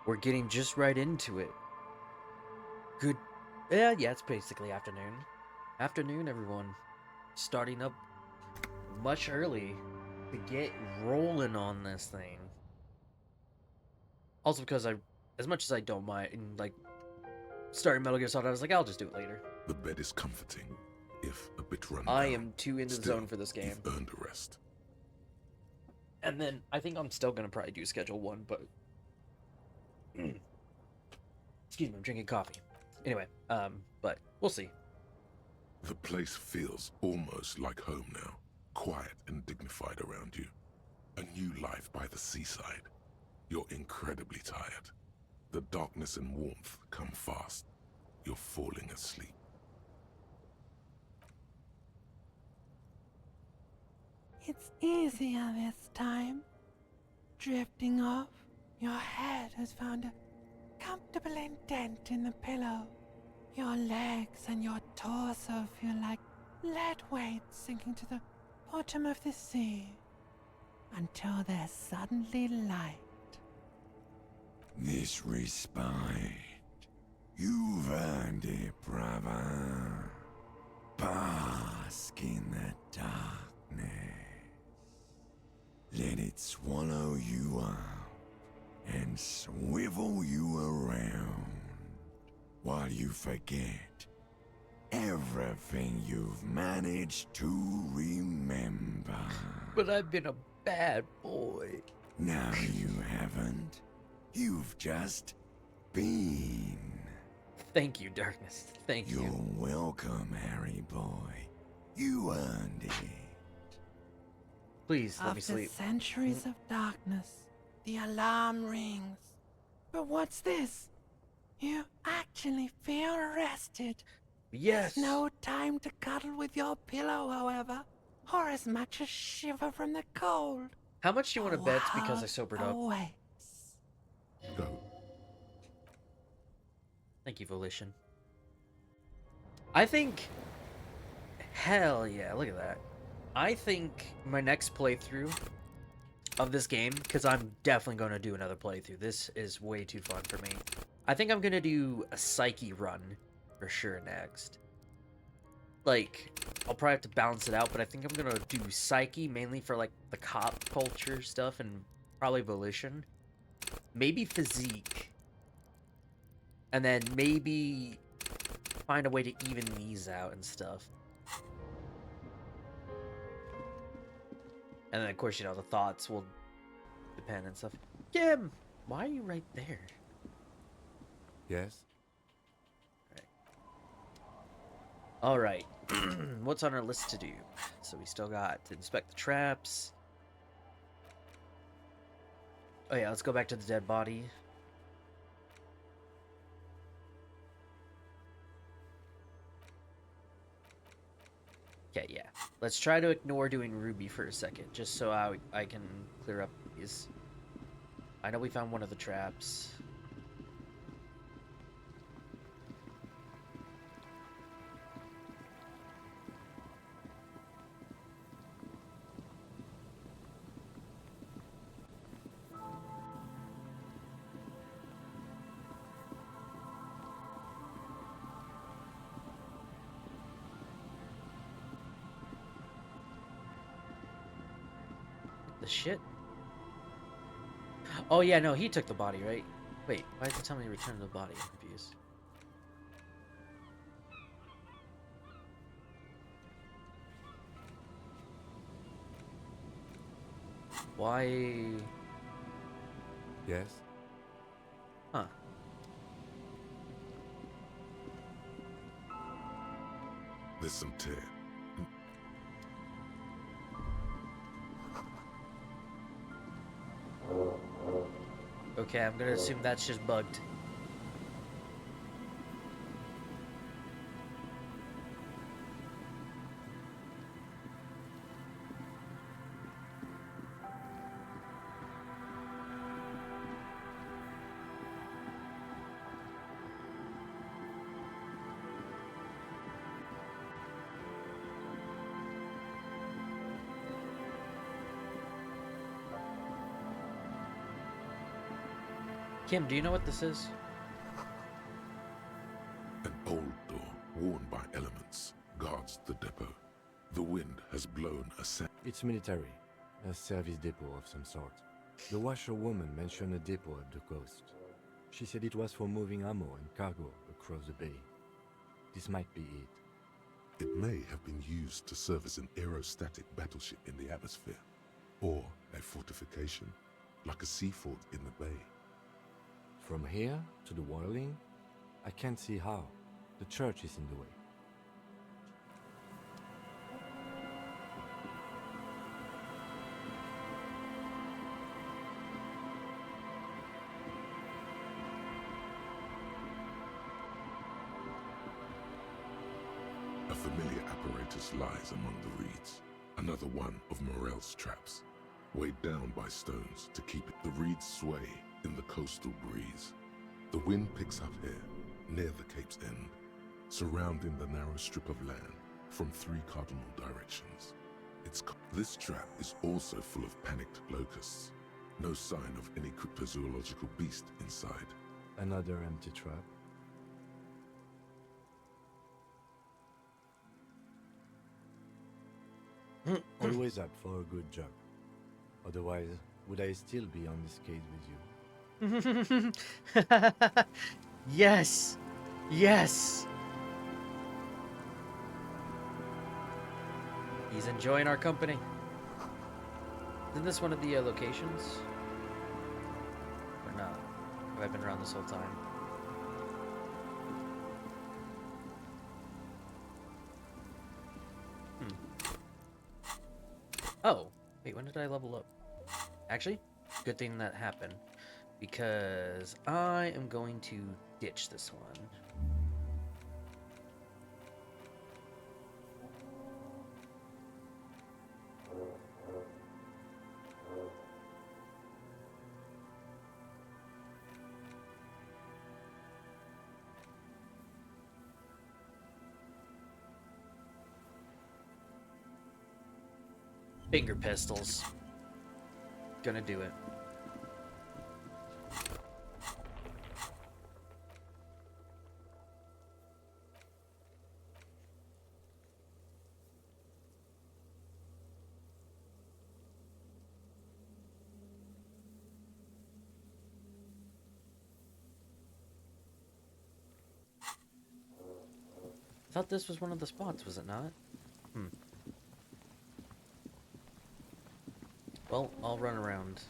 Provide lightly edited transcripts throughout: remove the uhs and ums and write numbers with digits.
We're getting just right into it. Good. Yeah, it's basically afternoon. Afternoon, everyone. Starting up much early to get rolling on this thing. Also, because as much as I don't mind, like, starting Metal Gear Solid, I was like, I'll just do it later. The bed is comforting, if a bit run I down. am too into the Still, zone for this game. you've earned a rest. And then I think I'm still gonna probably do Schedule 1, but excuse me, I'm drinking coffee. Anyway, but we'll see. The place feels almost like home now, quiet and dignified around you. A new life by the seaside. You're incredibly tired. The darkness and warmth come fast. You're falling asleep. It's easier this time. Drifting off, your head has found a comfortable indent in the pillow. Your legs and your torso feel like lead weights sinking to the bottom of the sea until they're suddenly light. This respite, you've earned it, brother. Bask in the darkness. Let it swallow you up and swivel you around while you forget everything you've managed to remember. But I've been a bad boy. No, you haven't. You've just been. Thank you, Darkness. Thank You're you. welcome, Harry boy. You earned it. Please, let me After sleep. centuries of darkness, the alarm rings. But what's this? You actually feel rested. Yes. There's no time to cuddle with your pillow, however, or as much as shiver from the cold. How much do you want to bet because I sobered up? Awaits. Go. Thank you, Volition. I think... Hell yeah, look at that. I think my next playthrough of this game, because I'm definitely going to do another playthrough. This is way too fun for me. I think I'm going to do a Psyche run for sure next. Like, I'll probably have to balance it out, but I think I'm going to do Psyche mainly for, like, the cop culture stuff and probably Volition. Maybe Physique. And then maybe find a way to even these out and stuff. And then, of course, you know, the thoughts will depend and stuff. Kim, why are you right there? Yes? Alright. What's on our list to do? So we still got to inspect the traps. Oh yeah, let's go back to the dead body. Okay, yeah. Let's try to ignore doing Ruby for a second, just so I can clear up these. I know we found one of the traps. The shit? Oh yeah, no, he took the body, right? Wait, why does it tell me to return the body? I'm confused. Why? Yes? Huh. There's some tear. Okay, I'm gonna assume that's just bugged. Kim, do you know what this is? An old door, worn by elements, guards the depot. The wind has blown a It's military. A service depot of some sort. The washerwoman mentioned a depot at the coast. She said it was for moving ammo and cargo across the bay. This might be it. It may have been used to serve as an aerostatic battleship in the atmosphere, or a fortification, like a sea fort in the bay. From here to the whirling, I can't see how. The church is in the way. A familiar apparatus lies among the reeds, another one of Morel's traps, weighed down by stones to keep it. The reeds sway in the coastal breeze. The wind picks up here, near the Cape's end, surrounding the narrow strip of land from 3 cardinal directions. This trap is also full of panicked locusts. No sign of any cryptozoological beast inside. Another empty trap. Always up for a good job. Otherwise, would I still be on this case with you? Yes! Yes! He's enjoying our company. Isn't this one of the locations? Or not? Have I been around this whole time? Oh, wait, when did I level up? Actually, good thing that happened, because I am going to ditch this one. Finger pistols. Gonna do it. I thought this was one of the spots, was it not? Well, I'll run around.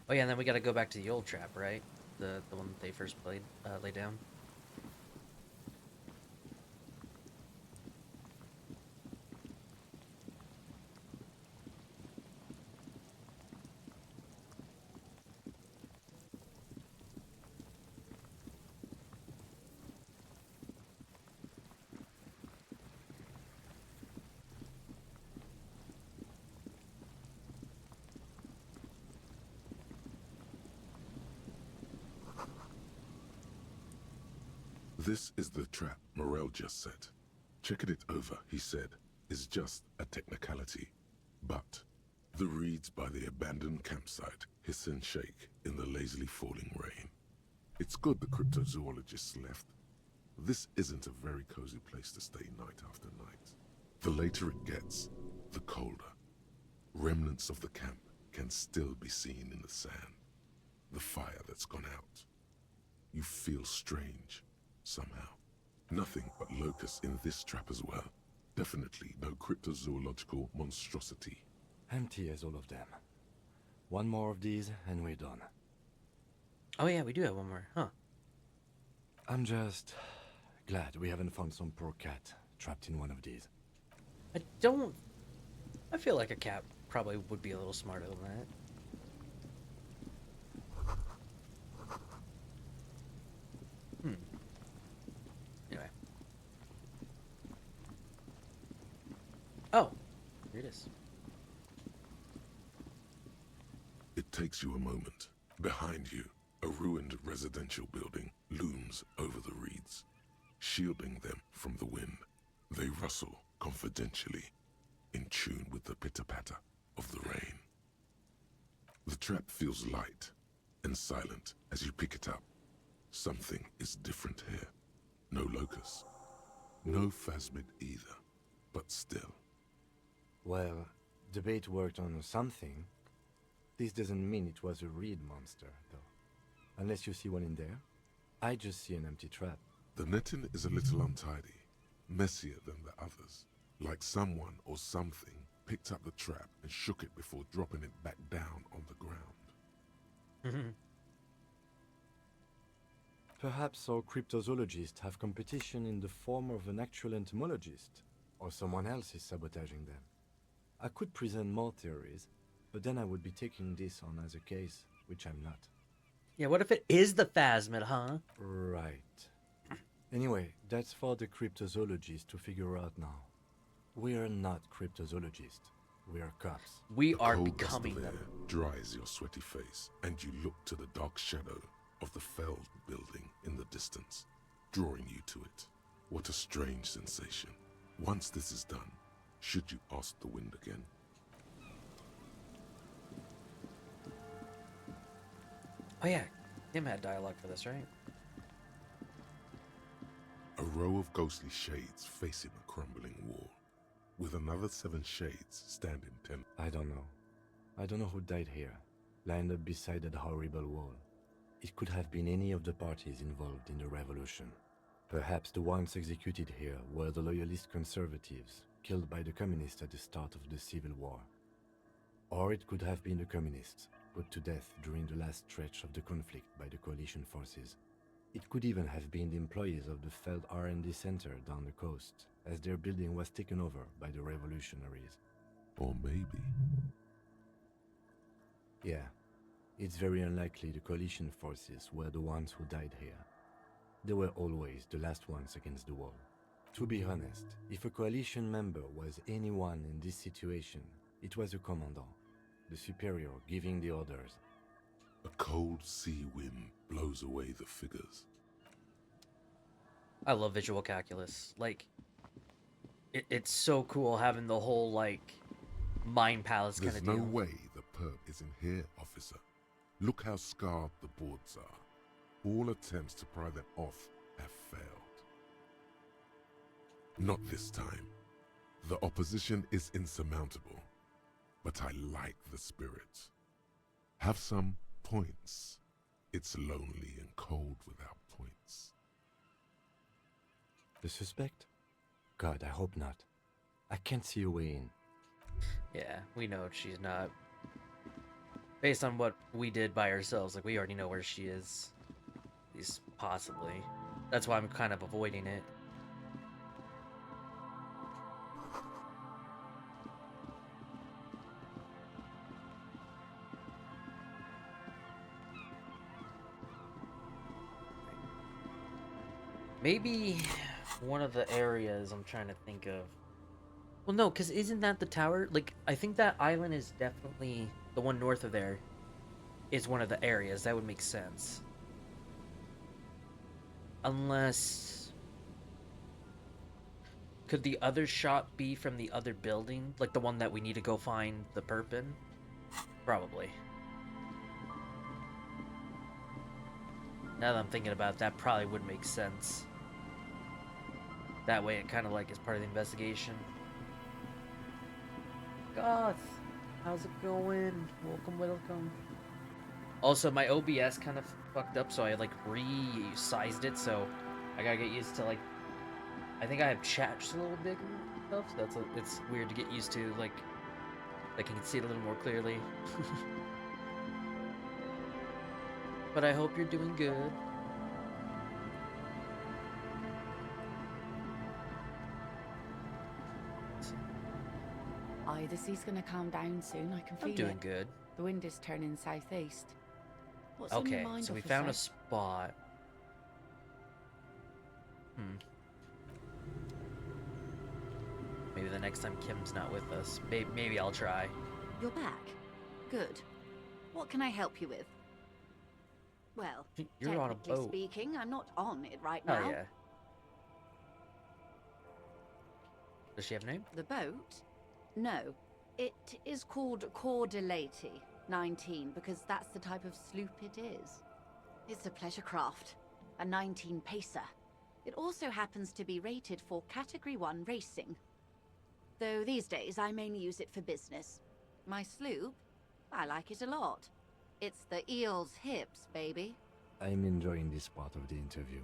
Oh yeah, and then we gotta go back to the old trap, right? The one that they first laid down. This is the trap Morel just set. Checking it over, he said, is just a technicality. But the reeds by the abandoned campsite hiss and shake in the lazily falling rain. It's good the cryptozoologists left. This isn't a very cozy place to stay night after night. The later it gets, the colder. Remnants of the camp can still be seen in the sand. The fire that's gone out. You feel strange, somehow. Nothing but locusts in this trap as well. Definitely no cryptozoological monstrosity. Empty as all of them. One more of these and we're done. Oh yeah, we do have one more, huh? I'm just glad we haven't found some poor cat trapped in one of these. I feel like a cat probably would be a little smarter than that. Anyway. Oh, here it is. It It takes you a moment. Behind you, a ruined residential building looms over the reeds, shielding them from the wind. They rustle confidentially, in tune with the pitter-patter of the rain. The trap feels light and silent as you pick it up. Something is different here. No locust. No phasmid either, but still. Well, the bait worked on something. This doesn't mean it was a reed monster, though. Unless you see one in there. I just see an empty trap. The netting is a little untidy, messier than the others. Like someone or something picked up the trap and shook it before dropping it back down on the ground. Perhaps our cryptozoologists have competition in the form of an actual entomologist, or someone else is sabotaging them. I could present more theories, but then I would be taking this on as a case, which I'm not. Yeah, what if it is the phasmid, huh? Right. Anyway, that's for the cryptozoologists to figure out now. We are not cryptozoologists. We are cops. We The are cold gust becoming of them. air dries your sweaty face, and you look to the dark shadow of the felled building in the distance, drawing you to it. What a strange sensation. Once this is done, should you ask the wind again? Oh yeah, Tim had dialogue for this, right? A row of ghostly shades facing a crumbling wall, with another 7 shades standing 10. I don't know. I don't know who died here, lined up beside that horrible wall. It could have been any of the parties involved in the revolution. Perhaps the ones executed here were the loyalist conservatives, killed by the communists at the start of the Civil War. Or it could have been the communists, put to death during the last stretch of the conflict by the coalition forces. It could even have been the employees of the failed R&D center down the coast, as their building was taken over by the revolutionaries. Or maybe... Yeah, it's very unlikely the coalition forces were the ones who died here. They were always the last ones against the wall. To be honest, if a coalition member was anyone in this situation, it was a commandant, the superior giving the orders. A cold sea wind blows away the figures. I love visual calculus. Like, it's so cool having the whole, like, mind palace kind There's of no deal. way the perp isn't here, officer. Look how scarred the boards are. All attempts to pry them off have failed. Not this time. The opposition is insurmountable, but I like the spirit. Have some points. It's lonely and cold without points. The suspect? God, I hope not. I can't see a way in. Yeah, we know she's not. Based on what we did by ourselves, like, we already know where she is. At least possibly. That's why I'm kind of avoiding it. Maybe one of the areas I'm trying to think of. Well, no, because isn't that the tower? Like, I think that island is definitely the one north of there. Is one of the areas. That would make sense. Unless... Could the other shot be from the other building? Like the one that we need to go find the perp in? Probably. Now that I'm thinking about it, that probably would make sense. That way it kind of like is part of the investigation. Goth, how's it going? Welcome. Also, my OBS kind of fucked up, so I like resized it, so I gotta get used to like... I think I have chat just a little bigger and stuff, so it's weird to get used to, like I can see it a little more clearly. But I hope you're doing good. Aye, the sea's gonna calm down soon. I can feel I'm doing it. good. The wind is turning southeast. What's on Okay, your mind, so we officer? found a spot. Maybe the next time Kim's not with us. Maybe I'll try. You're back. Good. What can I help you with? Well, You're on a technically boat. speaking, I'm not on it right Oh now. yeah. Does she have a name? The boat? No. It is called Cordelati 19 because that's the type of sloop it is. It's a pleasure craft, a 19 pacer. It also happens to be rated for Category 1 racing. Though these days I mainly use it for business. My sloop? I like it a lot. It's the eel's hips, baby. I'm enjoying this part of the interview.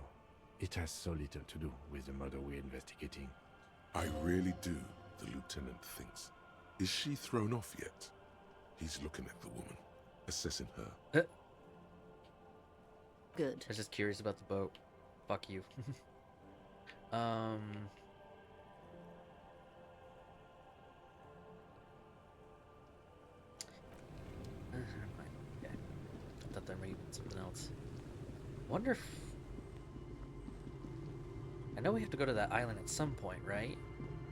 It has so little to do with the murder we're investigating. I really do, the lieutenant thinks. Is she thrown off yet? He's looking at the woman, assessing her. Good. I was just curious about the boat. Fuck you. Okay. I thought there might be something else. Wonder if... I know we have to go to that island at some point, right?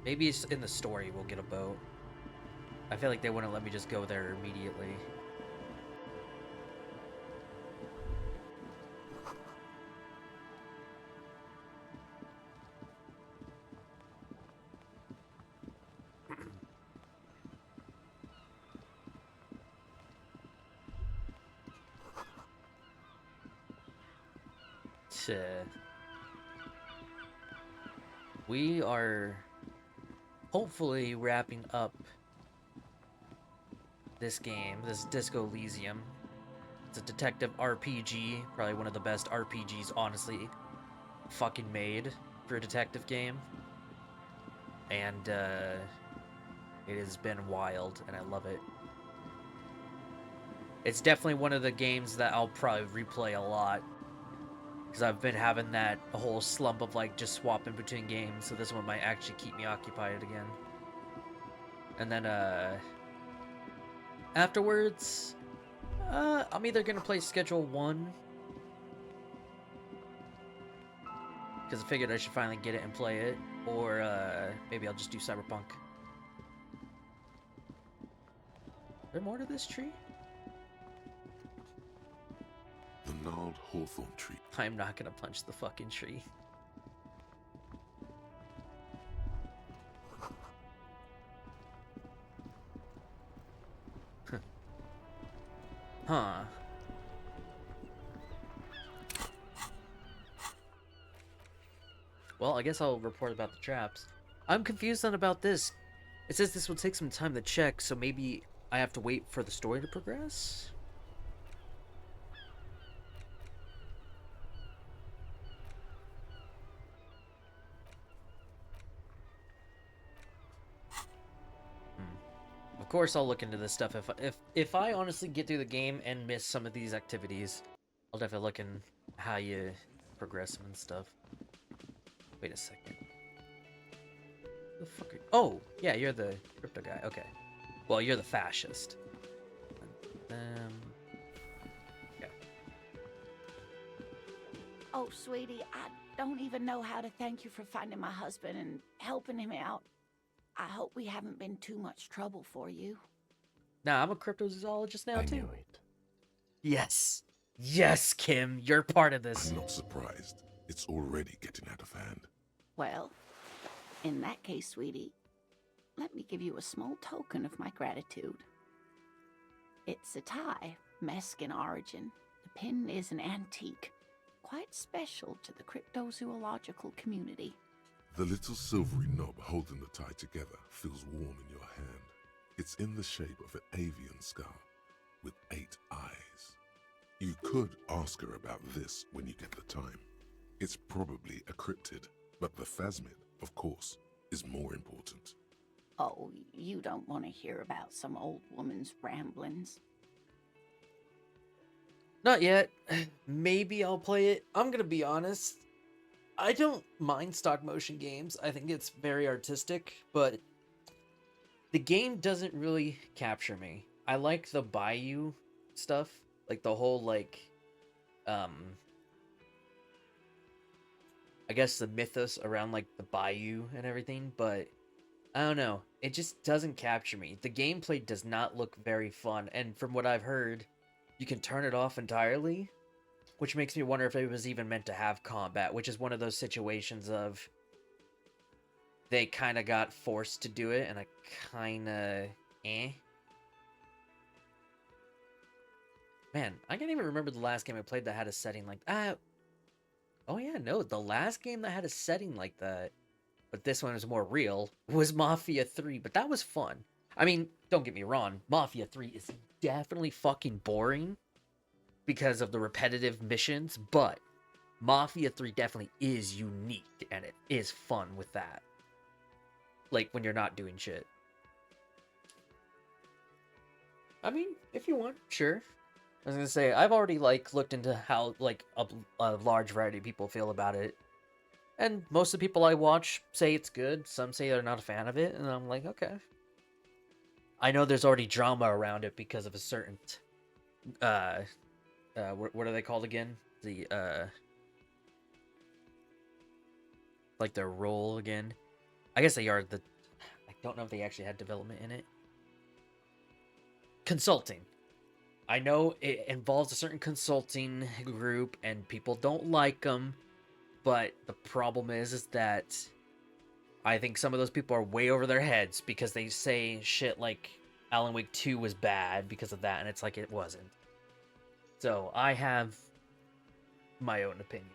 Maybe it's in the story we'll get a boat. I feel like they wouldn't let me just go there immediately. We are hopefully wrapping up this game, this Disco Elysium. It's a detective RPG, probably one of the best RPGs, honestly, fucking made for a detective game. And it has been wild, and I love it. It's definitely one of the games that I'll probably replay a lot, because I've been having that whole slump of like just swapping between games, so this one might actually keep me occupied again. And then afterwards, I'm either gonna play Schedule 1, because I figured I should finally get it and play it, or maybe I'll just do Cyberpunk. Is there more to this tree? The gnarled hawthorn tree. I'm not gonna punch the fucking tree. Huh. Well, I guess I'll report about the traps. I'm confused on about this. It says this will take some time to check, so maybe I have to wait for the story to progress? Of course, I'll look into this stuff if I honestly get through the game and miss some of these activities. I'll definitely look in how you progress them and stuff. Wait a second. The fuck are you? Oh, yeah, you're the crypto guy. Okay. Well, you're the fascist. Yeah. Oh, sweetie, I don't even know how to thank you for finding my husband and helping him out. I hope we haven't been too much trouble for you. Nah, I'm a cryptozoologist now, I too. knew it. Yes. Yes, Kim, you're part of this. I'm not surprised. It's already getting out of hand. Well, in that case, sweetie, let me give you a small token of my gratitude. It's a tie, Mesk in origin. The pin is an antique, quite special to the cryptozoological community. The little silvery knob holding the tie together feels warm in your hand. It's in the shape of an avian skull with 8 eyes. You could ask her about this when you get the time. It's probably a cryptid, but the phasmid, of course, is more important. Oh, you don't want to hear about some old woman's ramblings. Not yet. Maybe I'll play it. I'm gonna be honest. I don't mind stop motion games. I think it's very artistic, but the game doesn't really capture me. I like the bayou stuff, like the whole like I guess the mythos around like the bayou and everything, but I don't know. It just doesn't capture me. The gameplay does not look very fun, and from what I've heard, you can turn it off entirely, which makes me wonder if it was even meant to have combat, which is one of those situations of they kind of got forced to do it, and I kind of Man, I can't even remember the last game I played that had a setting like that. Oh yeah, no, the last game that had a setting like that, but this one was more real, was Mafia 3, but that was fun. I mean, don't get me wrong, Mafia 3 is definitely fucking boring because of the repetitive missions, but Mafia 3 definitely is unique, and it is fun with that. Like, when you're not doing shit. I mean, if you want, sure. I was gonna say, I've already, like, looked into how, like, a large variety of people feel about it. And most of the people I watch say it's good. Some say they're not a fan of it, and I'm like, okay. I know there's already drama around it because of a certain, what are they called again? The, like their role again. I guess they are I don't know if they actually had development in it. Consulting. I know it involves a certain consulting group, and people don't like them. But the problem is that I think some of those people are way over their heads because they say shit like Alan Wake 2 was bad because of that, and it's like it wasn't. So I have my own opinion.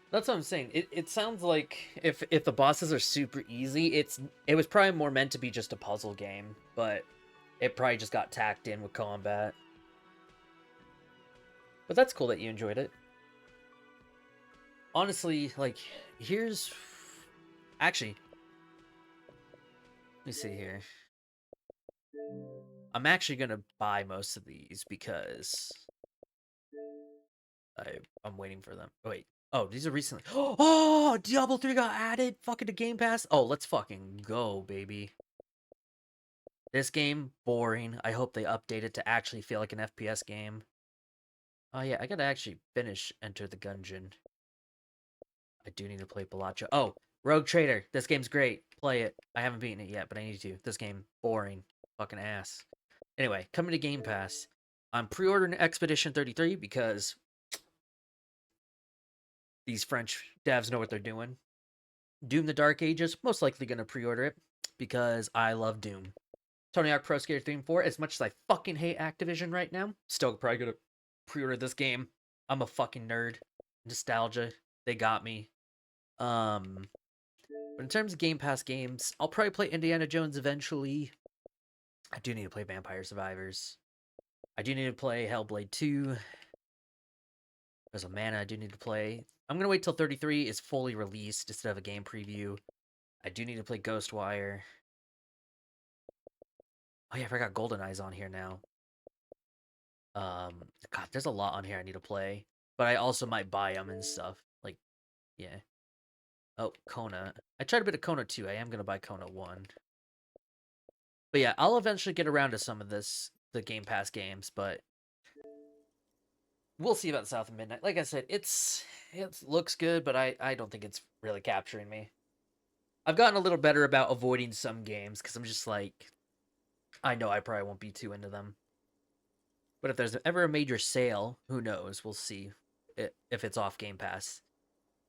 That's what I'm saying. It sounds like if the bosses are super easy, it was probably more meant to be just a puzzle game, but it probably just got tacked in with combat. But that's cool that you enjoyed it. Honestly, like, actually, let me see here. I'm actually gonna buy most of these because I'm waiting for them. Oh, wait. Oh, these are recently. Oh, Diablo 3 got added fucking to Game Pass. Oh, let's fucking go, baby. This game, boring. I hope they update it to actually feel like an FPS game. Oh yeah, I gotta actually finish Enter the Gungeon. I do need to play Balacha. Oh, Rogue Trader. This game's great. Play it. I haven't beaten it yet, but I need to. This game, boring. Fucking ass. Anyway, coming to Game Pass. I'm pre-ordering Expedition 33 because these French devs know what they're doing. Doom the Dark Ages, most likely gonna pre-order it because I love Doom. Tony Hawk Pro Skater 3 and 4, as much as I fucking hate Activision right now, still probably gonna pre-order this game. I'm a fucking nerd. Nostalgia, they got me. But in terms of Game Pass games, I'll probably play Indiana Jones eventually. I do need to play Vampire Survivors. I do need to play Hellblade 2. There's a Mana I do need to play. I'm gonna wait till 33 is fully released instead of a game preview. I do need to play Ghostwire. Oh yeah, I forgot GoldenEye's on here now. God, there's a lot on here I need to play. But I also might buy them and stuff. Like, yeah. Oh, Kona. I tried a bit of Kona 2. I am going to buy Kona 1. But yeah, I'll eventually get around to some of the Game Pass games, but we'll see about South of Midnight. Like I said, it looks good, but I don't think it's really capturing me. I've gotten a little better about avoiding some games, because I'm just like, I know I probably won't be too into them. But if there's ever a major sale, who knows? We'll see if it's off Game Pass.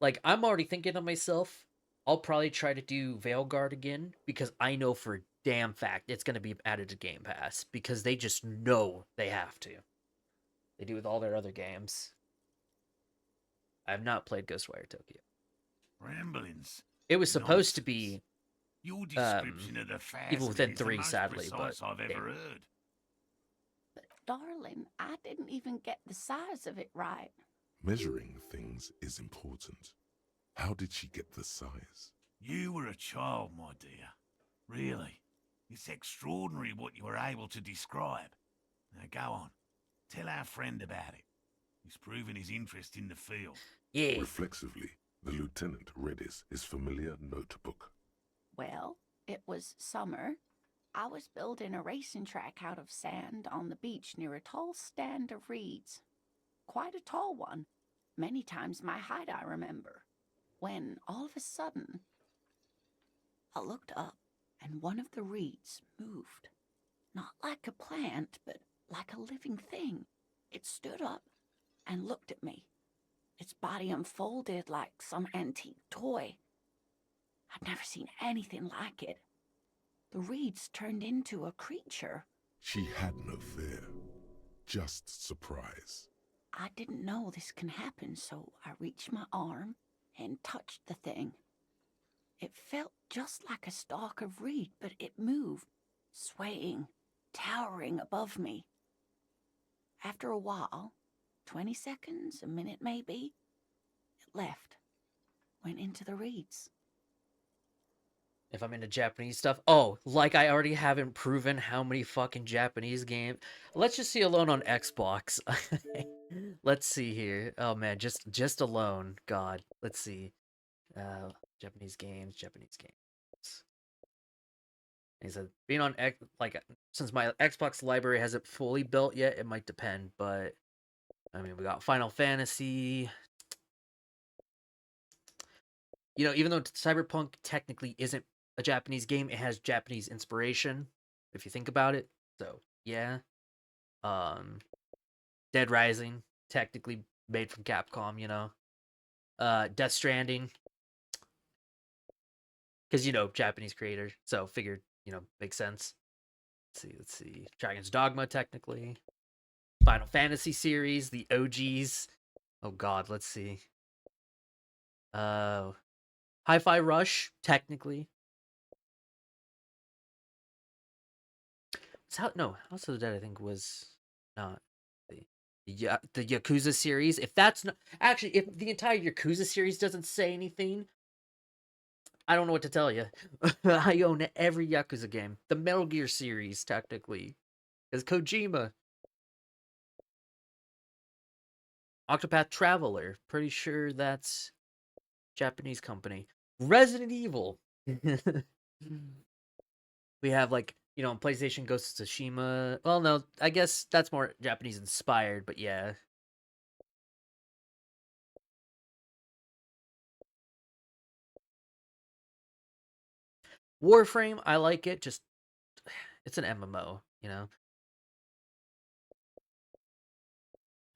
Like, I'm already thinking of myself, I'll probably try to do Veilguard again, because I know for a damn fact it's going to be added to Game Pass, because they just know they have to. They do with all their other games. I have not played Ghostwire Tokyo. Ramblings. It was supposed to Nonsense. be Your description of the Phasmid Evil Within is the 3, most sadly, but precise I've ever heard. But darling, I didn't even get the size of it right. Measuring things is important. How did she get the size? You were a child, my dear. Really. It's extraordinary what you were able to describe. Now go on. Tell our friend about it. He's proven his interest in the field. Yeah. Reflexively, the lieutenant read his familiar notebook. Well, it was summer. I was building a racing track out of sand on the beach near a tall stand of reeds. Quite a tall one. Many times my height, I remember. When, all of a sudden, I looked up, and one of the reeds moved. Not like a plant, but like a living thing. It stood up and looked at me. Its body unfolded like some antique toy. I'd never seen anything like it. The reeds turned into a creature. She had no fear, just surprise. I didn't know this can happen, so I reached my arm and touched the thing. It felt just like a stalk of reed, but it moved, swaying, towering above me. After a while, 20 seconds, a minute maybe, it left, went into the reeds. If I'm into Japanese stuff, oh, like I already haven't proven how many fucking Japanese games. Let's just see alone on Xbox. Let's see here. Oh man, just alone. God, let's see. Japanese games. He said being on like since my Xbox library hasn't fully built yet, it might depend. But I mean, we got Final Fantasy. You know, even though Cyberpunk technically isn't a Japanese game, it has Japanese inspiration, if you think about it. So yeah. Dead Rising, technically made from Capcom, you know. Death Stranding. Because, you know, Japanese creator. So figured, you know, makes sense. Let's see. Dragon's Dogma, technically. Final Fantasy series, the OGs. Oh god, let's see. Hi-Fi Rush, technically. House of the Dead, I think, was not the Yakuza series. If that's not actually, if the entire Yakuza series doesn't say anything, I don't know what to tell you. I own every Yakuza game. The Metal Gear series, technically, is Kojima. Octopath Traveler, pretty sure that's Japanese company. Resident Evil. We have like, you know, PlayStation Ghost of Tsushima. Well, no, I guess that's more Japanese inspired, but yeah. Warframe, I like it. Just it's an MMO, you know.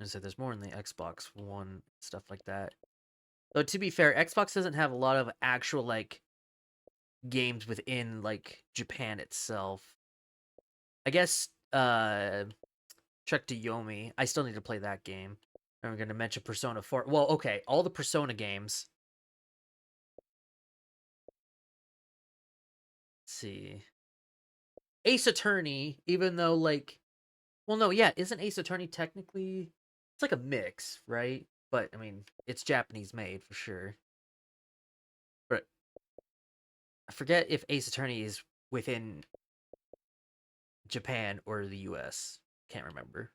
I said there's more in the Xbox One stuff like that. Though to be fair, Xbox doesn't have a lot of actual like games within like Japan itself. I guess Trek to Yomi. I still need to play that game. I'm gonna mention Persona 4. Well, okay, all the Persona games. Let's see. Ace Attorney, even though like well no, yeah, isn't Ace Attorney technically it's like a mix, right? But I mean, it's Japanese made for sure. But I forget if Ace Attorney is within Japan or the US. Can't remember.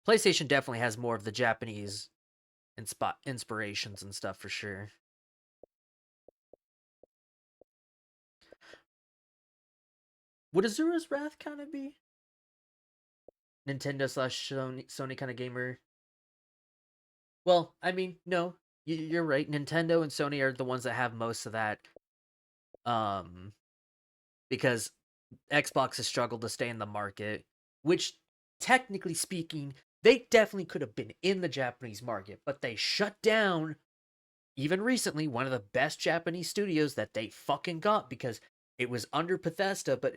PlayStation definitely has more of the Japanese inspirations and stuff for sure. Would Azura's Wrath kind of be Nintendo slash Sony kind of gamer? Well, I mean, no, you're right. Nintendo and Sony are the ones that have most of that. Because Xbox has struggled to stay in the market, which technically speaking, they definitely could have been in the Japanese market, but they shut down even recently one of the best Japanese studios that they fucking got because it was under Bethesda, but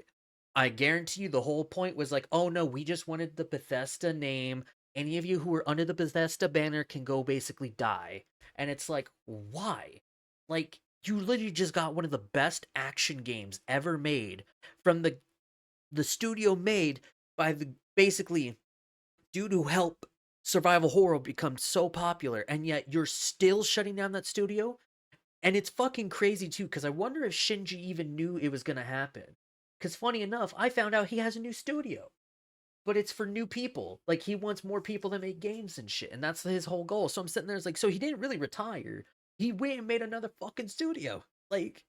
I guarantee you the whole point was like, oh no, we just wanted the Bethesda name. Any of you who are under the Bethesda banner can go basically die. And it's like, why? Like, you literally just got one of the best action games ever made from the studio made by the basically dude who helped survival horror become so popular, and yet you're still shutting down that studio. And it's fucking crazy too, because I wonder if Shinji even knew it was gonna happen. Because funny enough, I found out he has a new studio, but it's for new people. Like he wants more people to make games and shit, and that's his whole goal. So I'm sitting there, it's like, so he didn't really retire. He went and made another fucking studio. Like,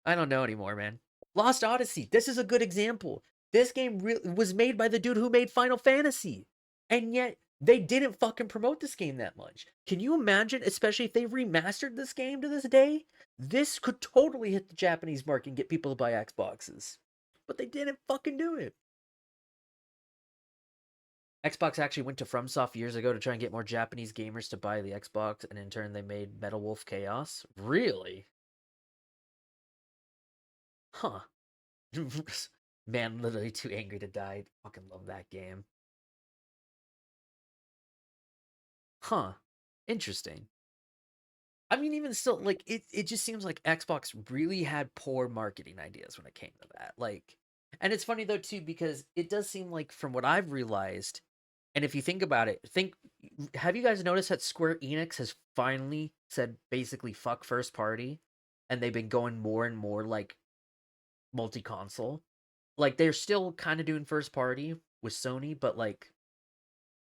I don't know anymore, man. Lost Odyssey. This is a good example. This game was made by the dude who made Final Fantasy. and yet they didn't fucking promote this game that much. Can you imagine, especially if they remastered this game to this day? This could totally hit the Japanese market and get people to buy Xboxes. But they didn't fucking do it. Xbox actually went to FromSoft years ago to try and get more Japanese gamers to buy the Xbox, and in turn they made Metal Wolf Chaos. Really? Huh. Man, literally too angry to die. Fucking love that game. Huh. Interesting. I mean, even still, like, it just seems like Xbox really had poor marketing ideas when it came to that. Like, and it's funny though too, because it does seem like, from what I've realized, and if you think about it, have you guys noticed that Square Enix has finally said basically fuck first party, and they've been going more and more like multi-console? Like, they're still kind of doing first party with Sony, but like,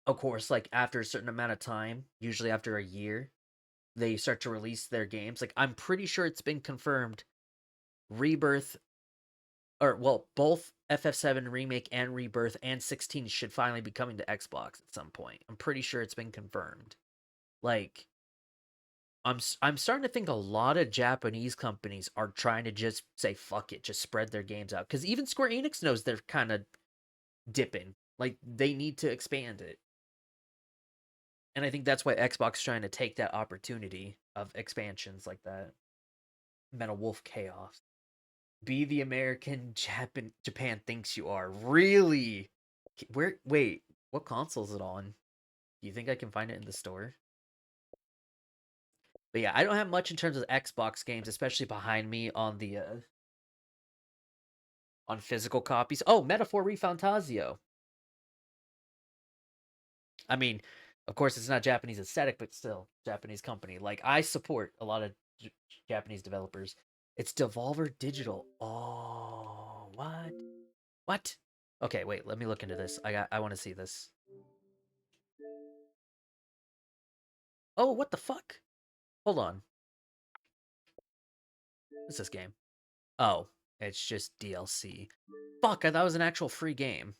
of course, like after a certain amount of time, usually after a year, they start to release their games. Like, I'm pretty sure it's been confirmed Rebirth, or well, both FF7 Remake and Rebirth and 16 should finally be coming to Xbox at some point. I'm pretty sure it's been confirmed. Like, I'm starting to think a lot of Japanese companies are trying to just say fuck it, just spread their games out, cuz even Square Enix knows they're kind of dipping. Like, they need to expand it. And I think that's why Xbox is trying to take that opportunity of expansions like that. Metal Wolf Chaos. Be the American Japan thinks you are. Really? Wait, what console is it on? Do you think I can find it in the store? But yeah, I don't have much in terms of Xbox games, especially behind me on the on physical copies. Oh, Metaphor ReFantazio. I mean, of course it's not Japanese aesthetic, but still Japanese company. Like, I support a lot of Japanese developers. It's Devolver Digital. Oh, what? What? Okay, wait, let me look into this. I want to see this. Oh, what the fuck? Hold on. What's this game? Oh, it's just DLC. Fuck, I thought it was an actual free game.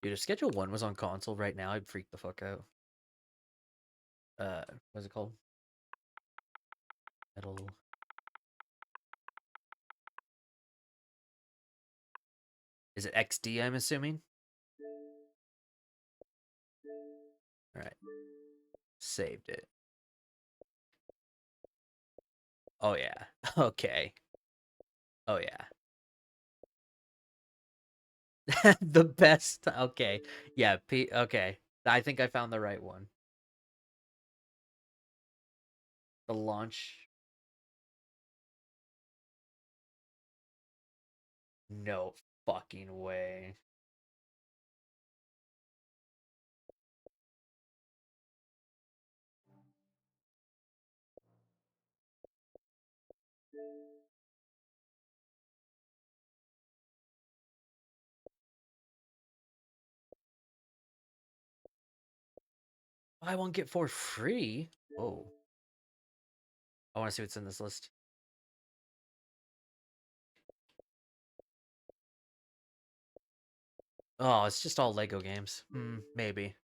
Dude, if Schedule 1 was on console right now, I'd freak the fuck out. What's it called? Metal. Is it XD, I'm assuming? Alright. Saved it. Oh, yeah. Okay. Oh, yeah. The best. Okay. Yeah, okay. I think I found the right one. The launch. No fucking way. Buy one, get four free? Whoa. I want to see what's in this list. Oh, it's just all Lego games. Maybe.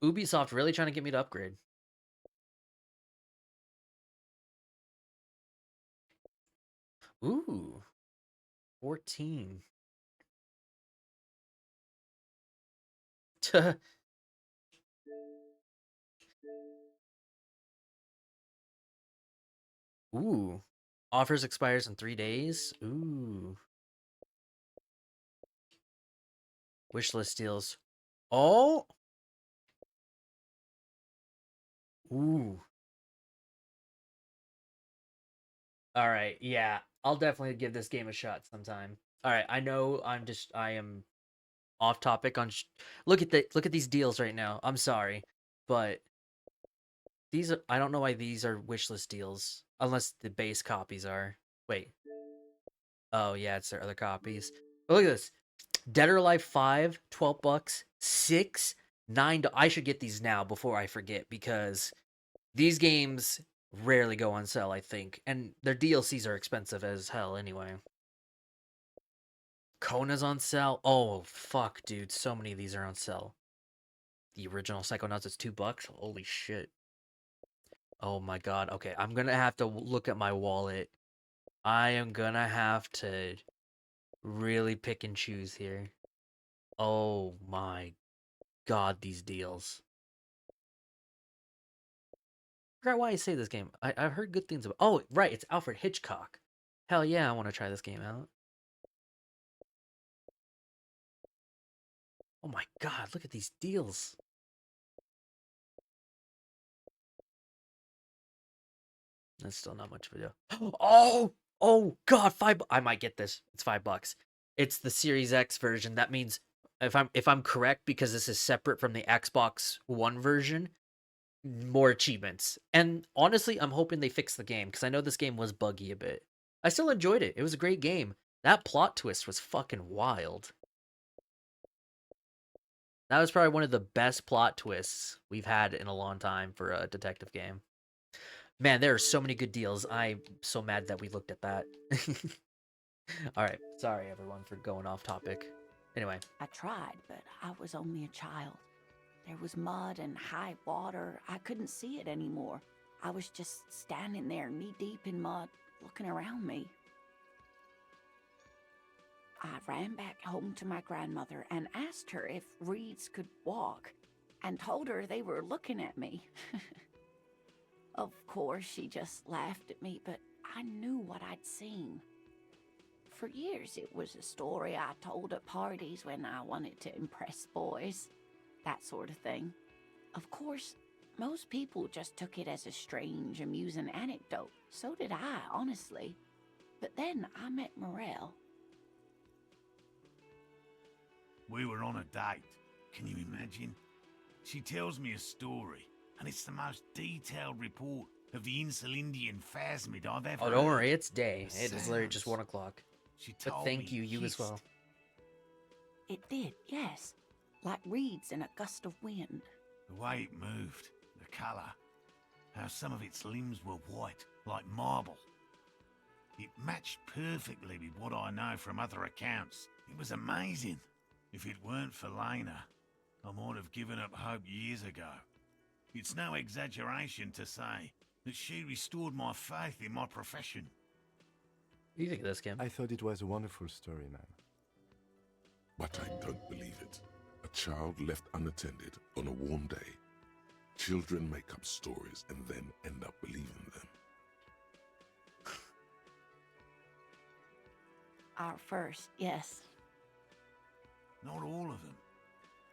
Ubisoft really trying to get me to upgrade. Ooh. 14. Ooh. Offers expires in 3 days. Ooh. Wishlist deals. Oh. Ooh. All right. Yeah. I'll definitely give this game a shot sometime. All right. I know I am off topic on look at these deals right now. I'm sorry, but these are, I don't know why these are wishlist deals unless the base copies are. Wait. Oh, yeah, it's their other copies. But look at this. Dead or Alive 5, 12 bucks, 6, 9. I should get these now before I forget, because these games rarely go on sale, I think. And their DLCs are expensive as hell anyway. Kona's on sale. Oh, fuck, dude. So many of these are on sale. The original Psychonauts is $2. Holy shit. Oh my god. Okay, I'm gonna have to look at my wallet. I am gonna have to really pick and choose here. Oh my god, these deals. I forgot why I say this game. I've heard good things about. Oh, right, it's Alfred Hitchcock. Hell yeah, I want to try this game out. Oh my god, look at these deals. That's still not much of a deal. Oh god, I might get this. It's $5. It's the Series X version. That means if I'm correct, because this is separate from the Xbox One version, more achievements. And honestly, I'm hoping they fix the game because I know this game was buggy a bit. I still enjoyed it. It was a great game. That plot twist was fucking wild. That was probably one of the best plot twists we've had in a long time for a detective game. Man, there are so many good deals. I'm so mad that we looked at that. All right. Sorry, everyone, for going off topic. Anyway. I tried, but I was only a child. There was mud and high water. I couldn't see it anymore. I was just standing there, knee-deep in mud, looking around me. I ran back home to my grandmother and asked her if reeds could walk, and told her they were looking at me. Of course, she just laughed at me, but I knew what I'd seen. For years, it was a story I told at parties when I wanted to impress boys. That sort of thing. Of course, most people just took it as a strange, amusing anecdote. So did I, honestly. But then I met Morel. We were on a date. Can you imagine? She tells me a story, and it's the most detailed report of the Insulindian phasmid I've ever Oh, don't heard. worry, it's day. The It is literally just sounds. 1 o'clock. She But told thank me you, you as well. hissed. It did, yes. Like reeds in a gust of wind. The way it moved, the colour, how some of its limbs were white, like marble. It matched perfectly with what I know from other accounts. It was amazing. If it weren't for Lena, I might have given up hope years ago. It's no exaggeration to say that she restored my faith in my profession. What do you think of this, Kim? I thought it was a wonderful story, man. But I don't believe it. A child left unattended on a warm day. Children make up stories and then end up believing them. Our first, yes. Not all of them.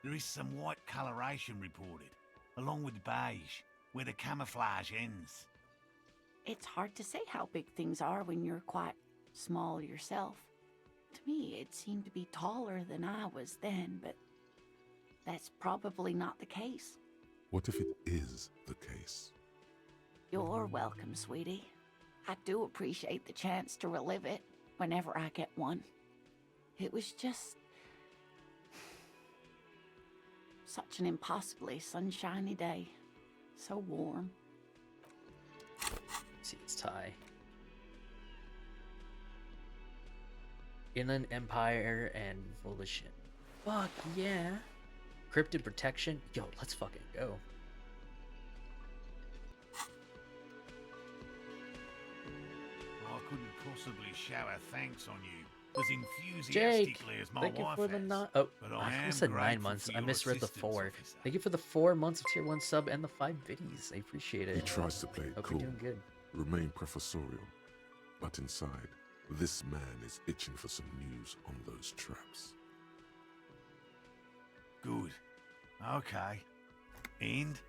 There is some white coloration reported, along with beige, where the camouflage ends. It's hard to say how big things are when you're quite small yourself. To me, it seemed to be taller than I was then, but that's probably not the case. What if it is the case? You're welcome, sweetie. I do appreciate the chance to relive it whenever I get one. It was just such an impossibly sunshiny day. So warm. See, it's Thai. Inland Empire and Volition. Fuck yeah. Cryptid Protection. Yo, let's fucking go. I couldn't possibly shower thanks on you as Jake, enthusiastically as my thank you wife for the has. nine. Oh, But I am almost said 9 grateful months. for I your misread the assistance, 4. officer. Thank you for the 4 months of tier 1 sub and the 5 biddies. I appreciate it. He tries to play it Hope cool, you're doing good. remain professorial, but inside, this man is itching for some news on those traps. Good. Okay. And?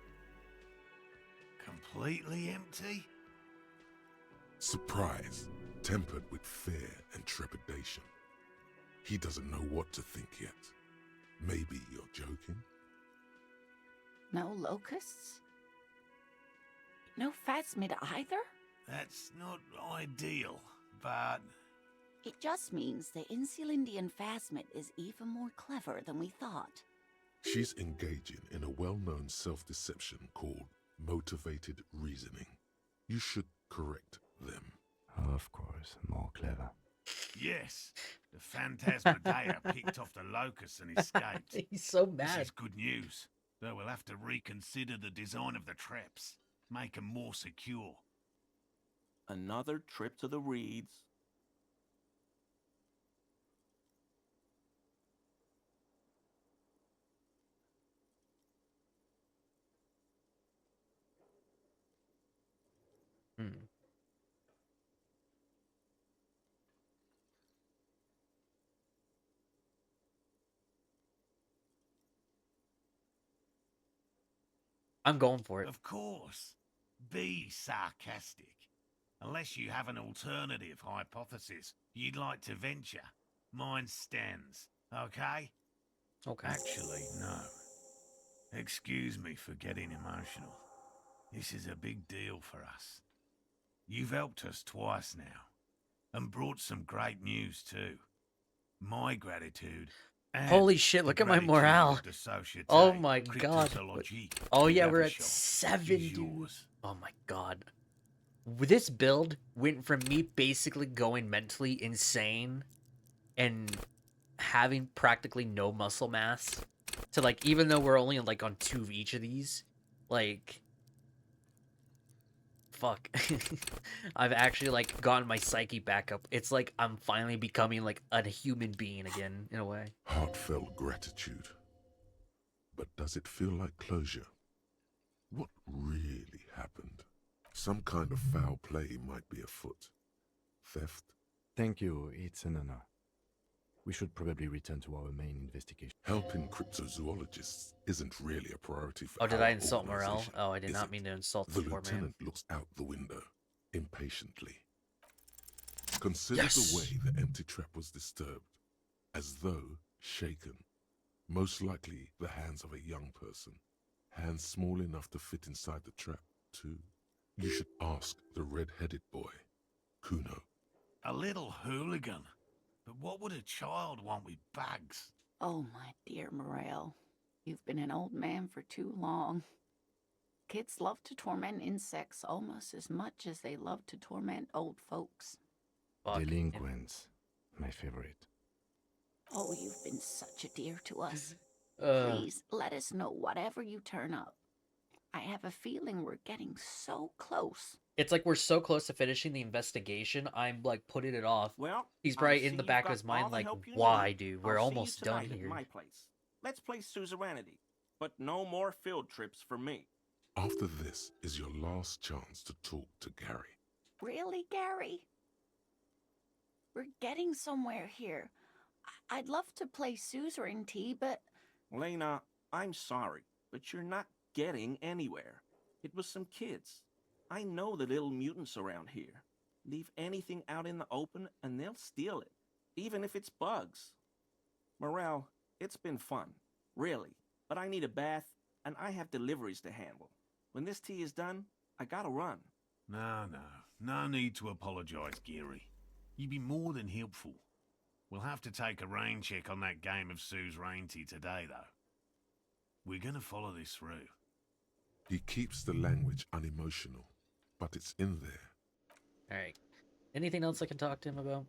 Completely empty? Surprise, tempered with fear and trepidation. He doesn't know what to think yet. Maybe you're joking? No locusts? No phasmid either? That's not ideal, but It just means the Insulindian phasmid is even more clever than we thought. She's engaging in a well-known self-deception called motivated reasoning. You should correct them. Of course, more clever. Yes, the Phantasmadeia picked off the locust and escaped. He's so This mad. is good news, though we'll have to reconsider the design of the traps, make them more secure. Another trip to the Reeds. Hmm. I'm going for it. Of course. Be sarcastic. Unless you have an alternative hypothesis you'd like to venture, mine stands, okay? Okay. Actually, no. Excuse me for getting emotional. This is a big deal for us. You've helped us twice now, and brought some great news too. My gratitude. And Holy shit, the look at my gratitude morale. of the Société Oh my god. Cryptozoologique Oh de yeah, we're at Davishop 7, is dude. yours. Oh my god. This build went from me basically going mentally insane and having practically no muscle mass to, like, even though we're only like on 2 of each of these, like, fuck. I've actually like gotten my psyche back up. It's like I'm finally becoming like a human being again in a way. Heartfelt gratitude. But does it feel like closure? What really happened? Some kind of foul play might be afoot. Theft? Thank you, it's an honor. We should probably return to our main investigation. Helping cryptozoologists isn't really a priority for Oh, did our I insult morale? organization, Oh, I did is not it? mean to insult The the poor man. lieutenant looks out the window, impatiently. Consider Yes! the way the empty trap was disturbed, as though shaken. Most likely the hands of a young person. Hands small enough to fit inside the trap, too. You should ask the red-headed boy, Kuno. A little hooligan. But what would a child want with bugs? Oh, my dear Morel. You've been an old man for too long. Kids love to torment insects almost as much as they love to torment old folks. Fuck. Delinquents, my favorite. Oh, you've been such a dear to us. Uh, Please, let us know whatever you turn up. I have a feeling we're getting so close. it's like we're so close to finishing the investigation, I'm like putting it off. Well, He's I probably see in the you've back of got his mind all the like, help you why, need. dude? We're I'll see you almost done tonight here. At my place. Let's play suzerainty, but no more field trips for me. After this is your last chance to talk to Gary. Really, Gary? We're getting somewhere here. I'd love to play suzerainty, but... Lena, I'm sorry, but you're not getting anywhere. It was some kids. I know the little mutants around here. Leave anything out in the open and they'll steal it, even if it's bugs. Morel, it's been fun, really, but I need a bath and I have deliveries to handle. When this tea is done, I gotta run. No need to apologise, Geary. You'd be more than helpful. We'll have to take a rain check on that game of suzerainty today, though. We're gonna follow this through. He keeps the language unemotional, but it's in there. Alright. Anything else I can talk to him about?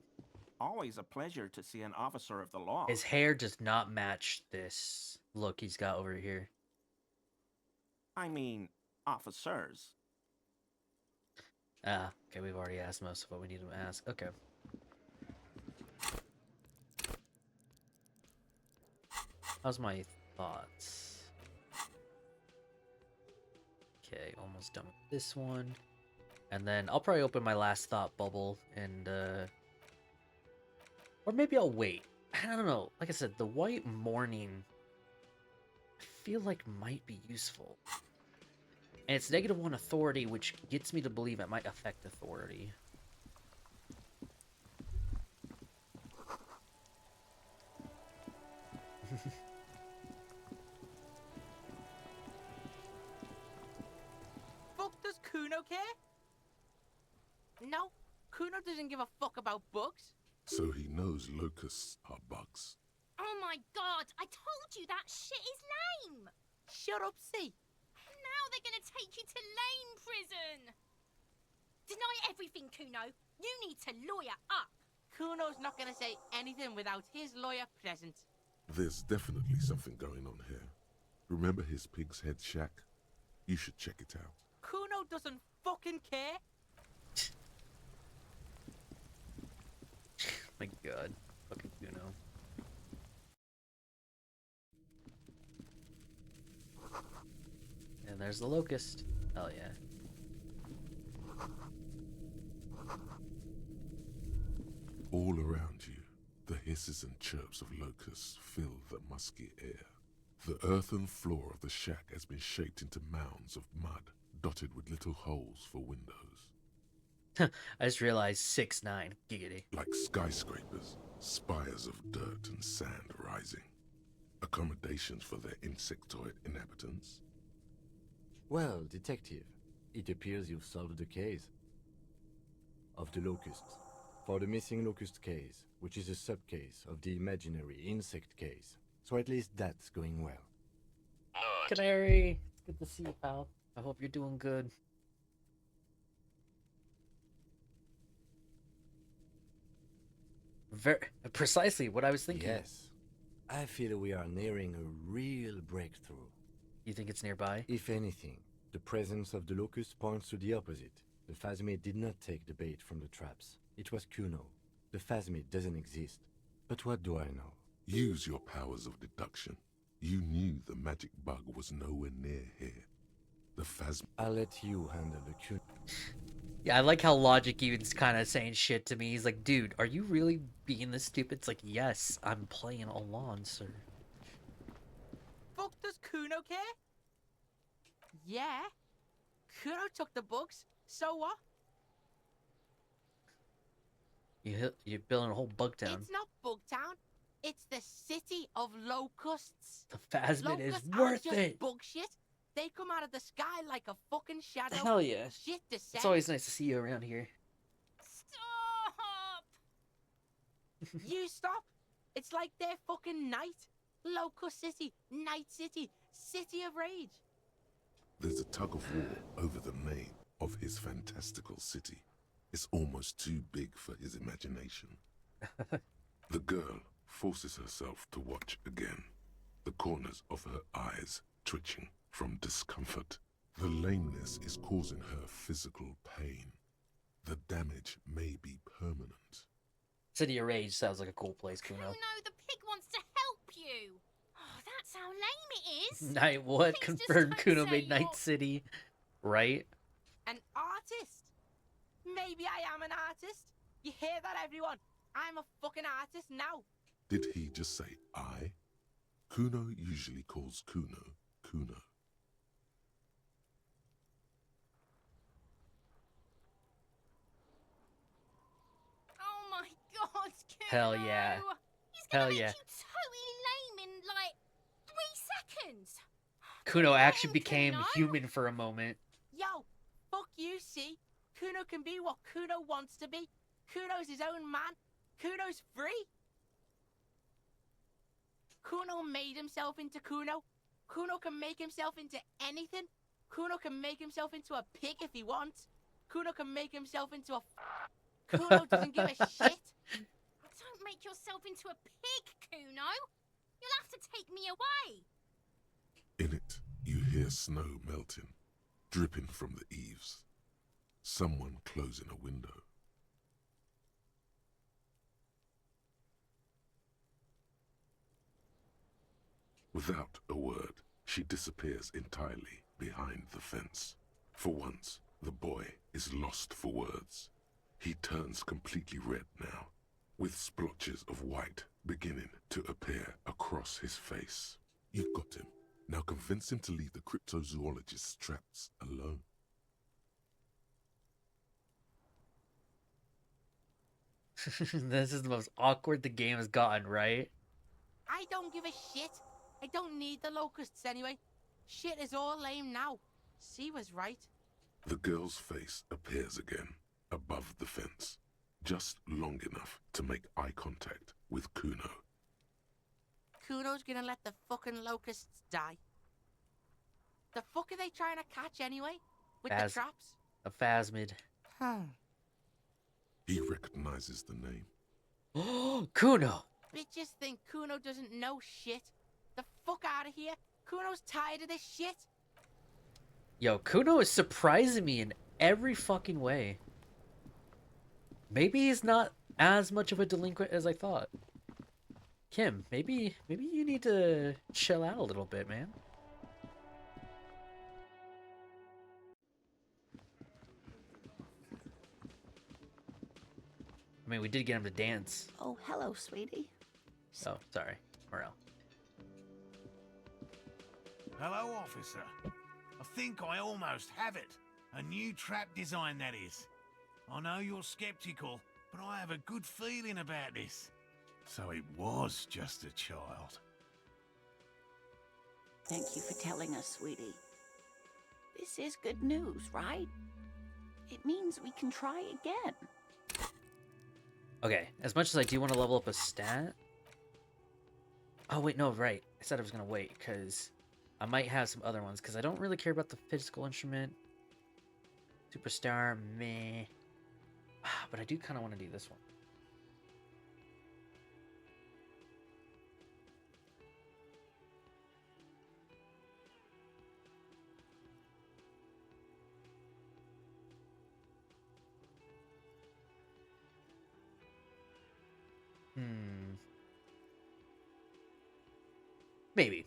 Always a pleasure to see an officer of the law. His hair does not match this look he's got over here. I mean, officers. Ah, okay, we've already asked most of what we need to ask. Okay. How's my thoughts? Okay, almost done with this one. And then I'll probably open my last thought bubble and, or maybe I'll wait. I don't know. Like I said, the white morning, I feel like might be useful. And it's -1 authority, which gets me to believe it might affect authority. Fuck, does Kuno care? No, Kuno doesn't give a fuck about bugs. So he knows locusts are bugs. Oh my god, I told you that shit is lame! Shut up, see. Now they're gonna take you to lame prison! everything, Kuno. You need to lawyer up. Kuno's not gonna say anything without his lawyer present. There's definitely something going on here. Remember his pig's head shack? You should check it out. Kuno doesn't fucking care. My god. Fucking Kuno. And there's the locust. Hell yeah. All around you, the hisses and chirps of locusts fill the musky air. The earthen floor of the shack has been shaped into mounds of mud, dotted with little holes for windows. I just realized 6'9". Giggity. Like skyscrapers, spires of dirt and sand rising. Accommodations for their insectoid inhabitants. Well, detective, it appears you've solved the case of the locusts. For the missing locust case, which is a sub-case of the imaginary insect case. So at least that's going well. Canary! Good to see you, pal. I hope you're doing good. Precisely what I was thinking. Yes. I feel we are nearing a real breakthrough. You think it's nearby? If anything, the presence of the locust points to the opposite. The phasmid did not take the bait from the traps. It was Kuno. The phasmid doesn't exist. But what do I know? Use your powers of deduction. You knew the magic bug was nowhere near here. The phasm... I'll let you handle the Kuno. Yeah, I like how Logic even's kind of saying shit to me. He's like, dude, are you really being this stupid? It's like, yes, I'm playing along, sir. Fuck does Kuno care? Yeah. Kuno took the books. So what? You're building a whole bug town. It's not Bugtown. It's the city of locusts. The phasmid is Locusts worth aren't just it. bug shit. They come out of the sky like a fucking shadow. Hell yeah. Shit descends. It's always nice to see you around here. Stop! You stop. It's like their fucking night. Locust City, Night City, City of Rage. There's a tug of war over the name of his fantastical city. It's almost too big for his imagination. The girl forces herself to watch again, the corners of her eyes twitching from discomfort. The lameness is causing her physical pain. The damage may be permanent. City of Rage sounds like a cool place, Kuno. Kuno, the pig wants to help you. Oh, that's how lame it is. Night what? Please just Confirmed don't Kuno say made Night you're- City. Right? An artist. Maybe I am an artist. You hear that, everyone? I'm a fucking artist now. Did he just say I? Kuno usually calls Kuno, Kuno. Oh my god, Kuno. Hell yeah. He's gonna Hell make yeah. you totally lame in like 3 seconds. Kuno Come actually on, became Kuno. human for a moment. Yo, fuck you, see? Kuno can be what Kuno wants to be. Kuno's his own man. Kuno's free. Kuno made himself into Kuno. Kuno can make himself into anything. Kuno can make himself into a pig if he wants. Kuno can make himself into a... Kuno doesn't give a shit. Don't make yourself into a pig, Kuno. You'll have to take me away. In it, you hear snow melting, dripping from the eaves. Someone closing a window. Without a word, she disappears entirely behind the fence. For once, the boy is lost for words. He turns completely red now, with splotches of white beginning to appear across his face. You've got him. Now convince him to leave the cryptozoologist's traps alone. This is the most awkward the game has gotten, right? I don't give a shit. I don't need the locusts anyway. Shit is all lame now. C was right. The girl's face appears again, above the fence, just long enough to make eye contact with Kuno. Kuno's gonna let the fucking locusts die. The fuck are they trying to catch anyway? With the As- traps? A phasmid. He recognizes the name. Oh, Kuno! Bitches think Kuno doesn't know shit. The fuck out of here. Kuno's tired of this shit. Yo, Kuno is surprising me in every fucking way. Maybe he's not as much of a delinquent as I thought. Kim, maybe you need to chill out a little bit, man. I mean, we did get him to dance. Oh, hello, sweetie. Oh, sorry. Morel. Hello, officer. I think I almost have it. A new trap design, that is. I know you're skeptical, but I have a good feeling about this. So it was just a child. Thank you for telling us, sweetie. This is good news, right? It means we can try again. Okay, as much as I do want to level up a stat... Oh, wait, no, right. I said I was going to wait, because I might have some other ones, because I don't really care about the physical instrument. Superstar, meh. But I do kind of want to do this one. Maybe.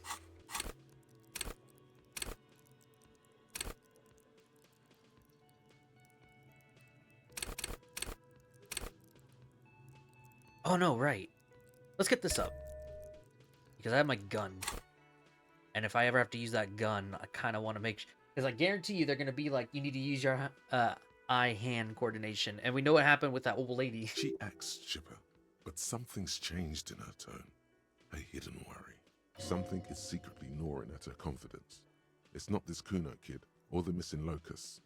Oh no, right. Let's get this up. Because I have my gun. And if I ever have to use that gun, I kind of want to make sure... Because I guarantee you they're going to be like, you need to use your eye-hand coordination. And we know what happened with that old lady. She acts chipper, but something's changed in her tone. A hidden worry. Something is secretly gnawing at her confidence. It's not this Kuno kid or the missing locust.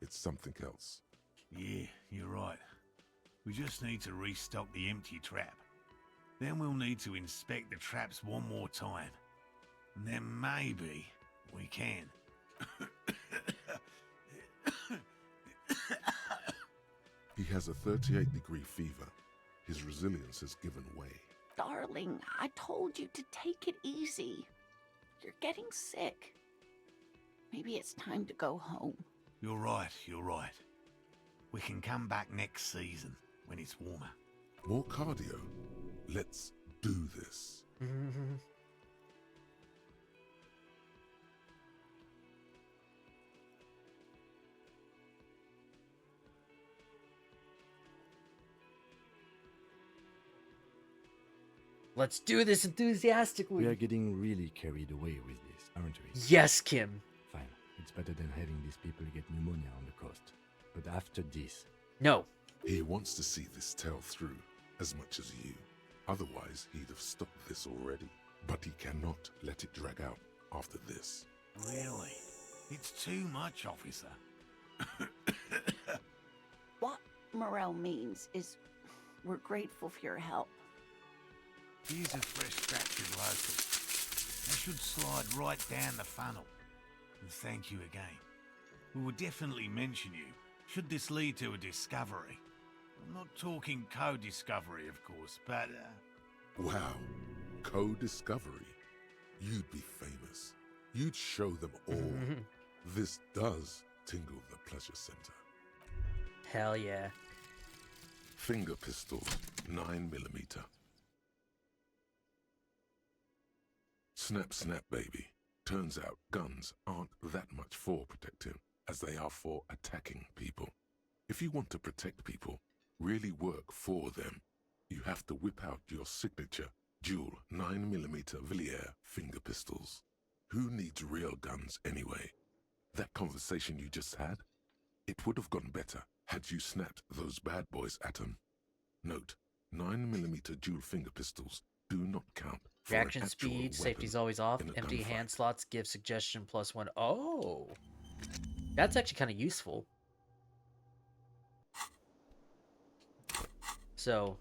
It's something else. Yeah, you're right. We just need to restock the empty trap. Then we'll need to inspect the traps one more time. And then maybe we can. He has a 38-degree fever. His resilience has given way. Darling, I told you to take it easy. You're getting sick. Maybe it's time to go home. You're right, you're right. We can come back next season, when it's warmer. More cardio. Let's do this. Let's do this enthusiastically. We are getting really carried away with this, aren't we? Yes, Kim. Fine. It's better than having these people get pneumonia on the coast. But after this... No. He wants to see this tale through as much as you. Otherwise, he'd have stopped this already. But he cannot let it drag out after this. Really? It's too much, officer. What Morel means is we're grateful for your help. Here's a fresh scratch of local. They should slide right down the funnel. And thank you again. We will definitely mention you, should this lead to a discovery. I'm not talking co-discovery, of course, but... Wow. Co-discovery. You'd be famous. You'd show them all. This does tingle the pleasure center. Hell yeah. Finger pistols, 9mm. Snap, snap, baby. Turns out guns aren't that much for protecting as they are for attacking people. If you want to protect people, really work for them, you have to whip out your signature dual 9mm Villiers finger pistols. Who needs real guns anyway? That conversation you just had? It would have gone better had you snapped those bad boys at them. Note, 9mm dual finger pistols do not count for an Reaction actual speed, weapon safety's always off. in a Empty gunfight. hand slots give suggestion +1. Oh, that's actually kind of useful. So,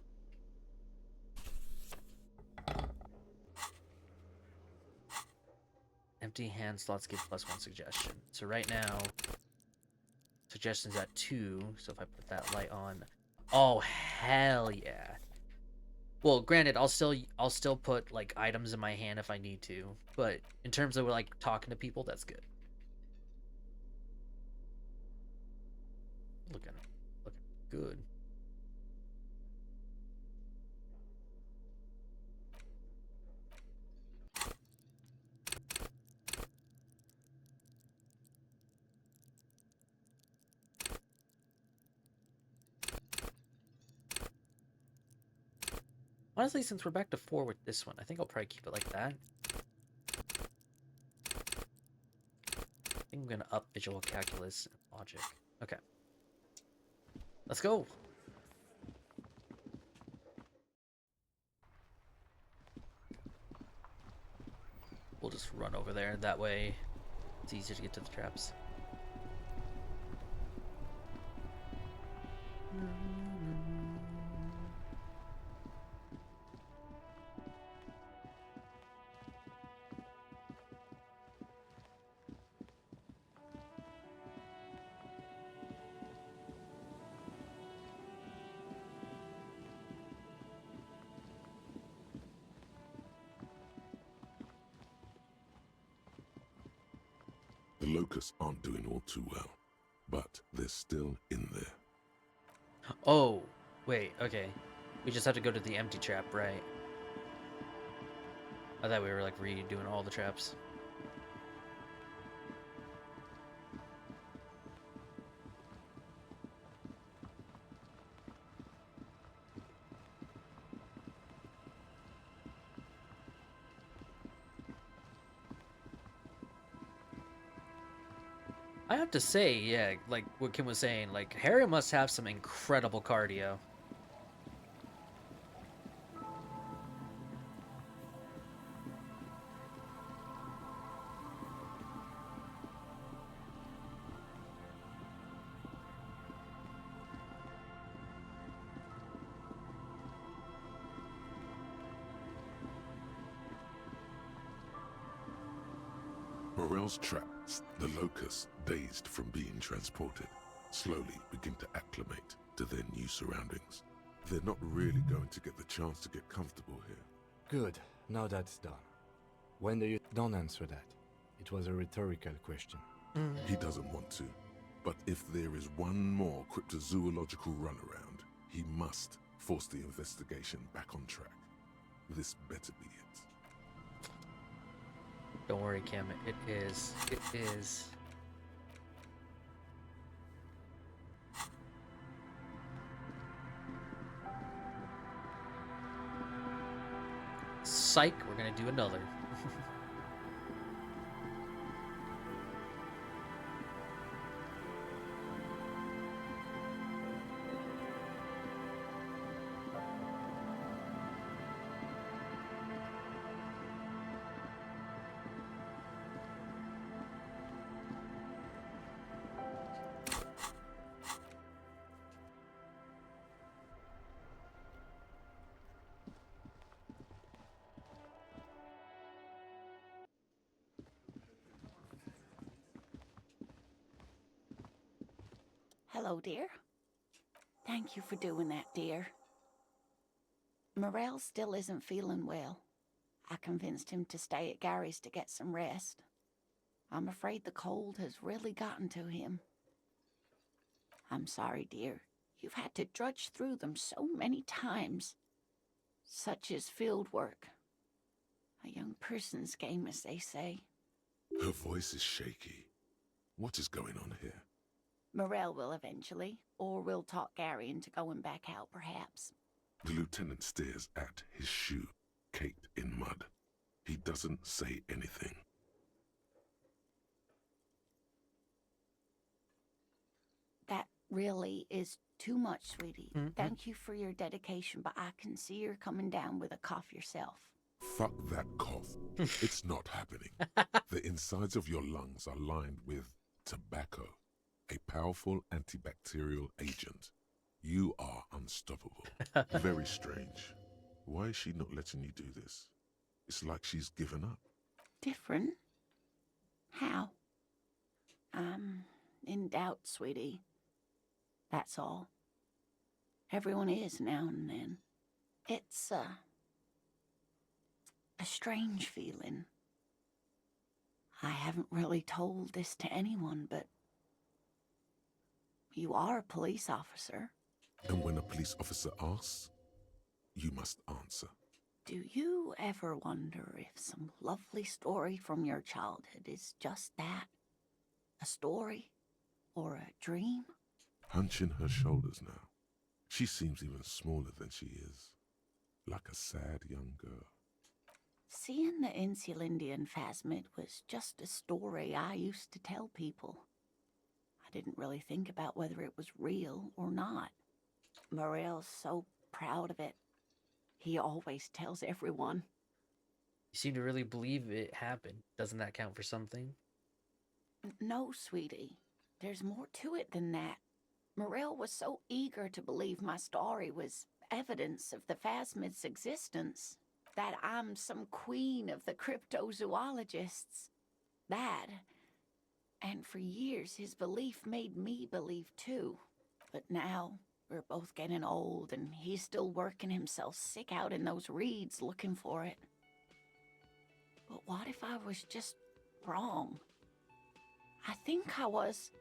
empty hand slots give +1 suggestion. So right now, suggestion's at 2. So if I put that light on, Oh hell yeah. Well, granted, I'll still put like items in my hand if I need to, but in terms of like talking to people, that's good. Looking good. Honestly, since we're back to 4 with this one, I think I'll probably keep it like that. I think I'm gonna up visual calculus and logic. Okay. Let's go. We'll just run over there. That way, it's easier to get to the traps. The locusts aren't doing all too well, but they're still in there. Oh, wait, okay. We just have to go to the empty trap, right? I thought we were like redoing all the traps. I have to say, yeah, like what Kim was saying, like Harry must have some incredible cardio. Morel's traps, the locusts, dazed from being transported, slowly begin to acclimate to their new surroundings. They're not really going to get the chance to get comfortable here. Good. Now that's done. When do you... Don't answer that. It was a rhetorical question. He doesn't want to, but if there is one more cryptozoological runaround, he must force the investigation back on track. This better be it. Don't worry, Kim. It is. It is. Psych, we're gonna do another. Hello, dear. Thank you for doing that, dear. Morel still isn't feeling well. I convinced him to stay at Gary's to get some rest. I'm afraid the cold has really gotten to him. I'm sorry, dear. You've had to drudge through them so many times. Such is field work. A young person's game, as they say. Her voice is shaky. What is going on here? Morel will eventually, or we'll talk Gary into going back out, perhaps. The lieutenant stares at his shoe, caked in mud. He doesn't say anything. That really is too much, sweetie. Mm-hmm. Thank you for your dedication, but I can see you're coming down with a cough yourself. Fuck that cough. It's not happening. The insides of your lungs are lined with tobacco, a powerful antibacterial agent. You are unstoppable. Very strange. Why is she not letting you do this? It's like she's given up. Different? How? I'm in doubt, sweetie. That's all. Everyone is now and then. It's a strange feeling. I haven't really told this to anyone, but you are a police officer. And when a police officer asks, you must answer. Do you ever wonder if some lovely story from your childhood is just that? A story? Or a dream? Hunching her shoulders now. She seems even smaller than she is. Like a sad young girl. Seeing the Insulindian phasmid was just a story I used to tell people. I didn't really think about whether it was real or not. Morel's so proud of it. He always tells everyone. You seem to really believe it happened. Doesn't that count for something? No, sweetie. There's more to it than that. Morel was so eager to believe my story was evidence of the phasmid's existence, that I'm some queen of the cryptozoologists. That, and for years his belief made me believe too. But now, we're both getting old and he's still working himself sick out in those reeds looking for it. But what if I was just wrong? I think I was.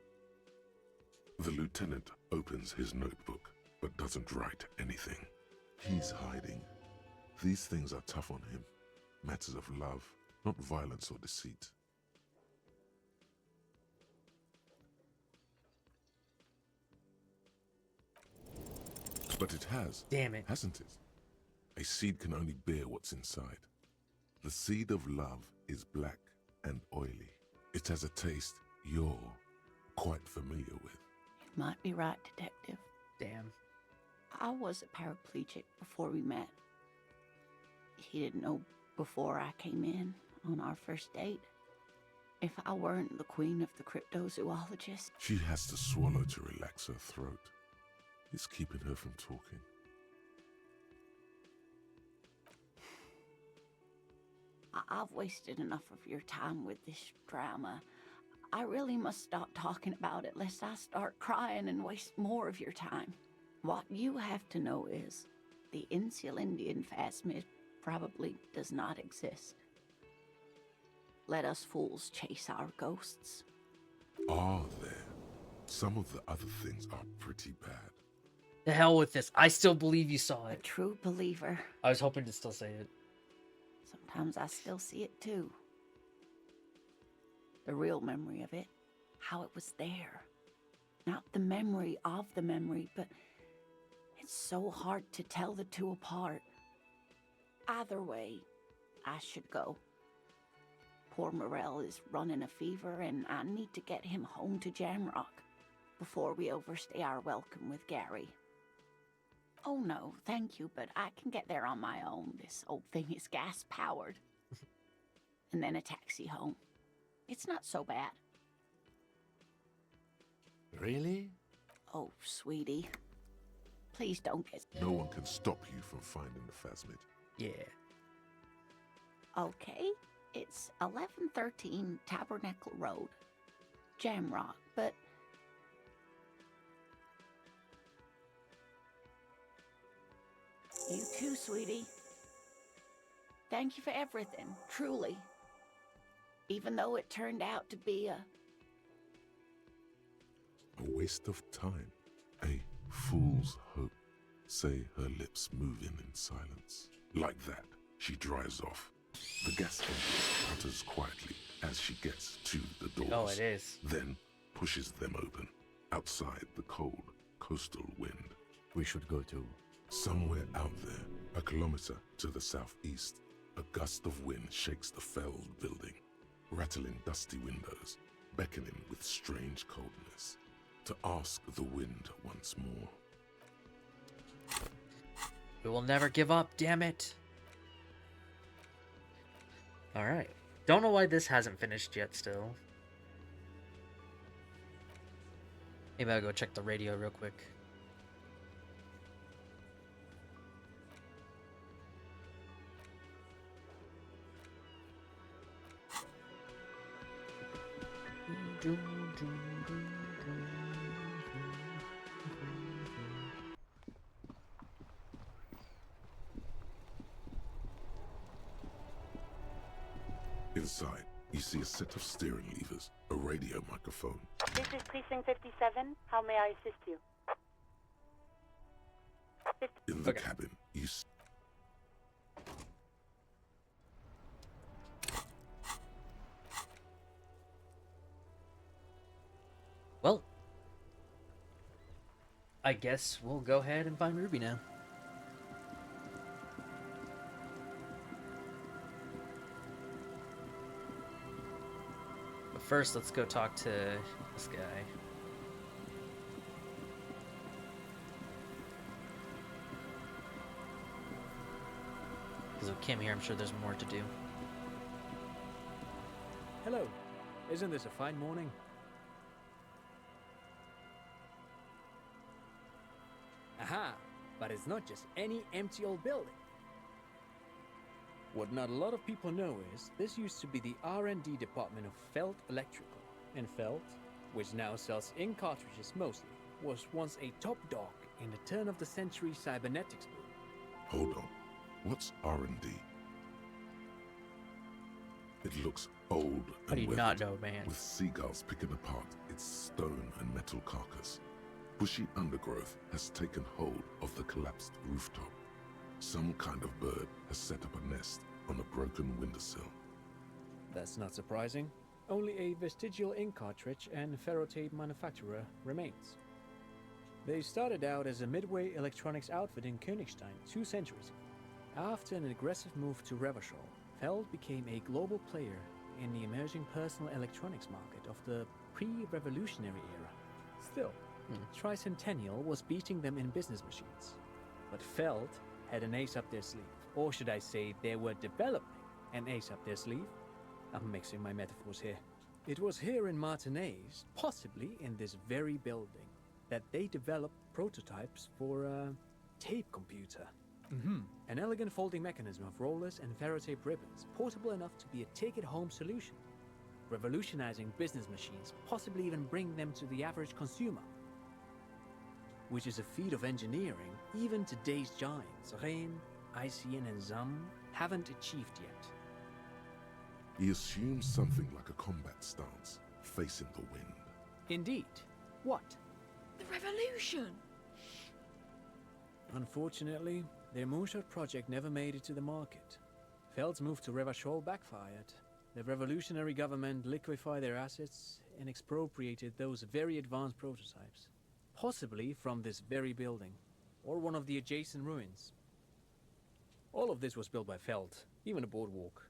The lieutenant opens his notebook, but doesn't write anything. He's hiding. These things are tough on him. Matters of love, not violence or deceit. But it has. Damn it. Hasn't it? A seed can only bear what's inside. The seed of love is black and oily. It has a taste you're quite familiar with. You might be right, Detective. Damn. I was a paraplegic before we met. He didn't know before I came in on our first date. If I weren't the queen of the cryptozoologists. She has to swallow to relax her throat. It's keeping her from talking. I've wasted enough of your time with this drama. I really must stop talking about it lest I start crying and waste more of your time. What you have to know is the Insulindian phasmid probably does not exist. Let us fools chase our ghosts. Are there? Some of the other things are pretty bad. The hell with this. I still believe you saw A it. true believer. I was hoping to still say it. Sometimes I still see it too. The real memory of it, how it was there. Not the memory of the memory, but it's so hard to tell the two apart. Either way, I should go. Poor Morel is running a fever and I need to get him home to Jamrock before we overstay our welcome with Gary. Oh no, thank you, but I can get there on my own. This old thing is gas-powered. And then a taxi home. It's not so bad. Really? Oh, sweetie. Please don't get... No one can stop you from finding the phasmid. Yeah. Okay, it's 1113 Tabernacle Road, Jamrock, but... You too, sweetie. Thank you for everything, truly. Even though it turned out to be A waste of time. A fool's hope. Say her lips moving in silence. Like that, she drives off. The gas engine putters quietly as she gets to the doors. Oh, it is. Then pushes them open. Outside the cold, coastal wind. We should go to... Somewhere out there, a kilometer to the southeast, a gust of wind shakes the felled building, rattling dusty windows, beckoning with strange coldness, to ask the wind once more. We will never give up, damn it. Alright. Don't know why this hasn't finished yet still. Maybe I'll go check the radio real quick. Inside, you see a set of steering levers, a radio microphone. This is Precinct 57. How may I assist you? In the cabin, you Well, I guess we'll go ahead and find Ruby now. But first, let's go talk to this guy. Because with Kim here, I'm sure there's more to do. Hello. Isn't this a fine morning? Aha! But it's not just any empty old building. What not a lot of people know is this used to be the R&D department of Felt Electrical. And Felt, which now sells ink cartridges mostly, was once a top dog in the turn-of-the-century cybernetics boom. Hold on. What's R&D? It looks old How do and you not weathered, know, man? with seagulls picking apart its stone and metal carcass. Bushy undergrowth has taken hold of the collapsed rooftop. Some kind of bird has set up a nest on a broken windowsill. That's not surprising. Only a vestigial ink cartridge and ferrotape manufacturer remains. They started out as a midway electronics outfit in Königstein 2 centuries ago. After an aggressive move to Revachol, Feld became a global player in the emerging personal electronics market of the pre-revolutionary era. Still, Tricentennial was beating them in business machines. But Feld had an ace up their sleeve. Or should I say, they were developing an ace up their sleeve? I'm mixing my metaphors here. It was here in Martinez, possibly in this very building, that they developed prototypes for a tape computer. An elegant folding mechanism of rollers and ferrotape ribbons, portable enough to be a take-it-home solution, revolutionizing business machines, possibly even bring them to the average consumer. Which is a feat of engineering even today's giants, Rhein, ICN and ZAM, haven't achieved yet. He assumes something like a combat stance, facing the wind. Indeed. What? The revolution! Unfortunately, their moonshot project never made it to the market. Feld's move to Revachol backfired. The revolutionary government liquefied their assets and expropriated those very advanced prototypes. Possibly from this very building, or one of the adjacent ruins. All of this was built by Feld, even a boardwalk.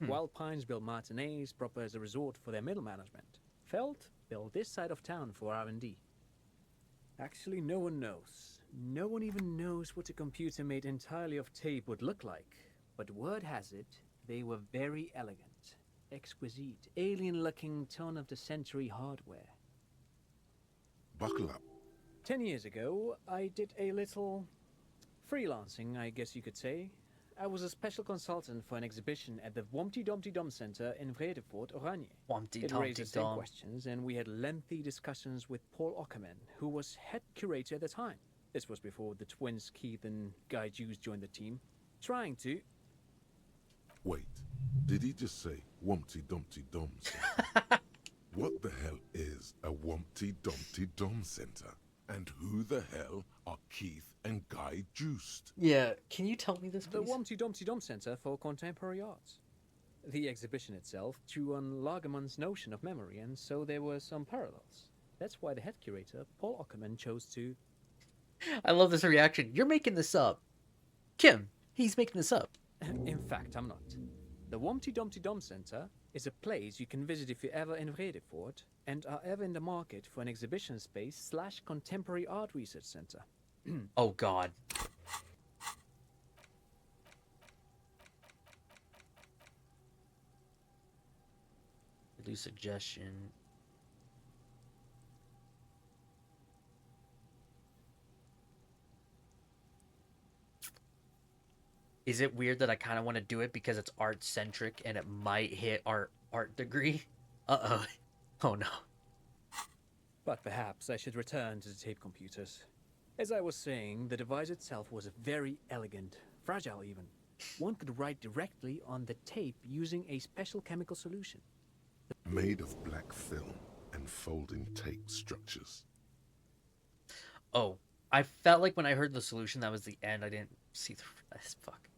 Wild Pines built Martinez proper as a resort for their middle management. Feld built this side of town for R&D. Actually, no one knows. No one even knows what a computer made entirely of tape would look like. But word has it, they were very elegant, exquisite, alien-looking turn-of-the-century hardware. Buckle up. 10 years ago, I did a little freelancing, I guess you could say. I was a special consultant for an exhibition at the Womty Dumpty Dum Center in Vredefort, Oranje. It raised the same questions, and we had lengthy discussions with Paul Ockerman, who was head curator at the time. This was before the twins Keith and Guy Juice joined the team, trying to... Wait, did he just say Wumpty Dumpty Dum Center? What the hell is a Wumpty Dumpty Dum Center? And who the hell are Keith and Guy Juiced? Yeah, can you tell me this, please? The Womty Dumpty Dum Center for Contemporary Arts. The exhibition itself drew on Lagerman's notion of memory, and so there were some parallels. That's why the head curator, Paul Ockerman, chose to... I love this reaction. You're making this up. Kim, he's making this up. In fact, I'm not. The Womty Dumpty Dum Center is a place you can visit if you're ever in Vredefort and are ever in the market for an exhibition space / contemporary art research center. Oh, God. Do suggestion. Is it weird that I kind of want to do it because it's art-centric and it might hit our art degree? Uh-oh. Oh, no. But perhaps I should return to the tape computers. As I was saying, the device itself was very elegant, fragile even. one could write directly on the tape using a special chemical solution. Made of black film and folding tape structures. Oh, I felt like when I heard the solution, that was the end. I didn't see the rest. Fuck.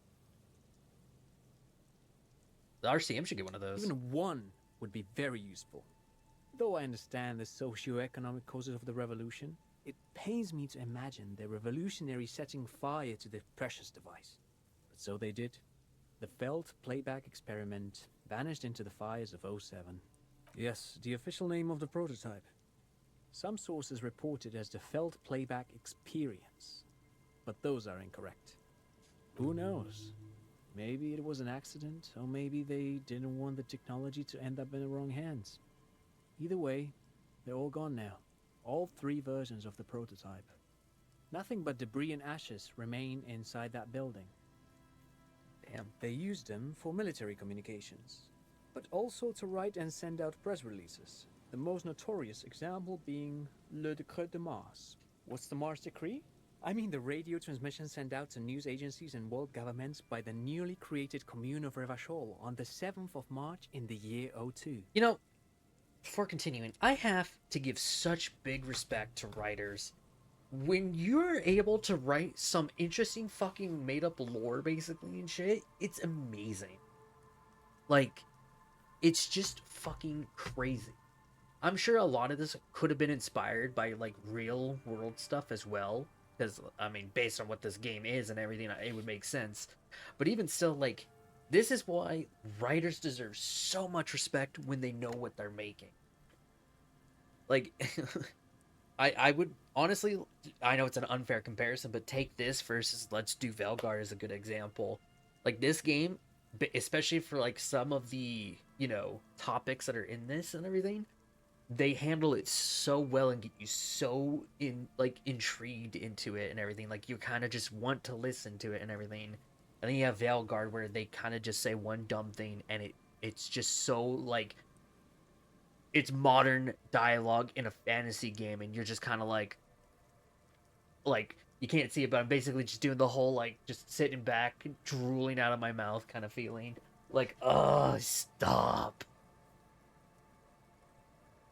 The RCM should get one of those. Even one would be very useful. Though I understand the socio-economic causes of the revolution, it pains me to imagine the revolutionaries setting fire to the precious device. But so they did. The Feld playback experiment vanished into the fires of '07. Yes, the official name of the prototype. Some sources report it as the Feld playback experience, but those are incorrect. Who knows? Maybe it was an accident, or maybe they didn't want the technology to end up in the wrong hands. Either way, they're all gone now. All 3 versions of the prototype. Nothing but debris and ashes remain inside that building. Damn. They used them for military communications, but also to write and send out press releases. The most notorious example being Le Décret de Mars. What's the Mars Decree? I mean the radio transmission sent out to news agencies and world governments by the newly created Commune of Revachol on the 7th of March in the year '02. You know, before continuing, I have to give such big respect to writers. When you're able to write some interesting fucking made-up lore, basically, and shit, it's amazing. Like, it's just fucking crazy. I'm sure a lot of this could have been inspired by, like, real-world stuff as well. Because, I mean, based on what this game is and everything, it would make sense. But even still, like, this is why writers deserve so much respect when they know what they're making. Like, I would, honestly, I know it's an unfair comparison, but take this versus Let's Do Velgar as a good example. Like, this game, especially for, like, some of the, you know, topics that are in this and everything, they handle it so well and get you so intrigued into it and everything. Like, you kind of just want to listen to it and everything. And then you have Veilguard, where they kind of just say one dumb thing, and it's just so, like, it's modern dialogue in a fantasy game, and you're just kind of like, you can't see it, but I'm basically just doing the whole, like, just sitting back, drooling out of my mouth kind of feeling. Like, oh, stop.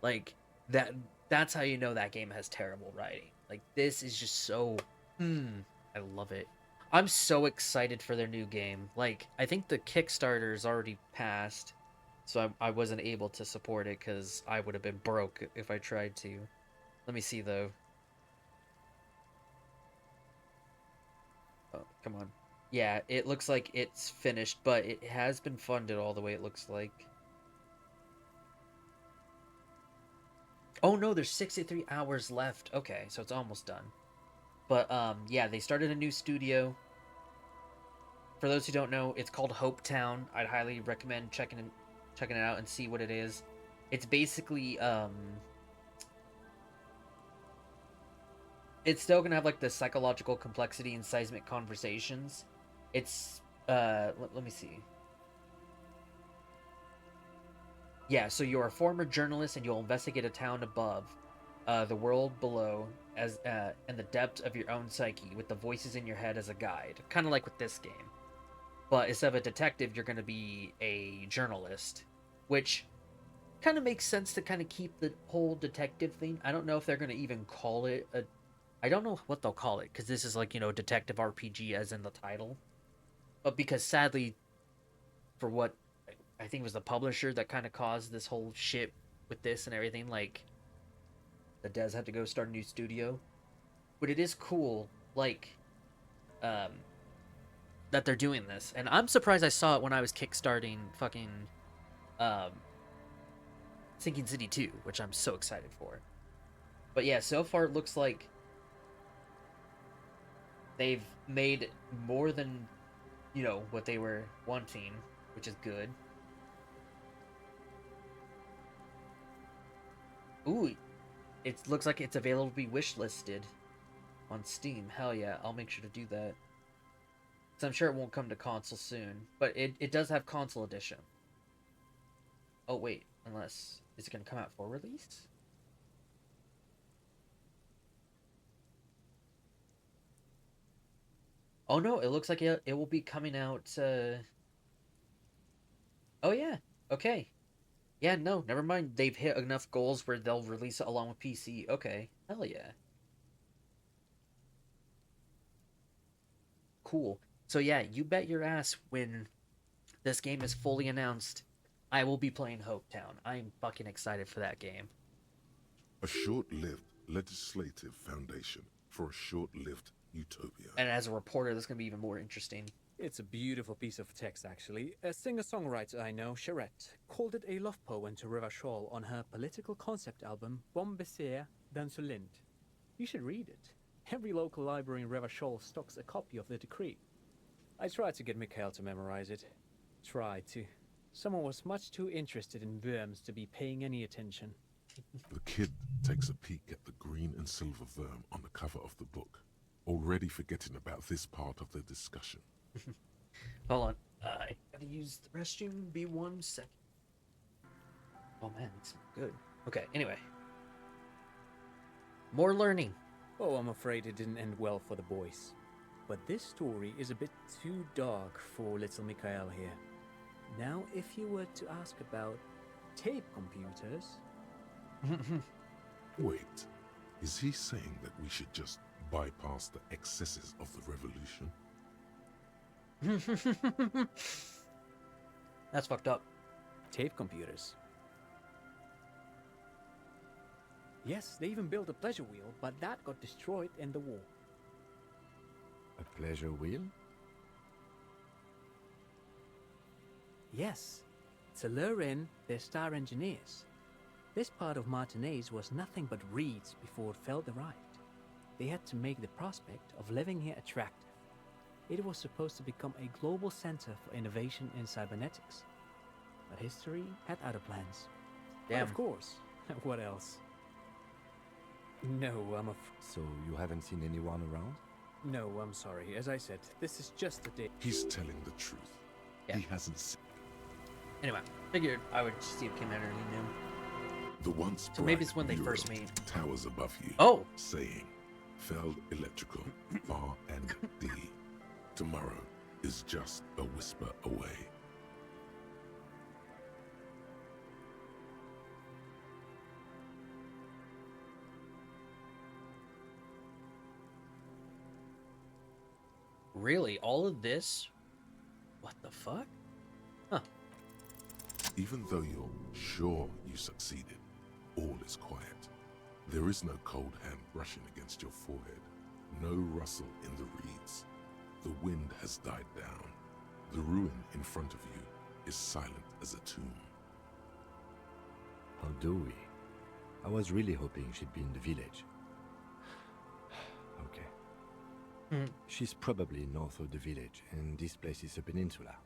Like, that's how you know that game has terrible writing. Like, this is just so, I love it. I'm so excited for their new game. Like, I think the Kickstarter's already passed, so I wasn't able to support it because I would have been broke if I tried to. Let me see, though. Oh, come on. Yeah, it looks like it's finished, but it has been funded all the way, it looks like. Oh no, there's 63 hours left. Okay, so it's almost done. But yeah, they started a new studio. For those who don't know, it's called Hope Town. I'd highly recommend checking it out and see what it is. It's basically it's still gonna have, like, the psychological complexity and seismic conversations. It's let me see. Yeah, so you're a former journalist and you'll investigate a town above, the world below, and the depths of your own psyche, with the voices in your head as a guide. Kind of like with this game. But instead of a detective, you're going to be a journalist, which kind of makes sense to kind of keep the whole detective thing. I don't know if they're going to even call it a... I don't know what they'll call it, because this is, like, you know, detective RPG as in the title. But because, sadly, for what I think it was the publisher that kind of caused this whole shit with this and everything, like, the devs had to go start a new studio. But it is cool, like, that they're doing this. And I'm surprised I saw it when I was kickstarting fucking Sinking City 2, which I'm so excited for. But yeah, so far it looks like they've made more than, you know, what they were wanting, which is good. Ooh, it looks like it's available to be wishlisted on Steam. Hell yeah, I'll make sure to do that. So I'm sure it won't come to console soon, but it does have console edition. Oh wait, unless, is it going to come out for release? Oh no, it looks like it will be coming out. Oh yeah. Okay. Yeah, no, never mind. They've hit enough goals where they'll release it along with PC. Okay. Hell yeah. Cool. So yeah, you bet your ass when this game is fully announced, I will be playing Hopetown. I'm fucking excited for that game. A short-lived legislative foundation for a short-lived utopia. And as a reporter, that's gonna be even more interesting. It's a beautiful piece of text, actually. A singer-songwriter I know, Charette, called it a love poem to River Shaw on her political concept album, Bombessier dans ce Lind. You should read it. Every local library in River Shaw stocks a copy of the decree. I tried to get Mikhail to memorize it. Tried to. Someone was much too interested in worms to be paying any attention. The kid takes a peek at the green and silver worm on the cover of the book, already forgetting about this part of the discussion. Hold on. I gotta use the restroom. Be 1 second. Oh man, it's good. Okay, anyway. More learning. Oh, I'm afraid it didn't end well for the boys. But this story is a bit too dark for little Mikhail here. Now, if you were to ask about tape computers... Wait, is he saying that we should just bypass the excesses of the revolution? That's fucked up. Tape computers. Yes, they even built a pleasure wheel, but that got destroyed in the war. A pleasure wheel? Yes, to lure in their star engineers. This part of Martinez was nothing but reeds before Feld arrived. They had to make the prospect of living here attractive. It was supposed to become a global center for innovation in cybernetics. But history had other plans. Damn. But of course, what else? No, So you haven't seen anyone around? No, I'm sorry. As I said, this is just a day. He's telling the truth. Yeah. He hasn't seen... Anyway, figured I would see if Kim Henry knew. The once So maybe it's when they mural first meet. towers above you. Oh! Saying, Feld Electrical, R&D. Tomorrow is just a whisper away. Really? All of this? What the fuck? Huh. Even though you're sure you succeeded, all is quiet. There is no cold hand brushing against your forehead, no rustle in the reeds. The wind has died down. The ruin in front of you is silent as a tomb. How do we? I was really hoping she'd be in the village. Okay. She's probably north of the village, and this place is a peninsula.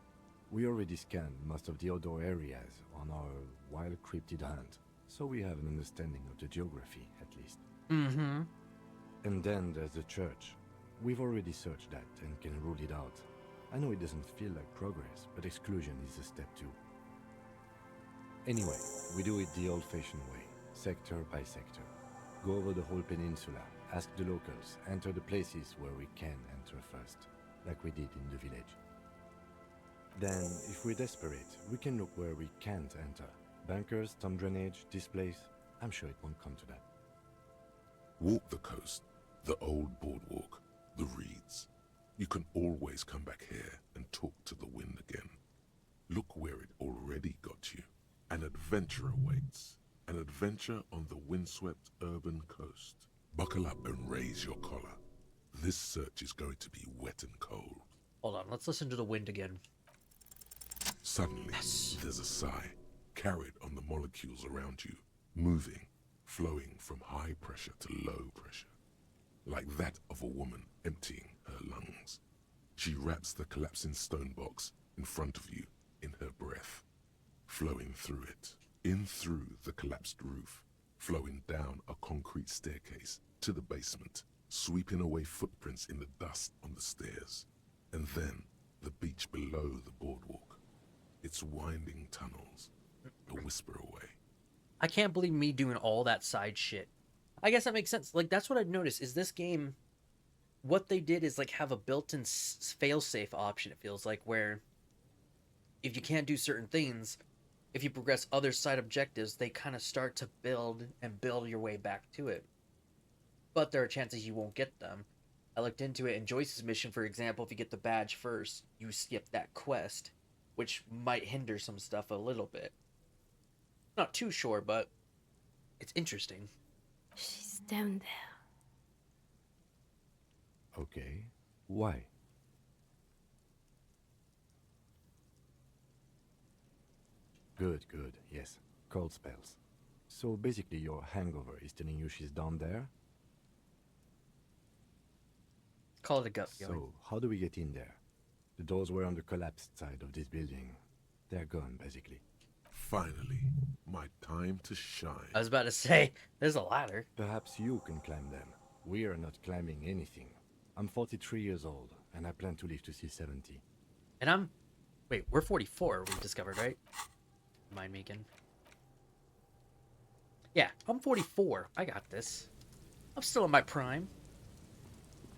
We already scanned most of the outdoor areas on our wild cryptid hunt, so we have an understanding of the geography, at least. Mm-hmm. And then there's the church. We've already searched that and can rule it out. I know it doesn't feel like progress, but exclusion is a step too. Anyway, we do it the old-fashioned way, sector by sector. Go over the whole peninsula, ask the locals, enter the places where we can enter first, like we did in the village. Then, if we're desperate, we can look where we can't enter. Bunkers, storm drainage, this place. I'm sure it won't come to that. Walk the coast, the old boardwalk, the reeds. You can always come back here and talk to the wind again. Look where it already got you. An adventure awaits. An adventure on the windswept urban coast. Buckle up and raise your collar. This search is going to be wet and cold. Hold on, let's listen to the wind again. Suddenly, there's a sigh, carried on the molecules around you, moving, flowing from high pressure to low pressure, like that of a woman emptying her lungs. She wraps the collapsing stone box in front of you in her breath, flowing through it, in through the collapsed roof, flowing down a concrete staircase to the basement, sweeping away footprints in the dust on the stairs, and then the beach below the boardwalk. Its winding tunnels, a whisper away. I can't believe me doing all that side shit. I guess that makes sense. Like, that's what I've noticed, is this game what they did is like have a built-in fail-safe option, it feels like, where if you can't do certain things, if you progress other side objectives, they kind of start to build your way back to it. But there are chances you won't get them. I looked into it, in Joyce's mission, for example, if you get the badge first, you skip that quest, which might hinder some stuff a little bit. Not too sure, but it's interesting. She's down there. Okay. Why? Good, good. Yes. Cold spells. So basically your hangover is telling you she's down there? Call it a gut feeling. So, how do we get in there? The doors were on the collapsed side of this building. They're gone, basically. Finally, my time to shine. I was about to say, there's a ladder. Perhaps you can climb them. We are not climbing anything. I'm 43 years old, and I plan to live to see 70. And I'm... Wait, we're 44, we discovered, right? Mind me again. Yeah, I'm 44. I got this. I'm still in my prime.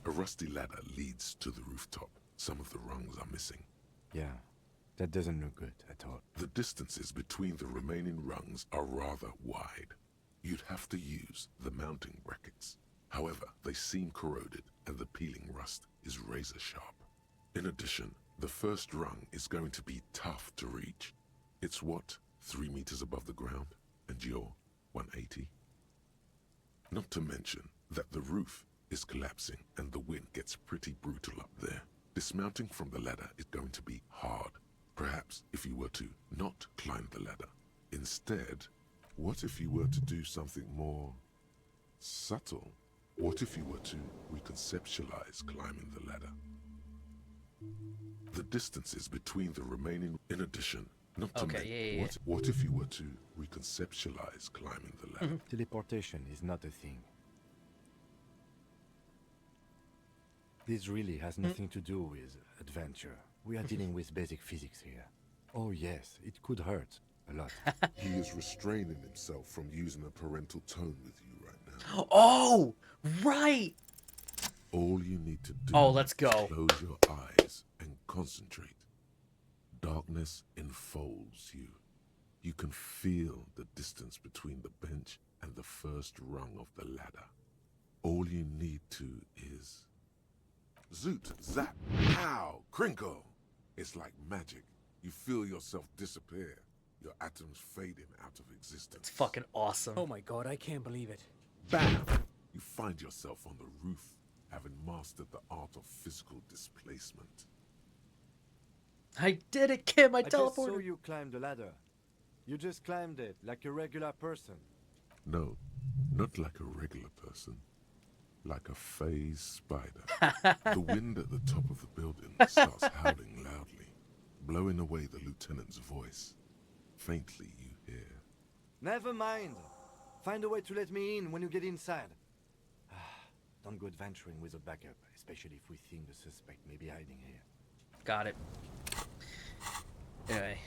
A rusty ladder leads to the rooftop. Some of the rungs are missing. Yeah, that doesn't look good at all. The distances between the remaining rungs are rather wide. You'd have to use the mounting brackets. However, they seem corroded and the peeling rust is razor sharp. In addition, the first rung is going to be tough to reach. It's what, 3 meters above the ground, and you're 180? Not to mention that the roof is collapsing and the wind gets pretty brutal up there. Dismounting from the ladder is going to be hard. Perhaps if you were to not climb the ladder. Instead, what if you were to do something more subtle? What if you were to reconceptualize climbing the ladder? The distances between the remaining... In addition, not to mention... What if you were to reconceptualize climbing the ladder? Teleportation is not a thing. This really has nothing to do with adventure. We are dealing with basic physics here. Oh yes, it could hurt a lot. He is restraining himself from using a parental tone with you right now. Oh, right! All you need to do let's go. is close your eyes and concentrate. Darkness enfolds you. You can feel the distance between the bench and the first rung of the ladder. All you need to is... Zoot, zap, pow, crinkle. It's like magic. You feel yourself disappear. Your atoms fading out of existence. It's fucking awesome. Oh my god, I can't believe it. Bam! You find yourself on the roof, having mastered the art of physical displacement. I did it, Kim! I just saw teleported! you climb the ladder. You just climbed it like a regular person. No, not like a regular person. Like a phase spider. The wind at the top of the building starts howling loudly, blowing away the lieutenant's voice. Faintly you hear. Never mind. Find a way to let me in when you get inside. Don't go adventuring with a backup, especially if we think the suspect may be hiding here. Got it. Anyway,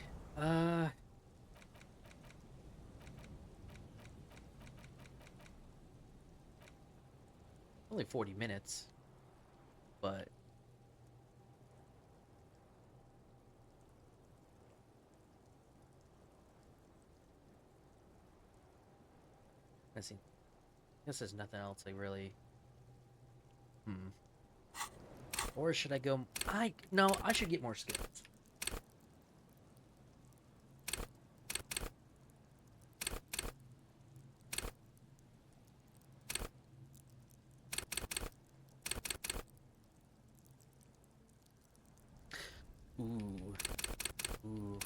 only 40 minutes, but I see. Guess there's nothing else I really. Or should I go? No, I should get more skills. Ooh.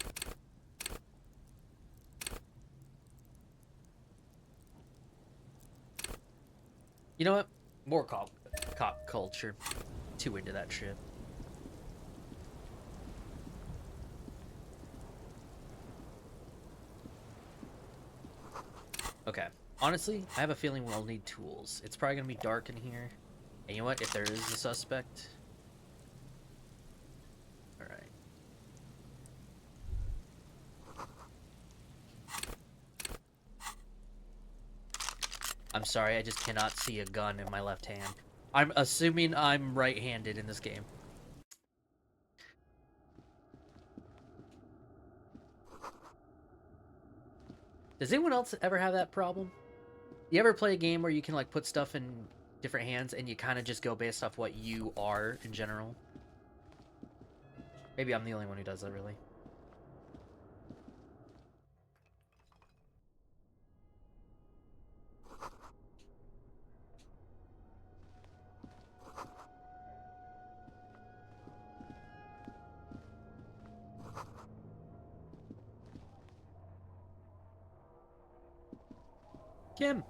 You know what? More cop culture. Too into that shit. Okay. Honestly, I have a feeling we'll need tools. It's probably gonna be dark in here. And you know what? If there is a suspect... Alright. I'm sorry, I just cannot see a gun in my left hand. I'm assuming I'm right-handed in this game. Does anyone else ever have that problem? You ever play a game where you can like put stuff in different hands and you kind of just go based off what you are in general? Maybe I'm the only one who does that, really. Kim.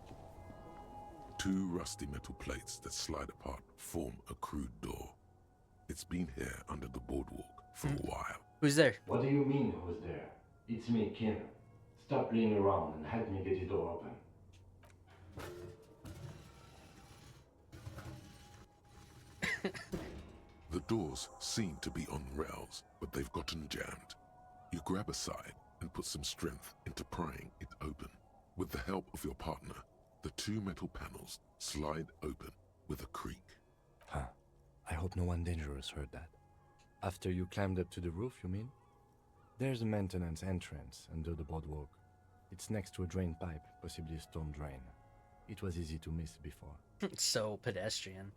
Two rusty metal plates that slide apart form a crude door. It's been here under the boardwalk for a while. Who's there? What do you mean, who's there? It's me, Kim. Stop playing around and help me get this door open. The doors seem to be on rails, but they've gotten jammed. You grab a side and put some strength into prying it open. With the help of your partner, the two metal panels slide open with a creak. Huh. I hope no one dangerous heard that. After you climbed up to the roof, you mean? There's a maintenance entrance under the boardwalk. It's next to a drain pipe, possibly a storm drain. It was easy to miss before. So pedestrian.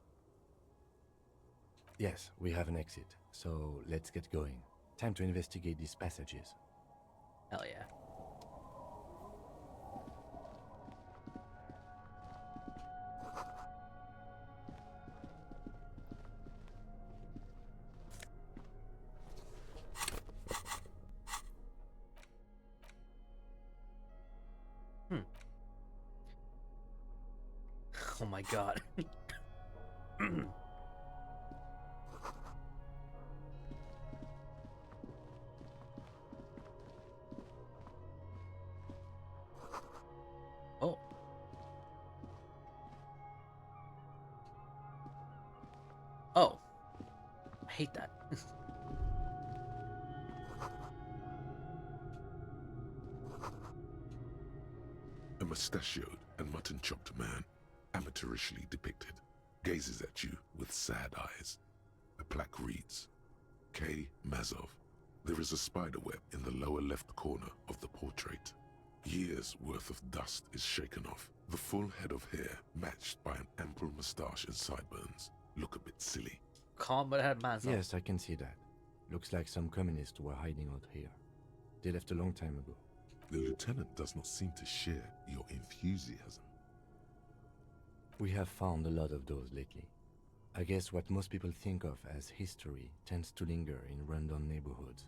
Yes, we have an exit, so let's get going. Time to investigate these passages. Hell yeah. Oh my god. Oh. Oh. I hate that. A mustachioed and mutton-chopped man, amateurishly depicted, gazes at you with sad eyes. A plaque reads, K. Mazov. There is a spider web in the lower left corner of the portrait. Years' worth of dust is shaken off. The full head of hair, matched by an ample moustache and sideburns, look a bit silly. Combat Mazov. Yes, I can see that. Looks like some communists were hiding out here. They left a long time ago. The lieutenant does not seem to share your enthusiasm. We have found a lot of those lately. I guess what most people think of as history tends to linger in rundown neighborhoods.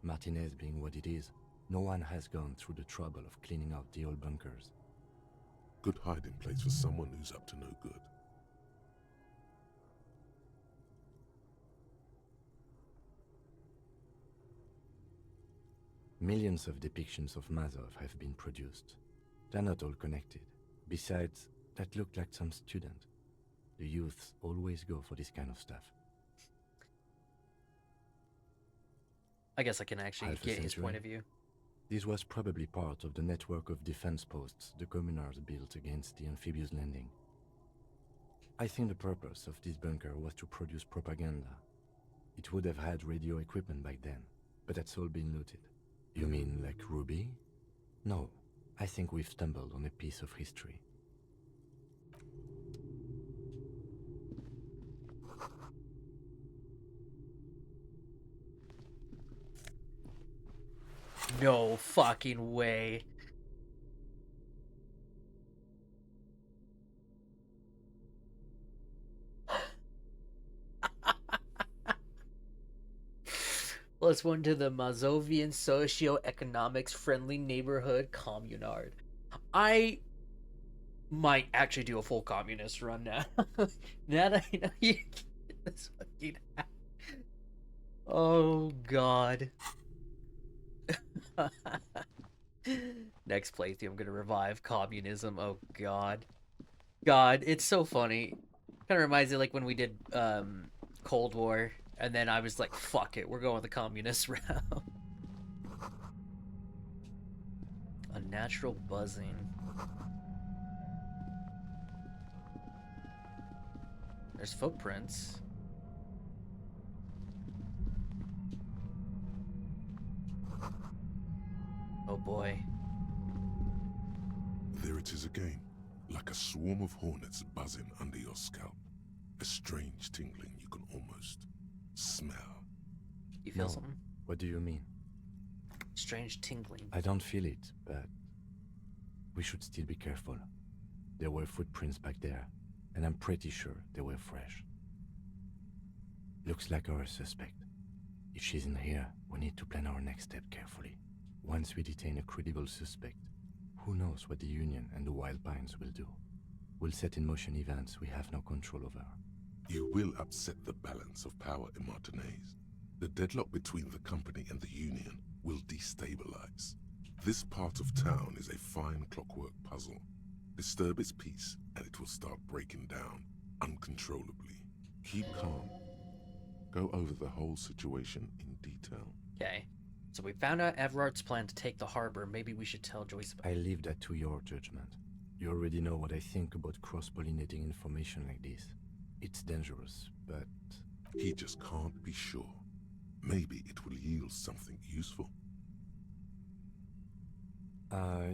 Martinez being what it is, no one has gone through the trouble of cleaning out the old bunkers. Good hiding place for someone who's up to no good. Millions of depictions of Mazov have been produced. They're not all connected. Besides, that looked like some student. The youths always go for this kind of stuff. I guess I can actually Alpha get his Century. point of view. This was probably part of the network of defense posts the communards built against the amphibious landing. I think the purpose of this bunker was to produce propaganda. It would have had radio equipment back then, but that's all been looted. You mean like Ruby? No, I think we've stumbled on a piece of history. No fucking way. Plus one to the Mazovian socio-economics friendly neighborhood communard. I might actually do a full communist run now. Now that I know you get this fucking app. Oh god. Next playthrough, I'm gonna revive communism. Oh god. God, it's so funny. Kind of reminds me like when we did Cold War, and then I was like, fuck it, we're going the communist route. Unnatural buzzing. There's footprints. Oh boy. There it is again, like a swarm of hornets buzzing under your scalp. A strange tingling you can almost smell. You feel No. something? What do you mean? Strange tingling. I don't feel it, but we should still be careful. There were footprints back there, and I'm pretty sure they were fresh. Looks like our suspect. If she's in here, we need to plan our next step carefully. Once we detain a credible suspect, who knows what the Union and the Wild Pines will do? We'll set in motion events we have no control over. You will upset the balance of power in Martinez. The deadlock between the company and the Union will destabilize. This part of town is a fine clockwork puzzle. Disturb its peace, and it will start breaking down uncontrollably. Keep calm. Go over the whole situation in detail. Okay. So we found out Everard's plan to take the harbor. Maybe we should tell Joyce about I it. leave that to your judgment. You already know what I think about cross-pollinating information like this. It's dangerous, but... He just can't be sure. Maybe it will yield something useful.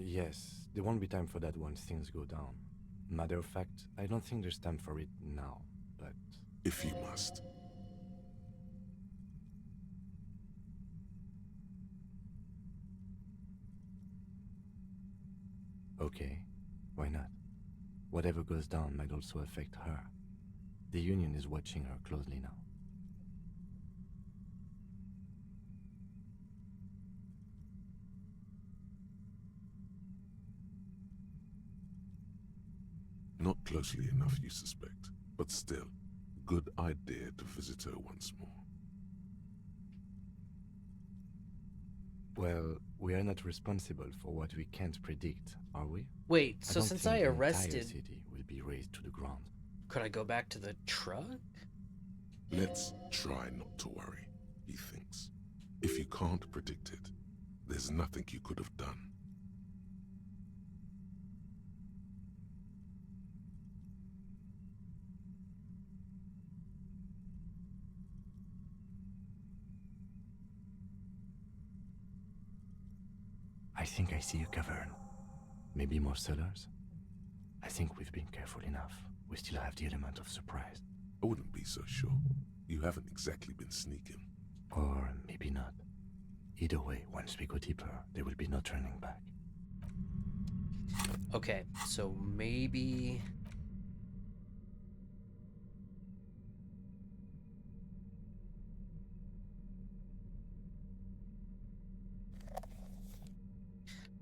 Yes. There won't be time for that once things go down. Matter of fact, I don't think there's time for it now, but... If you must. Okay, why not? Whatever goes down might also affect her. The Union is watching her closely now. Not closely enough, you suspect, but still, good idea to visit her once more. Well, we are not responsible for what we can't predict, are we? Wait, so don't since think I the entire arrested, city will be razed to the ground. could I go back to the truck? Let's try not to worry, he thinks. If you can't predict it, there's nothing you could have done. I think I see a cavern. Maybe more cellars? I think we've been careful enough. We still have the element of surprise. I wouldn't be so sure. You haven't exactly been sneaking. Or maybe not. Either way, once we go deeper, there will be no turning back. Okay, so maybe...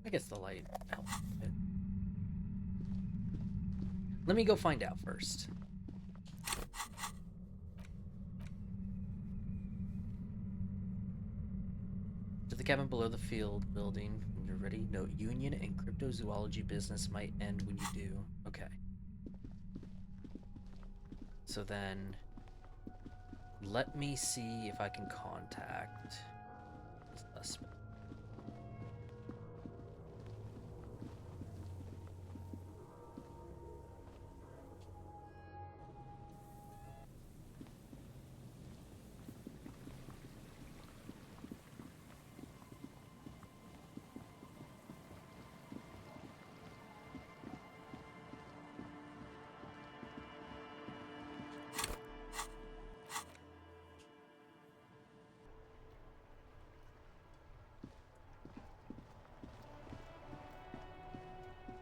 I guess the light helps a bit. Let me go find out first. To the cabin below the field building. When you're ready, note Union and cryptozoology business might end when you do. Okay. So then, let me see if I can contact the suspect.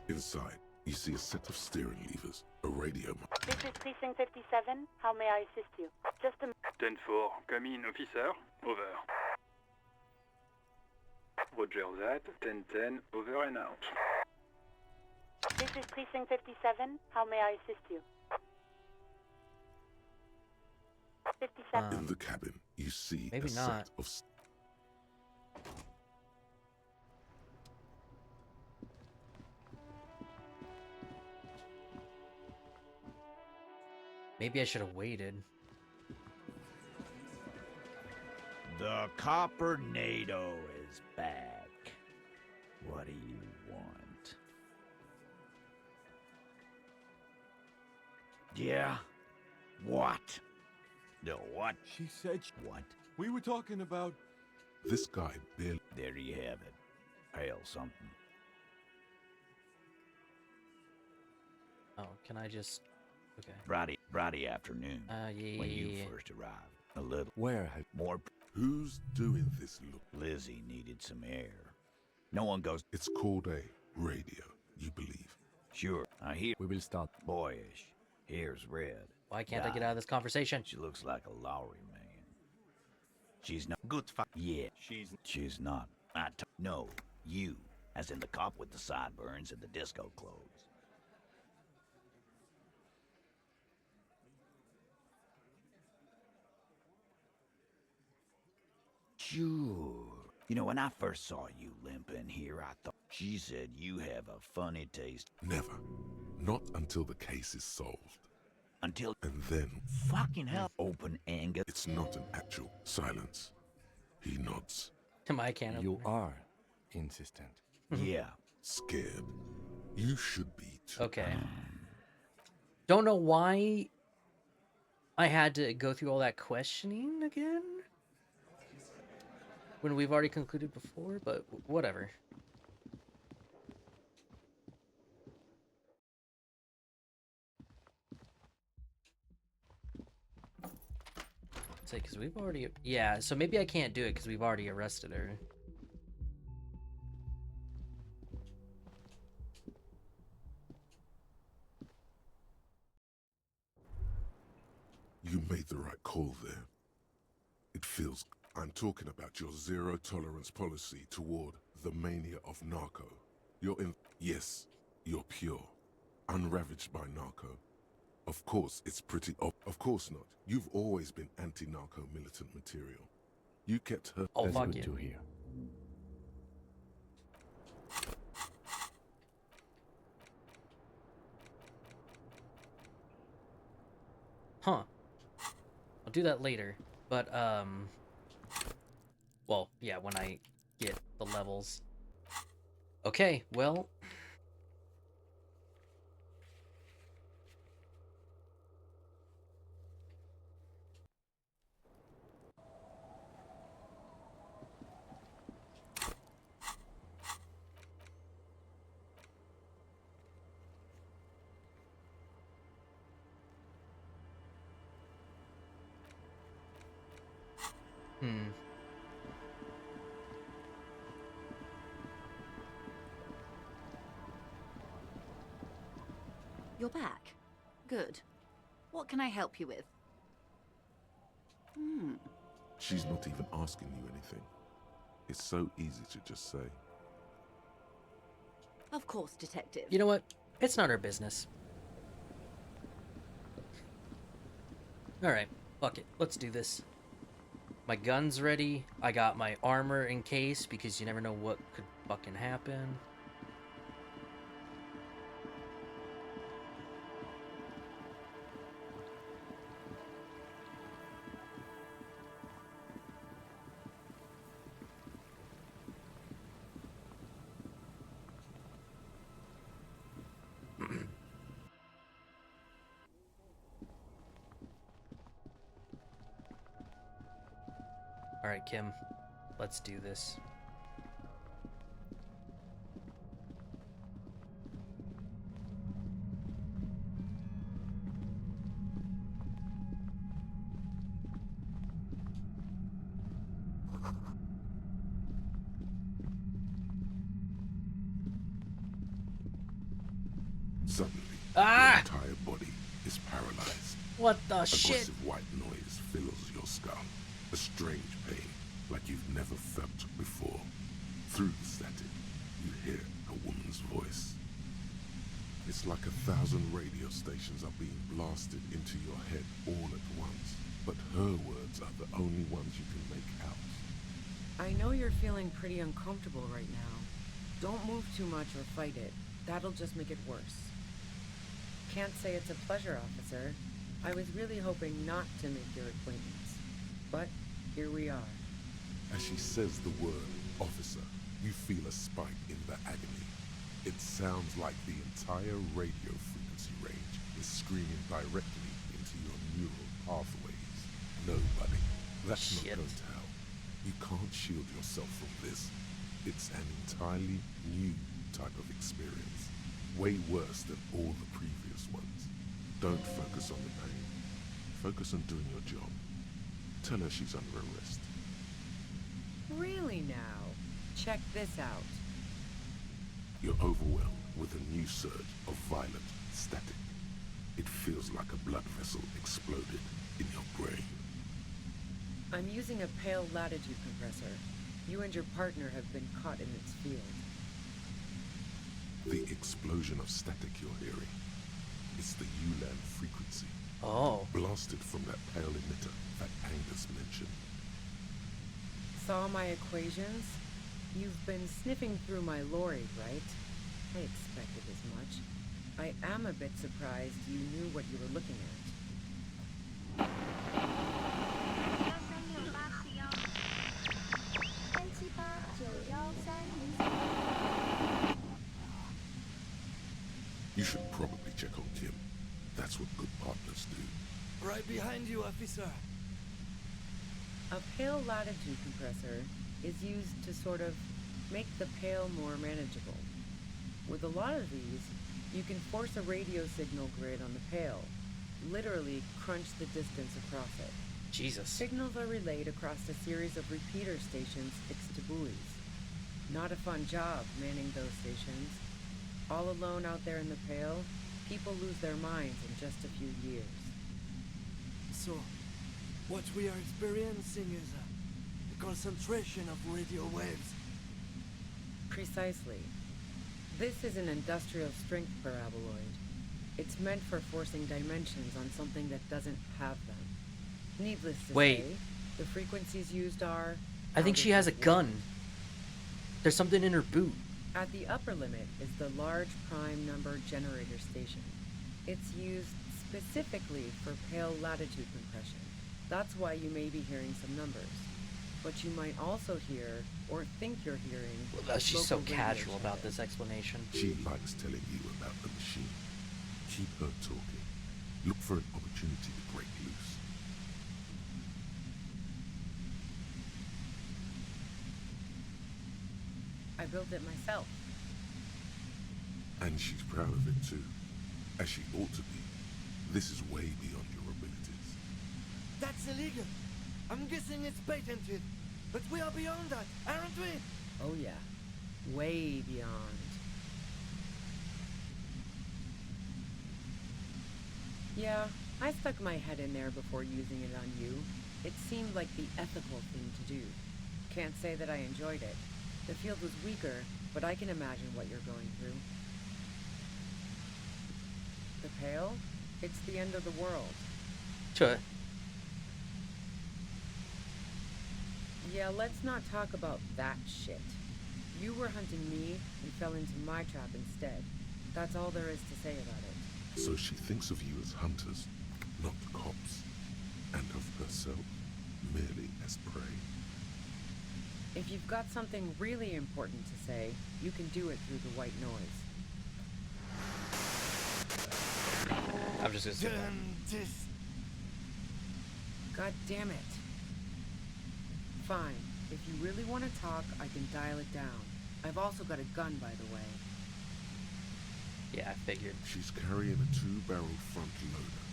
Inside, you see a set of steering levers, a radio. This is Precinct 57. How may I assist you? Just a 10-4, come in, officer. Over. Roger that. 10-10, over and out. This is Precinct 57. How may I assist you? 57. In the cabin, you see maybe a not. set of... Maybe I should have waited. The Coppernado is back. What do you want? Yeah? What? The what? She said... What? We were talking about... This guy barely... There you have it. Hail something. Oh, can I just... Okay. Friday afternoon. Yeah. When you first arrived. A little. Where have... More. Who's doing this look? Lizzie needed some air. No one goes... It's called a radio, you believe? Sure, I hear... We will start. Boyish. Hair's red. Why can't I get out of this conversation? She looks like a Lowry man. She's not... Good Yeah. She's not. No, you. As in the cop with the sideburns and the disco clothes. Sure. You know, when I first saw you limping here, I thought, she said you have a funny taste. Never. Not until the case is solved. Until... And then... Fucking hell. Open anger. It's not an actual silence. He nods. I can't. You are insistent. Yeah. Scared. You should be too. Okay. Don't know why I had to go through all that questioning again when we've already concluded before, but whatever. Say, because we've already... Yeah, so maybe I can't do it because we've already arrested her. You made the right call there. It feels... I'm talking about your zero-tolerance policy toward the mania of narco. You're in... Yes, you're pure. Unravaged by narco. Of course, it's pretty... Of course not. You've always been anti-narco militant material. You kept her... That's good to hear. Huh. I'll do that later. But, well, yeah, when I get the levels. Okay, well... You're back. Good. What can I help you with? She's not even asking you anything. It's so easy to just say. Of course, Detective. You know what? It's not her business. Alright, fuck it. Let's do this. My gun's ready. I got my armor in case, because you never know what could fucking happen. Alright, Kim. Let's do this. Suddenly, Ah! your entire body is paralyzed. What the shit? Aggressive white noise fills your skull. A strange pain, like you've never felt before. Through the static, you hear a woman's voice. It's like 1,000 radio stations are being blasted into your head all at once. But her words are the only ones you can make out. I know you're feeling pretty uncomfortable right now. Don't move too much or fight it. That'll just make it worse. Can't say it's a pleasure, officer. I was really hoping not to make your acquaintance. But here we are. As she says the word, officer, you feel a spike in the agony. It sounds like the entire radio frequency range is screaming directly into your neural pathways. No, buddy. That's Shit. not going to help. You can't shield yourself from this. It's an entirely new type of experience. Way worse than all the previous ones. Don't focus on the pain. Focus on doing your job. Tell her she's under arrest. Really now? Check this out. You're overwhelmed with a new surge of violent static. It feels like a blood vessel exploded in your brain. I'm using a pale latitude compressor. You and your partner have been caught in its field. The explosion of static you're hearing, it's the ULAN frequency. Oh. Blasted from that pale emitter that Angus mentioned. Saw my equations? You've been sniffing through my lorry, right? I expected as much. I am a bit surprised you knew what you were looking at. You should probably check on Kim. That's what good partners do. Right behind you, officer. A pale latitude compressor is used to sort of make the pale more manageable. With a lot of these, you can force a radio signal grid on the pale, literally crunch the distance across it. Jesus. Signals are relayed across a series of repeater stations fixed to buoys. Not a fun job manning those stations. All alone out there in the pale, people lose their minds in just a few years. So, what we are experiencing is a concentration of radio waves. Precisely. This is an industrial strength paraboloid. It's meant for forcing dimensions on something that doesn't have them. Needless to say, the frequencies used are... I think she has a gun. There's something in her boot. At the upper limit is the large prime number generator station. It's used specifically for pale latitude compression. That's why you may be hearing some numbers. But you might also hear, or think you're hearing... Well, she's so local radio casual about chatter. this explanation. She likes telling you about the machine. Keep her talking. Look for an opportunity to break loose. I built it myself. And she's proud of it too. As she ought to be. This is way beyond your abilities. That's illegal. I'm guessing it's patented. But we are beyond that, aren't we? Oh yeah. Way beyond. Yeah, I stuck my head in there before using it on you. It seemed like the ethical thing to do. Can't say that I enjoyed it. The field was weaker, but I can imagine what you're going through. The Pale? It's the end of the world. Sure. Yeah, let's not talk about that shit. You were hunting me and fell into my trap instead. That's all there is to say about it. So she thinks of you as hunters, not cops, and of herself merely as prey. If you've got something really important to say, you can do it through the white noise. I'm just gonna skip that. God damn it. Fine. If you really want to talk, I can dial it down. I've also got a gun, by the way. Yeah, I figured. She's carrying a 2-barrel front loader.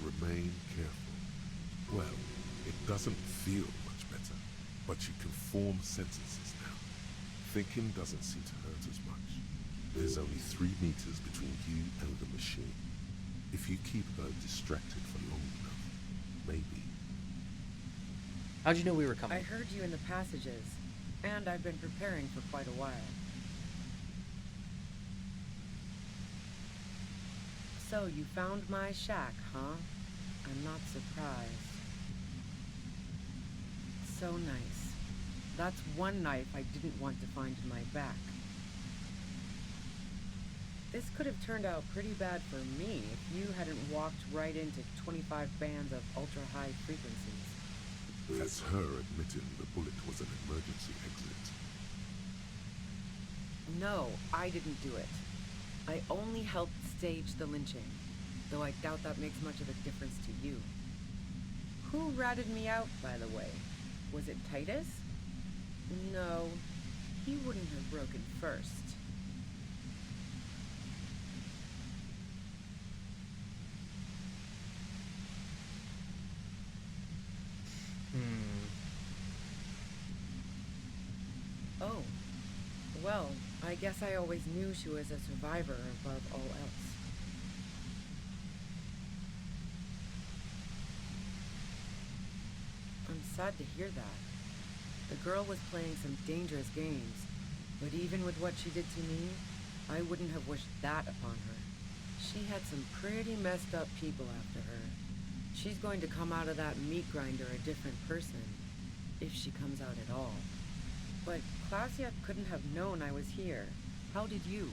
Remain careful. Well, it doesn't feel much better, but you can form sentences now. Thinking doesn't seem to hurt as much. There's only 3 meters between you and the machine. If you keep her distracted for long enough, maybe. How'd you know we were coming? I heard you in the passages, and I've been preparing for quite a while. So, you found my shack, huh? I'm not surprised. So nice. That's one knife I didn't want to find in my back. This could have turned out pretty bad for me if you hadn't walked right into 25 bands of ultra-high frequencies. That's her admitting the bullet was an emergency exit. No, I didn't do it. I only helped stage the lynching, though I doubt that makes much of a difference to you. Who ratted me out, by the way? Was it Titus? No, he wouldn't have broken first. Oh, well, I guess I always knew she was a survivor above all else. I'm sad to hear that. The girl was playing some dangerous games, but even with what she did to me, I wouldn't have wished that upon her. She had some pretty messed up people after her. She's going to come out of that meat grinder a different person, if she comes out at all. But Klausia couldn't have known I was here. How did you?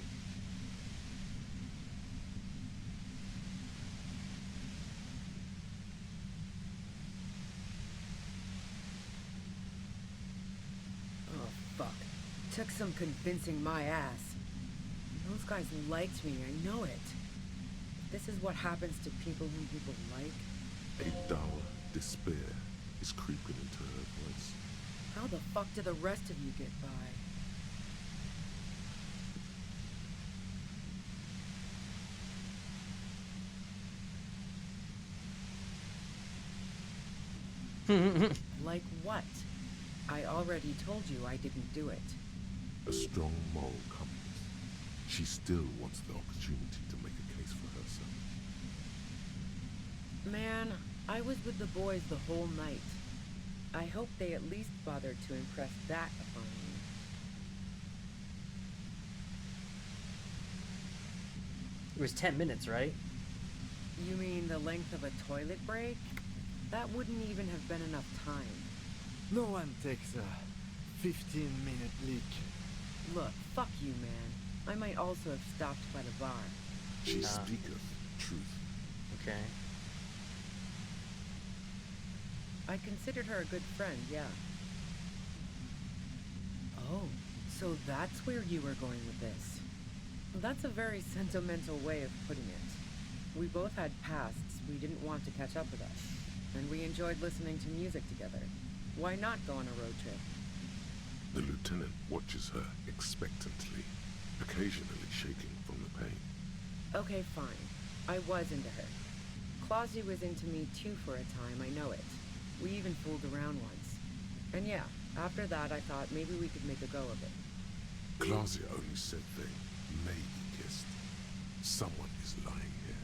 Oh, fuck. Took some convincing my ass. Those guys liked me, I know it. This is what happens to people whom people like. A dull despair is creeping into her voice. How the fuck do the rest of you get by? Like what? I already told you I didn't do it. A strong moral compass. She still wants the opportunity to make a case for herself. Man, I was with the boys the whole night. I hope they at least bothered to impress that upon me. It was 10 minutes, right? You mean the length of a toilet break? That wouldn't even have been enough time. No one takes a 15-minute leak. Look, fuck you, man. I might also have stopped by the bar. She speaketh truth. Okay. I considered her a good friend, yeah. Oh, so that's where you were going with this. That's a very sentimental way of putting it. We both had pasts we didn't want to catch up with us, and we enjoyed listening to music together. Why not go on a road trip? The lieutenant watches her expectantly, occasionally shaking from the pain. Okay, fine. I was into her. Clausy was into me too for a time, I know it. We even fooled around once. And yeah, after that I thought maybe we could make a go of it. Klausia only said they may be kissed. Someone is lying here.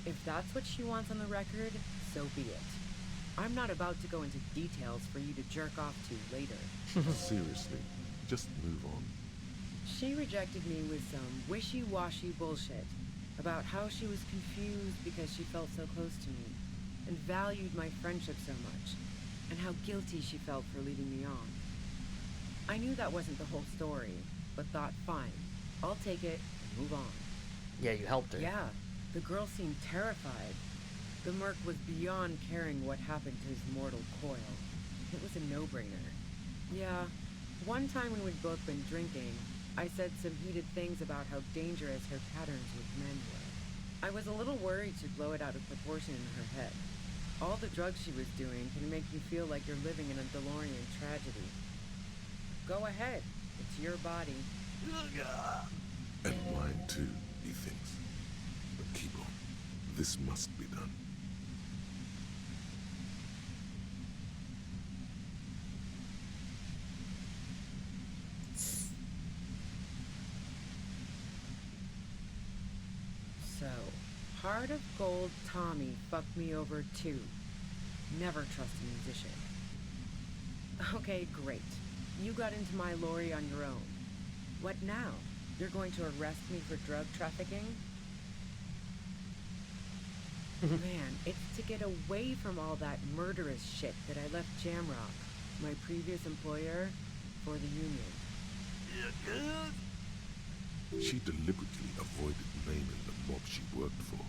If that's what she wants on the record, so be it. I'm not about to go into details for you to jerk off to later. Seriously, just move on. She rejected me with some wishy-washy bullshit about how she was confused because she felt so close to me and valued my friendship so much, and how guilty she felt for leading me on. I knew that wasn't the whole story, but thought, fine, I'll take it and move on. Yeah, you helped her. Yeah, the girl seemed terrified. The merc was beyond caring what happened to his mortal coil. It was a no-brainer. Yeah, one time when we'd both been drinking, I said some heated things about how dangerous her patterns with men were. I was a little worried she'd blow it out of proportion in her head. All the drugs she was doing can make you feel like you're living in a DeLorean tragedy. Go ahead. It's your body. And mine too, he thinks. But keep on. This must be done. So, Heart of Gold Tommy fucked me over too. Never trust a musician. Okay, great. You got into my lorry on your own. What now? You're going to arrest me for drug trafficking? Man, it's to get away from all that murderous shit that I left Jamrock, my previous employer, for the Union. She deliberately avoided naming the mob she worked for.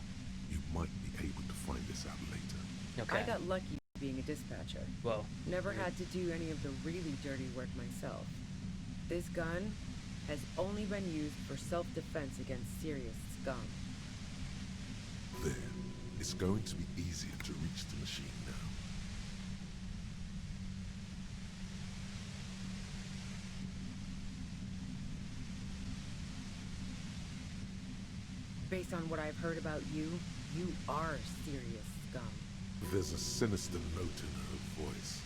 You might be able to find this out later. Okay. I got lucky being a dispatcher. Well, never had to do any of the really dirty work myself. This gun has only been used for self-defense against serious scum. There It's going to be easier to reach the machine now. Based on what I've heard about you, you are serious scum. There's a sinister note in her voice.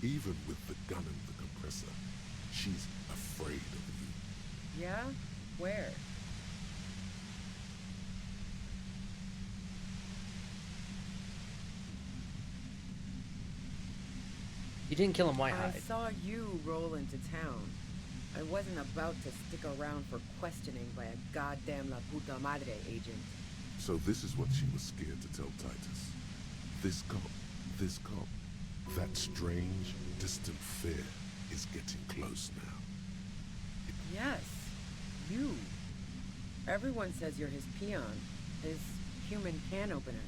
Even with the gun and the compressor, she's afraid of you. Yeah? Where? You didn't kill him, why I hide? saw you roll into town. I wasn't about to stick around for questioning by a goddamn La Puta Madre agent. So this is what she was scared to tell Titus. This cop, that strange, distant fear is getting close now. Yes, you. Everyone says you're his peon, his human can opener.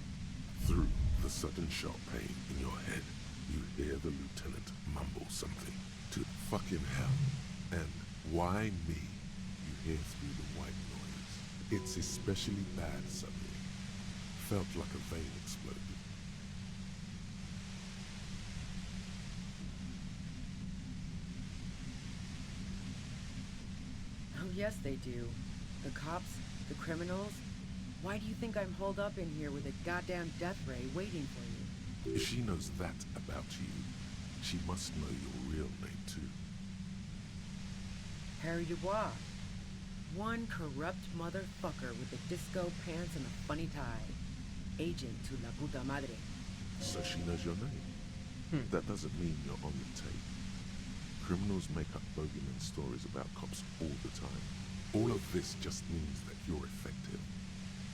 Through the sudden sharp pain in your head, you hear the lieutenant mumble something to fucking hell. And why me? You hear through the white noise. It's especially bad suddenly. Felt like a vein exploded. Oh yes, they do. The cops, the criminals. Why do you think I'm holed up in here with a goddamn death ray waiting for you? If she knows that about you, she must know your real name too. Harry Dubois. One corrupt motherfucker with the disco pants and a funny tie. Agent to La Puta Madre. So she knows your name. That doesn't mean you're on the tape. Criminals make up bogeyman stories about cops all the time. All of this just means that you're effective.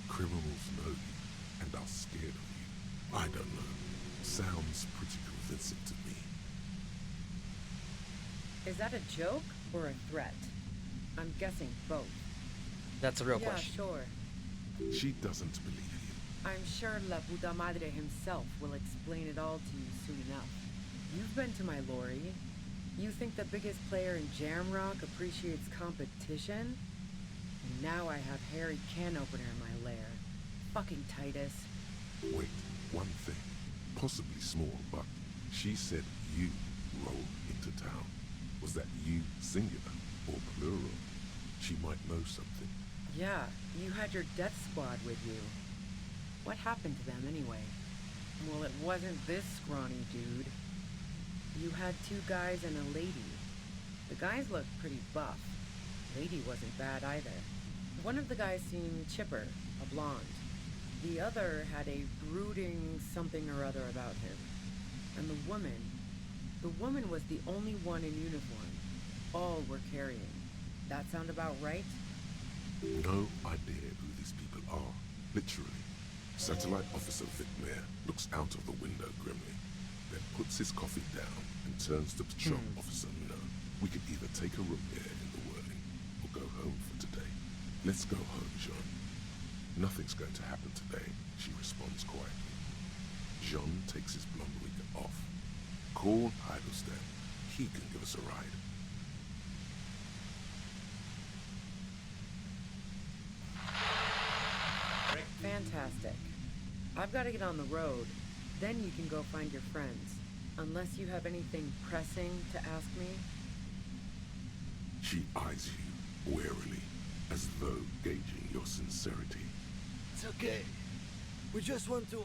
Criminals know you and are scared of you. I don't know. Sounds pretty convincing to me. Is that a joke or a threat? I'm guessing both. That's a real question. Yeah, sure. She doesn't believe you. I'm sure La Puta Madre himself will explain it all to you soon enough. You've been to my lorry. You think the biggest player in Jamrock appreciates competition? And now I have Harry Can Opener in my lair. Fucking Titus. Wait, one thing. Possibly small, but she said you rolled into town. Was that you singular or plural? She might know something. Yeah, you had your death squad with you. What happened to them anyway? Well, it wasn't this scrawny dude. You had two guys and a lady. The guys looked pretty buff. Lady wasn't bad either. One of the guys seemed chipper, a blonde. The other had a brooding something or other about him. And the woman was the only one in uniform. All were carrying. That sound about right? No idea who these people are, literally. Satellite Officer Vicmere looks out of the window grimly, then puts his coffee down and turns to Patrol Officer Minot. We could either take a room here in the whirling or go home for today. Let's go home, Jean. Nothing's going to happen today, she responds quietly. Jean takes his blonde wig off. Call Heidelstein. He can give us a ride. Fantastic. I've got to get on the road. Then you can go find your friends. Unless you have anything pressing to ask me. She eyes you warily, as though gauging your sincerity. It's okay. We just want to...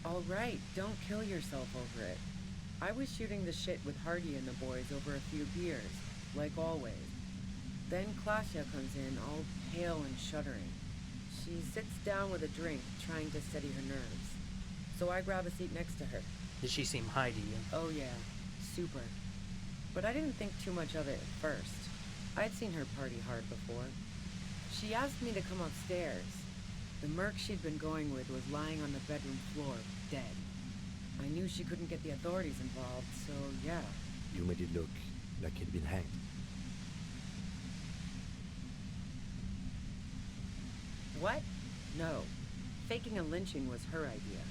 All right, don't kill yourself over it. I was shooting the shit with Hardy and the boys over a few beers, like always. Then Klasha comes in, all pale and shuddering. She sits down with a drink, trying to steady her nerves. So I grab a seat next to her. Did she seem high to you? Oh yeah, super. But I didn't think too much of it at first. I'd seen her party hard before. She asked me to come upstairs. The merc she'd been going with was lying on the bedroom floor, dead. I knew she couldn't get the authorities involved, so yeah. You made it look like he'd been hanged. What? No. Faking a lynching was her idea.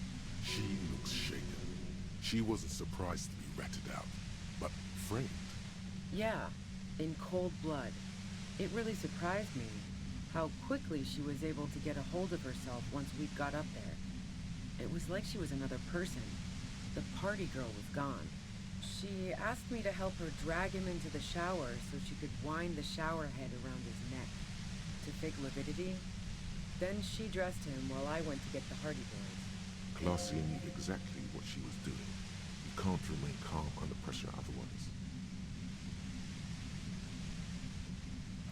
She looks shaken. She wasn't surprised to be ratted out, but framed. Yeah, in cold blood. It really surprised me how quickly she was able to get a hold of herself once we got up there. It was like she was another person. The party girl was gone. She asked me to help her drag him into the shower so she could wind the shower head around his neck to fake lividity. Then she dressed him while I went to get the Hardy Boys. Glacia knew exactly what she was doing. You can't remain calm under pressure otherwise.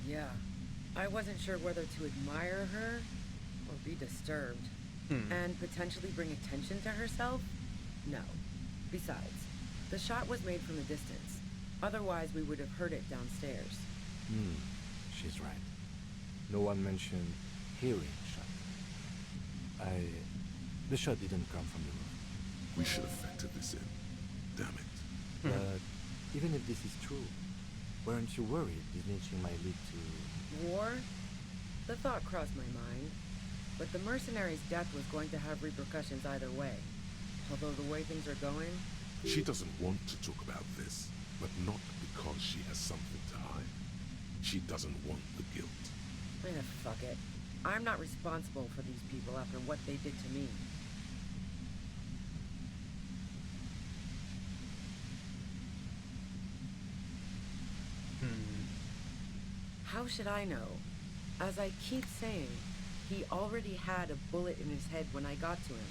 Yeah. I wasn't sure whether to admire her or be disturbed. And potentially bring attention to herself? No. Besides, the shot was made from a distance. Otherwise, we would have heard it downstairs. She's right. No one mentioned hearing shot. The shot didn't come from the roof. We should have factored this in. Damn it. But even if this is true, weren't you worried snitching might lead to... War? The thought crossed my mind. But the mercenary's death was going to have repercussions either way. Although the way things are going... She doesn't want to talk about this, but not because she has something to hide. She doesn't want the guilt. Fuck it. I'm not responsible for these people after what they did to me. How should I know? As I keep saying, he already had a bullet in his head when I got to him,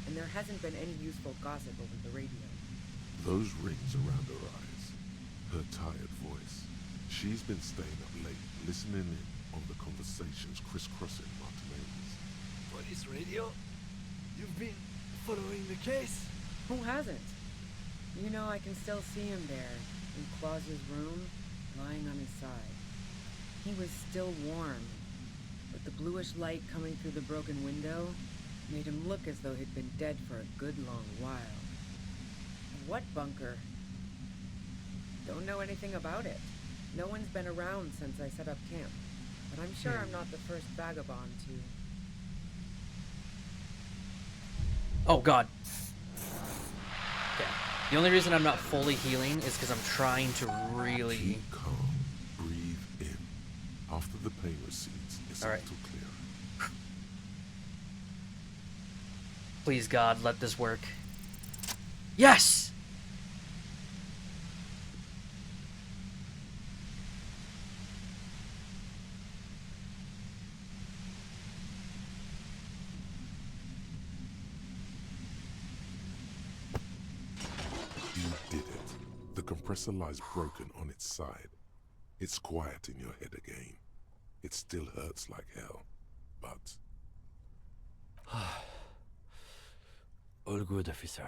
and there hasn't been any useful gossip over the radio. Those rings around her eyes, her tired voice. She's been staying up late, listening in on the conversations crisscrossing Martinez. Police radio? You've been following the case? Who hasn't? You know, I can still see him there, in Claus's room, lying on his side. He was still warm, but the bluish light coming through the broken window made him look as though he'd been dead for a good long while. What bunker? Don't know anything about it. No one's been around since I set up camp, but I'm sure I'm not the first vagabond to... Oh god. Okay. The only reason I'm not fully healing is because I'm trying to really... Keep calm. Breathe in. After the pain recedes, it's a little clearer. Please God, let this work. Yes! You did it. The compressor lies broken on its side. It's quiet in your head again. It still hurts like hell, but... All good, officer.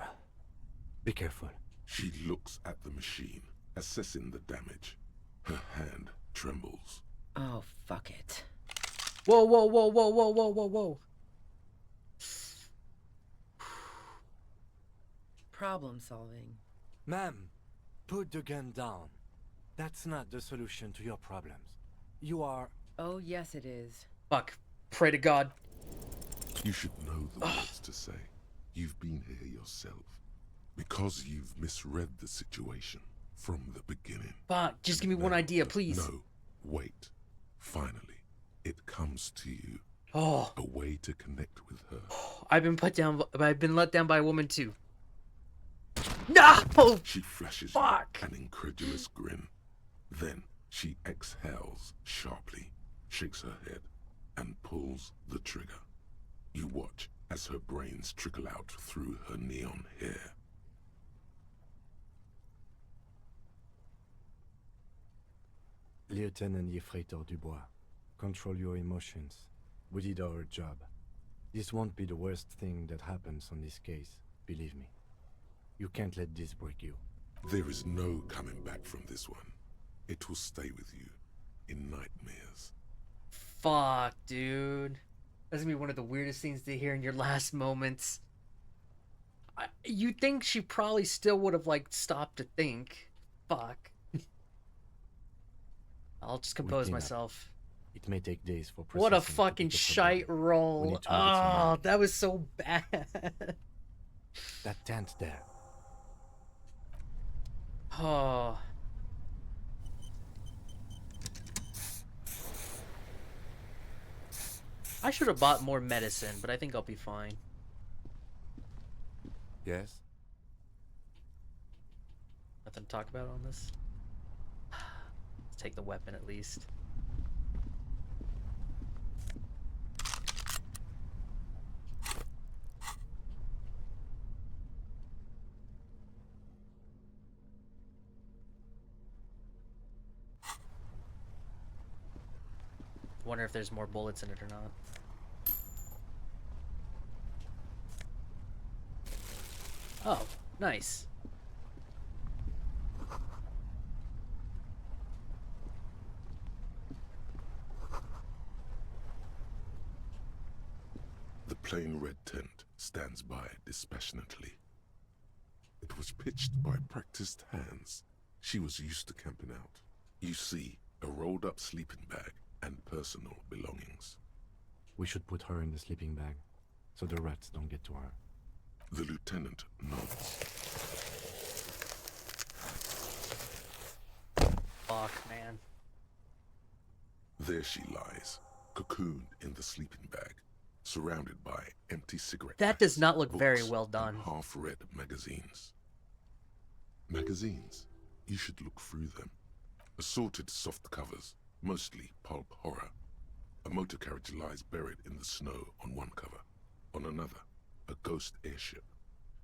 Be careful. She looks at the machine, assessing the damage. Her hand trembles. Oh, fuck it. Whoa, whoa, whoa, whoa, whoa, whoa, whoa, whoa. Problem solving. Ma'am, put the gun down. That's not the solution to your problems. You are... Oh, yes it is. Fuck. Pray to God. You should know the words to say. You've been here yourself. Because you've misread the situation from the beginning. Fuck. Just give me one idea, please. No. Wait. Finally, it comes to you. Oh. A way to connect with her. I've been let down by a woman too. No! She flashes Fuck. you an incredulous grin. Then she exhales sharply, shakes her head, and pulls the trigger. You watch as her brains trickle out through her neon hair. Lieutenant Yefreitor Dubois, control your emotions. We did our job. This won't be the worst thing that happens on this case, believe me. You can't let this break you. There is no coming back from this one. It will stay with you in nightmares. Fuck, dude. That's gonna be one of the weirdest things to hear in your last moments. You think she probably still would have, like, stopped to think. Fuck. I'll just compose myself. It may take days for What a fucking shite roll. Oh, that was so bad. That tent there. Oh. I should have bought more medicine, but I think I'll be fine. Yes? Nothing to talk about on this? Let's take the weapon at least. Wonder if there's more bullets in it or not. Oh, nice. The plain red tent stands by dispassionately. It was pitched by practiced hands. She was used to camping out. You see a rolled-up sleeping bag and personal belongings. We should put her in the sleeping bag, so the rats don't get to her. The lieutenant nods. Fuck, man. There she lies, cocooned in the sleeping bag, surrounded by empty cigarette That does packs, not look very books, well done. and half-read magazines. Magazines. You should look through them. Assorted soft covers, mostly pulp horror. A motor carriage lies buried in the snow on one cover. On another, a ghost airship.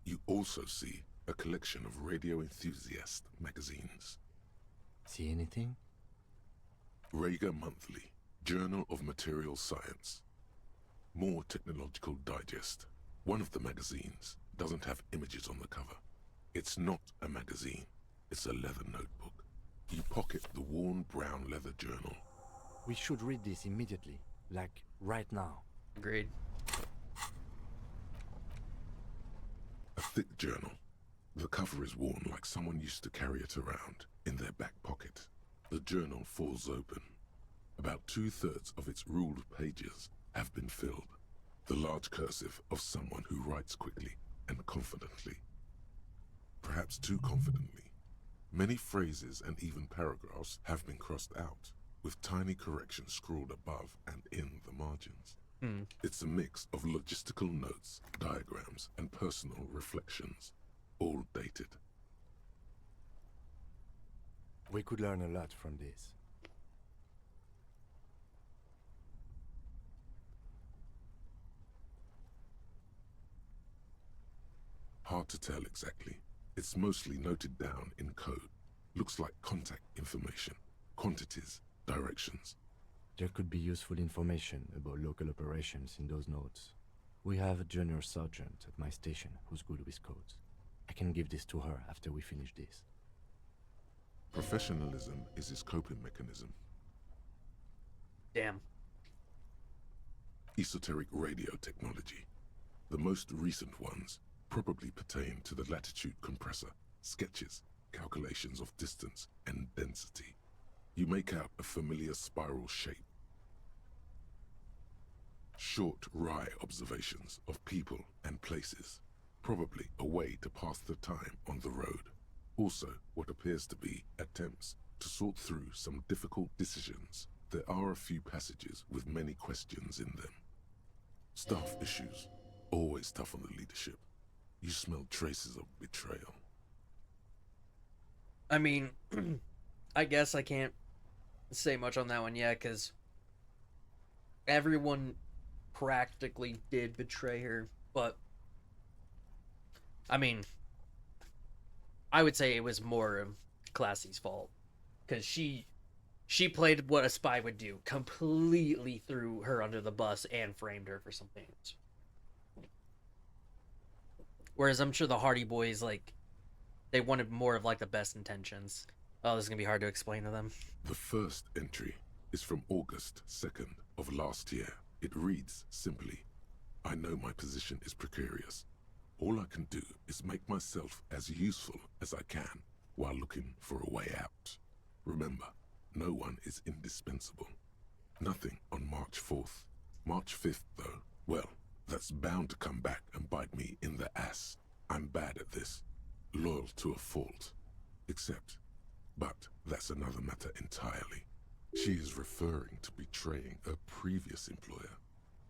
You also see a collection of radio enthusiast magazines. See anything? Rager Monthly, Journal of Material Science. More Technological Digest. One of the magazines doesn't have images on the cover. It's not a magazine, it's a leather notebook. You pocket the worn brown leather journal. We should read this immediately, like right now. Agreed. A thick journal. The cover is worn like someone used to carry it around in their back pocket. The journal falls open. About 2/3 of its ruled pages have been filled. The large cursive of someone who writes quickly and confidently. Perhaps too confidently. Many phrases and even paragraphs have been crossed out, with tiny corrections scrawled above and in the margins. It's a mix of logistical notes, diagrams, and personal reflections, all dated. We could learn a lot from this. Hard to tell exactly. It's mostly noted down in code. Looks like contact information, quantities, directions. There could be useful information about local operations in those notes. We have a junior sergeant at my station who's good with codes. I can give this to her after we finish this. Professionalism is his coping mechanism. Damn. Esoteric radio technology. The most recent ones probably pertain to the latitude compressor, sketches, calculations of distance and density. You make out a familiar spiral shape. Short, wry observations of people and places, probably a way to pass the time on the road. Also, what appears to be attempts to sort through some difficult decisions. There are a few passages with many questions in them. Staff issues, always tough on the leadership. You smell traces of betrayal. I mean, I guess I can't say much on that one yet, because everyone practically did betray her, but I mean, I would say it was more of Classy's fault, because she played what a spy would do, completely threw her under the bus and framed her for some things. Whereas I'm sure the Hardy Boys, like, they wanted more of, like, the best intentions. Oh, this is gonna be hard to explain to them. The first entry is from August 2nd of last year. It reads simply, I know my position is precarious. All I can do is make myself as useful as I can while looking for a way out. Remember, no one is indispensable. Nothing on March 4th. March 5th, though, well, that's bound to come back and bite me in the ass. I'm bad at this. Loyal to a fault. But that's another matter entirely. She is referring to betraying a previous employer.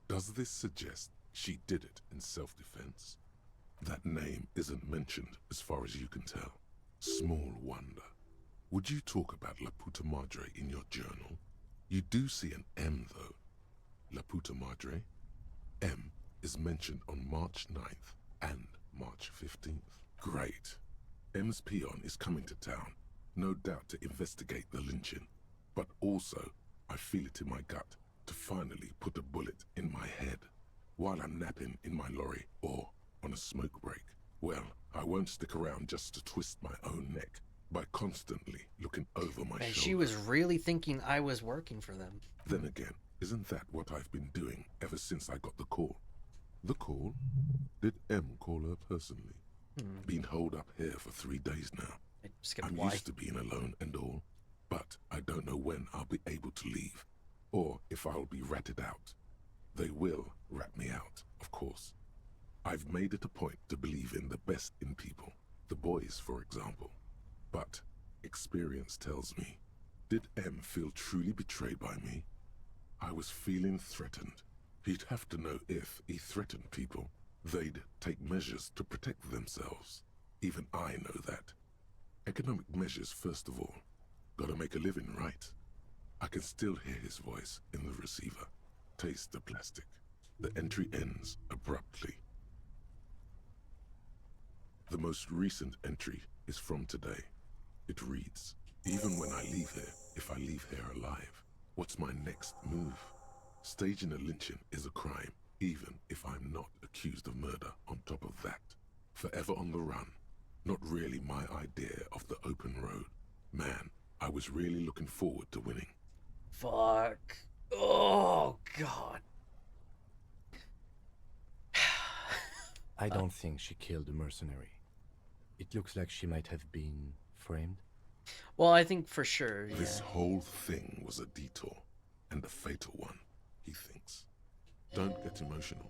Does this suggest she did it in self-defense? That name isn't mentioned as far as you can tell. Small wonder. Would you talk about La Puta Madre in your journal? You do see an M though. La Puta Madre? M is mentioned on March 9th and March 15th. Great. M's peon is coming to town, no doubt to investigate the lynching, but also, I feel it in my gut to finally put a bullet in my head while I'm napping in my lorry or on a smoke break. Well, I won't stick around just to twist my own neck by constantly looking over my And shoulder. she was really thinking I was working for them. Then again, isn't that what I've been doing ever since I got the call? The call? Did M call her personally? Been holed up here for 3 days now. I'm used to being alone and all, but I don't know when I'll be able to leave, or if I'll be ratted out. They will rat me out, of course. I've made it a point to believe in the best in people, the boys, for example. But experience tells me, did M feel truly betrayed by me? I was feeling threatened. He'd have to know if he threatened people, they'd take measures to protect themselves. Even I know that. Economic measures first of all. Gotta make a living, right? I can still hear his voice in the receiver. Taste the plastic. The entry ends abruptly. The most recent entry is from today. It reads, even when I leave here, if I leave here alive, what's my next move? Staging a lynching is a crime, even if I'm not accused of murder on top of that. Forever on the run. Not really my idea of the open road. Man, I was really looking forward to winning. Fuck. Oh, God. I don't think she killed the mercenary. It looks like she might have been framed. Well, I think for sure, yeah. This whole thing was a detour, and a fatal one, he thinks. Don't get emotional.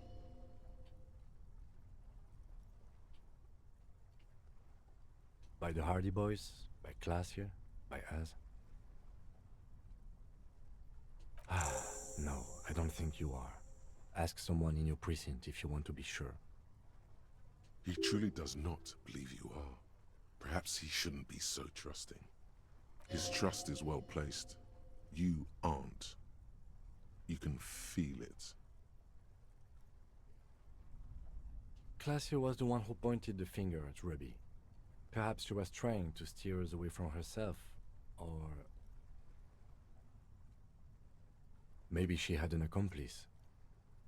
By the Hardy Boys? By Classier? By us? No, I don't think you are. Ask someone in your precinct if you want to be sure. He truly does not believe you are. Perhaps he shouldn't be so trusting. His trust is well placed. You aren't. You can feel it. Classier was the one who pointed the finger at Ruby. Perhaps she was trying to steer us away from herself, or... maybe she had an accomplice.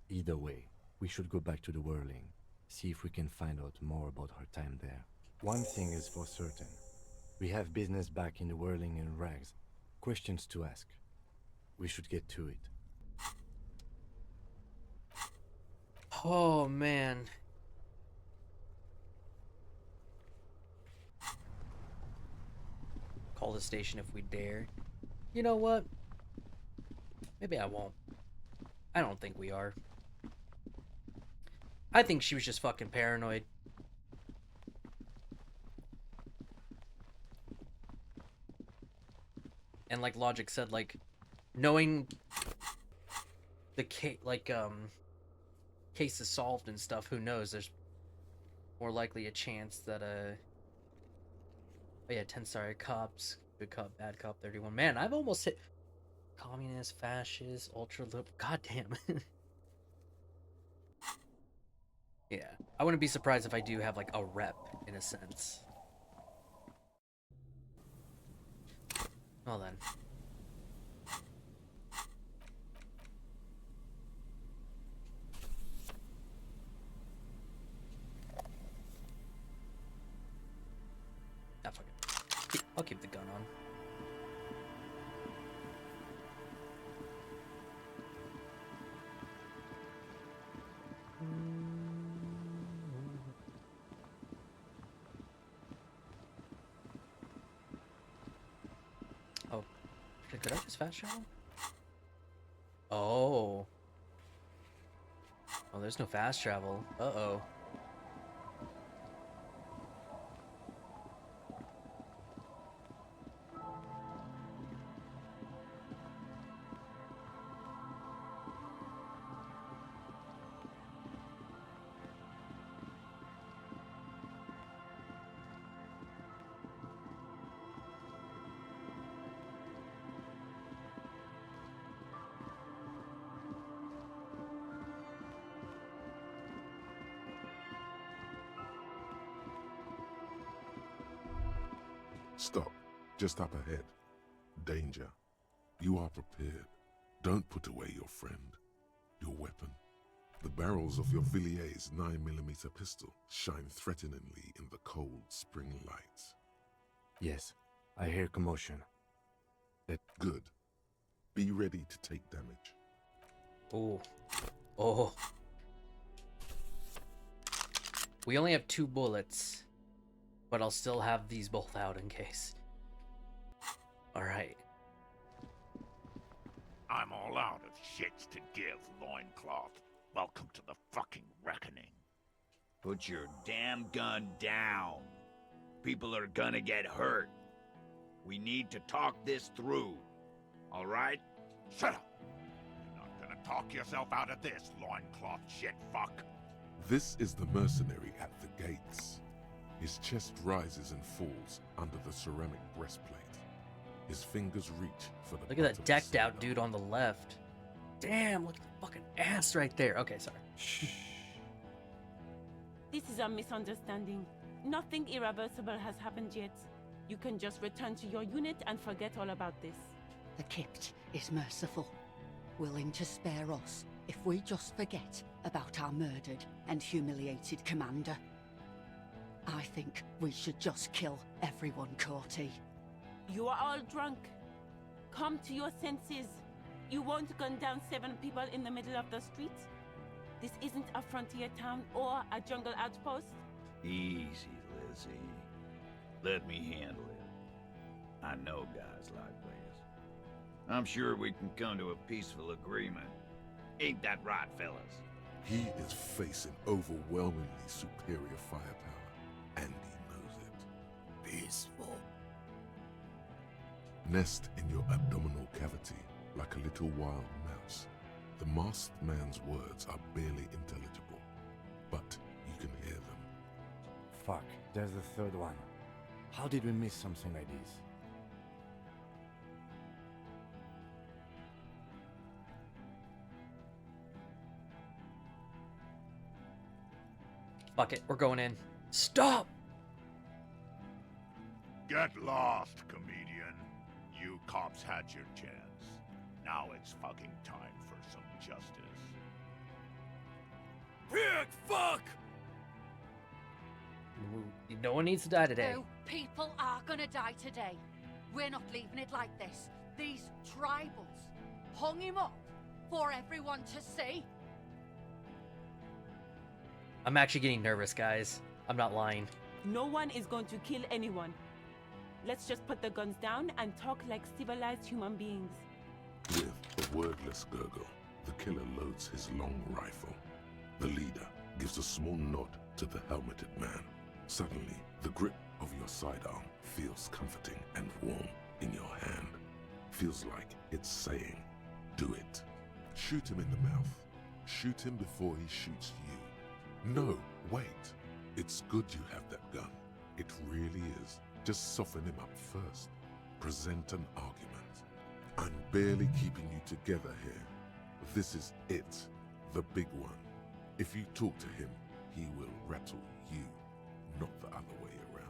Either way, we should go back to the Whirling, see if we can find out more about her time there. One thing is for certain. We have business back in the Whirling and Rags. Questions to ask. We should get to it. Oh, man. Call the station if we dare. You know what? Maybe I won't. I don't think we are. I think she was just fucking paranoid. And like Logic said, like, knowing the case, like, case is solved and stuff, who knows? There's more likely a chance that, oh yeah, 10 cops, good cop, bad cop, 31. Man, I've almost hit communist, fascist, ultra-liberal, goddamn. Yeah, I wouldn't be surprised if I do have, like, a rep, in a sense. Well then. Ah, fuck it. I'll keep the gun on. Oh, could I just fast travel? Oh. Oh, there's no fast travel. Uh-oh. Stop. Just up ahead. Danger. You are prepared. Don't put away your friend. Your weapon. The barrels of your Villier's 9mm pistol shine threateningly in the cold spring lights. Yes, I hear commotion. Good. Be ready to take damage. Oh. Oh. We only have 2 bullets, but I'll still have these both out in case. Alright. I'm all out of shits to give, loincloth. Welcome to the fucking reckoning. Put your damn gun down. People are gonna get hurt. We need to talk this through. All right? Shut up. You're not gonna talk yourself out of this, loincloth shit fuck. This is the mercenary at the gates. His chest rises and falls under the ceramic breastplate. His fingers reach for the Look at that decked out dude on the left. Damn, look at the fucking ass right there. Okay, sorry. Shh. This is a misunderstanding. Nothing irreversible has happened yet. You can just return to your unit and forget all about this. The Kypt is merciful, willing to spare us if we just forget about our murdered and humiliated commander. I think we should just kill everyone, Corty. You are all drunk. Come to your senses. You won't gun down 7 people in the middle of the street. This isn't a frontier town or a jungle outpost. Easy, Lizzie. Let me handle it. I know guys like this. I'm sure we can come to a peaceful agreement. Ain't that right, fellas? He is facing overwhelmingly superior firepower, and he knows it. Peaceful. Nest in your abdominal cavity like a little wild mouse. The masked man's words are barely intelligible, but you can hear them. Fuck, there's a third one. How did we miss something like this? Fuck it, we're going in. Stop! Get lost, comedian. You cops had your chance. Now it's fucking time for some justice. Pig fuck! No one needs to die today. No people are gonna die today. We're not leaving it like this. These tribals hung him up for everyone to see. I'm actually getting nervous, guys. I'm not lying. No one is going to kill anyone. Let's just put the guns down and talk like civilized human beings. With a wordless gurgle, the killer loads his long rifle. The leader gives a small nod to the helmeted man. Suddenly, the grip of your sidearm feels comforting and warm in your hand. Feels like it's saying, do it. Shoot him in the mouth. Shoot him before he shoots you. No, wait. It's good you have that gun. It really is. Just soften him up first. Present an argument. I'm barely keeping you together here. This is it. The big one. If you talk to him, he will rattle you, not the other way around.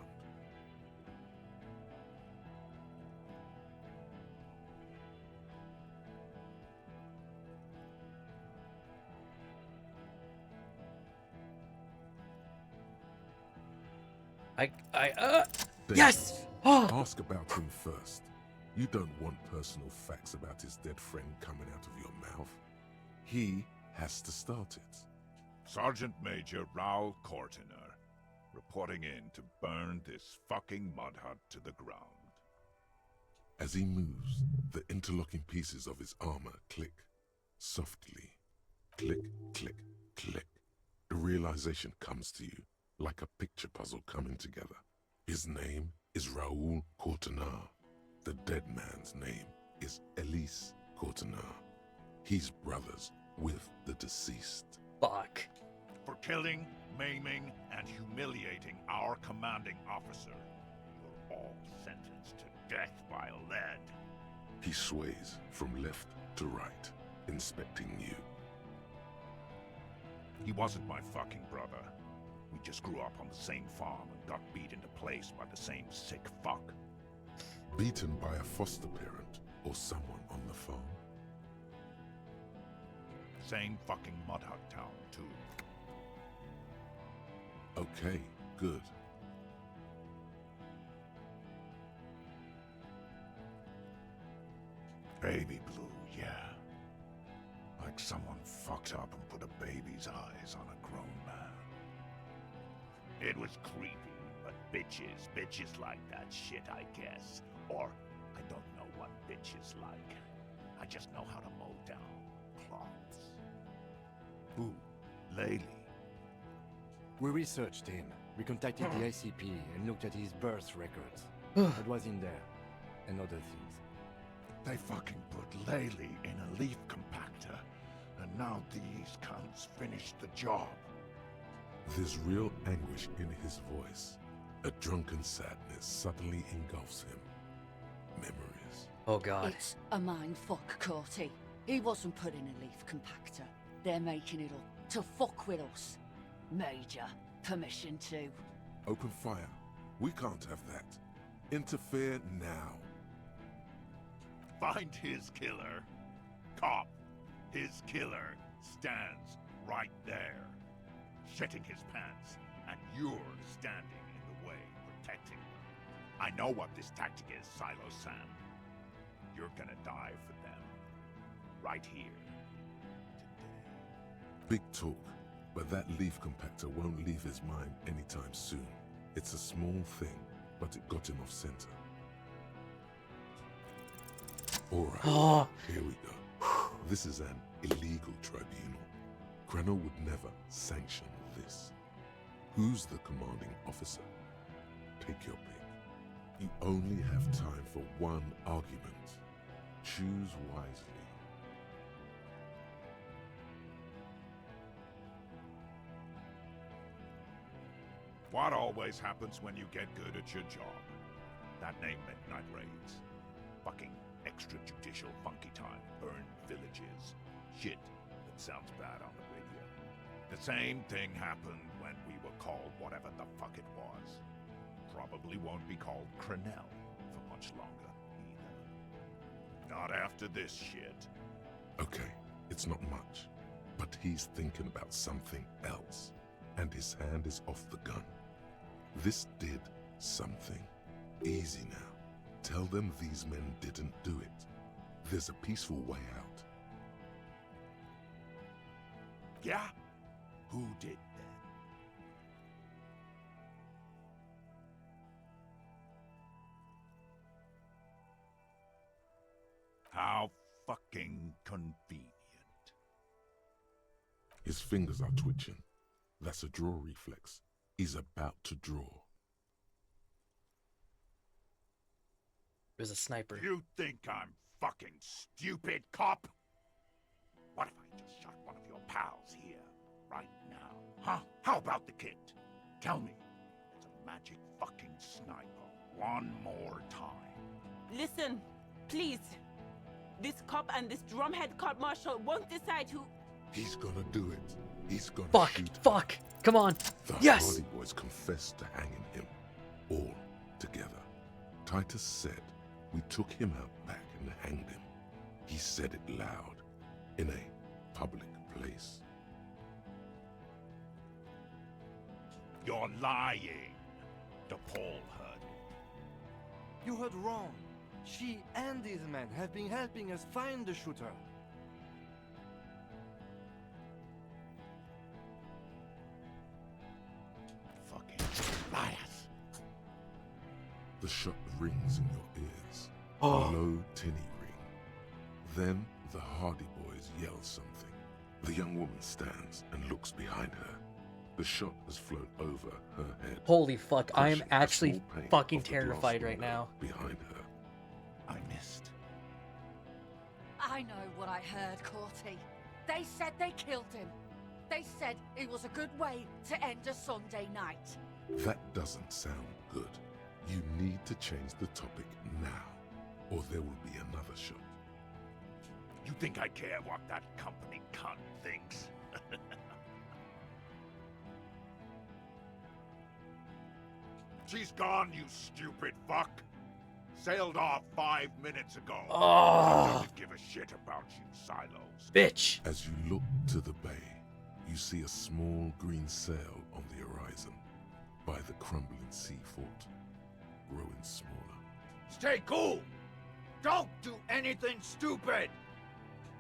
Yes! Oh! Ask about him first. You don't want personal facts about his dead friend coming out of your mouth. He has to start it. Sergeant Major Raoul Cortiner, reporting in to burn this fucking mud hut to the ground. As he moves, the interlocking pieces of his armor click, softly. Click, click, click. The realization comes to you, like a picture puzzle coming together. His name is Raoul Cortiner. The dead man's name is Elise Cortiner. He's brothers with the deceased. Fuck. For killing, maiming, and humiliating our commanding officer, you're all sentenced to death by lead. He sways from left to right, inspecting you. He wasn't my fucking brother. We just grew up on the same farm and got beat into place by the same sick fuck. Beaten by a foster parent or someone on the farm? Same fucking mud hut town, too. Okay, good. Baby blue, yeah. Like someone fucked up and put a baby's eyes on a grown man. It was creepy, but bitches like that shit, I guess. Or, I don't know what bitches like. I just know how to mow down cloths. Who? Lady? We researched him. We contacted the ICP and looked at his birth records. What was in there, and other things. They fucking put Laylee in a leaf compactor, and now these cunts finished the job. There's real anguish in his voice. A drunken sadness suddenly engulfs him. Memories. Oh god. It's a mind fuck, Corty. He wasn't put in a leaf compactor. They're making it up to fuck with us. Major, permission to. Open fire. We can't have that. Interfere now. Find his killer. Cop. His killer stands right there, shitting his pants, and you're standing in the way, protecting him. I know what this tactic is, Silo Sam. You're gonna die for them. Right here. Big talk, but that leaf compactor won't leave his mind anytime soon. It's a small thing, but it got him off center. Alright, here we go. This is an illegal tribunal. Krenner would never sanction this. Who's the commanding officer? Take your pick. You only have time for one argument. Choose wisely. What always happens when you get good at your job? That name meant night raids. Fucking extrajudicial funky time, burned villages. Shit that sounds bad on the radio. The same thing happened when we were called whatever the fuck it was. Probably won't be called Crenell for much longer, either. Not after this shit. Okay, it's not much, but he's thinking about something else, and his hand is off the gun. This did something. Easy now. Tell them these men didn't do it. There's a peaceful way out. Yeah? Who did then? How fucking convenient. His fingers are twitching. That's a draw reflex. He's about to draw. There's a sniper. You think I'm fucking stupid, cop? What if I just shot one of your pals here, right now? Huh? How about the kid? Tell me, it's a magic fucking sniper. One more time. Listen, please. This cop and this drumhead cop marshal won't decide who... He's gonna do it. He's gonna shoot him. Fuck! Come on! The Yes! Hardy Boys confessed to hanging him. All together. Titus said, we took him out back and hanged him. He said it loud, in a public place. You're lying. DePaul heard it. You heard wrong. She and these men have been helping us find the shooter. Fucking liars. The shot rings in your ears. Oh. A low, tinny ring. Then the Hardy Boys yell something. The young woman stands and looks behind her. The shot has flown over her head. Holy fuck, I am crushing a actually small pane fucking of the glass terrified right window now. Behind her. I missed. I know what I heard, Corty. They said they killed him. They said it was a good way to end a Sunday night. That doesn't sound good. You need to change the topic now, or there will be another shot. You think I care what that company cunt thinks? She's gone, you stupid fuck. Sailed off 5 minutes ago. Oh. Doesn't give a shit about you, Silos. Bitch. As you look to the bay, you see a small green sail on the horizon by the crumbling sea fort, growing smaller. Stay cool! Don't do anything stupid!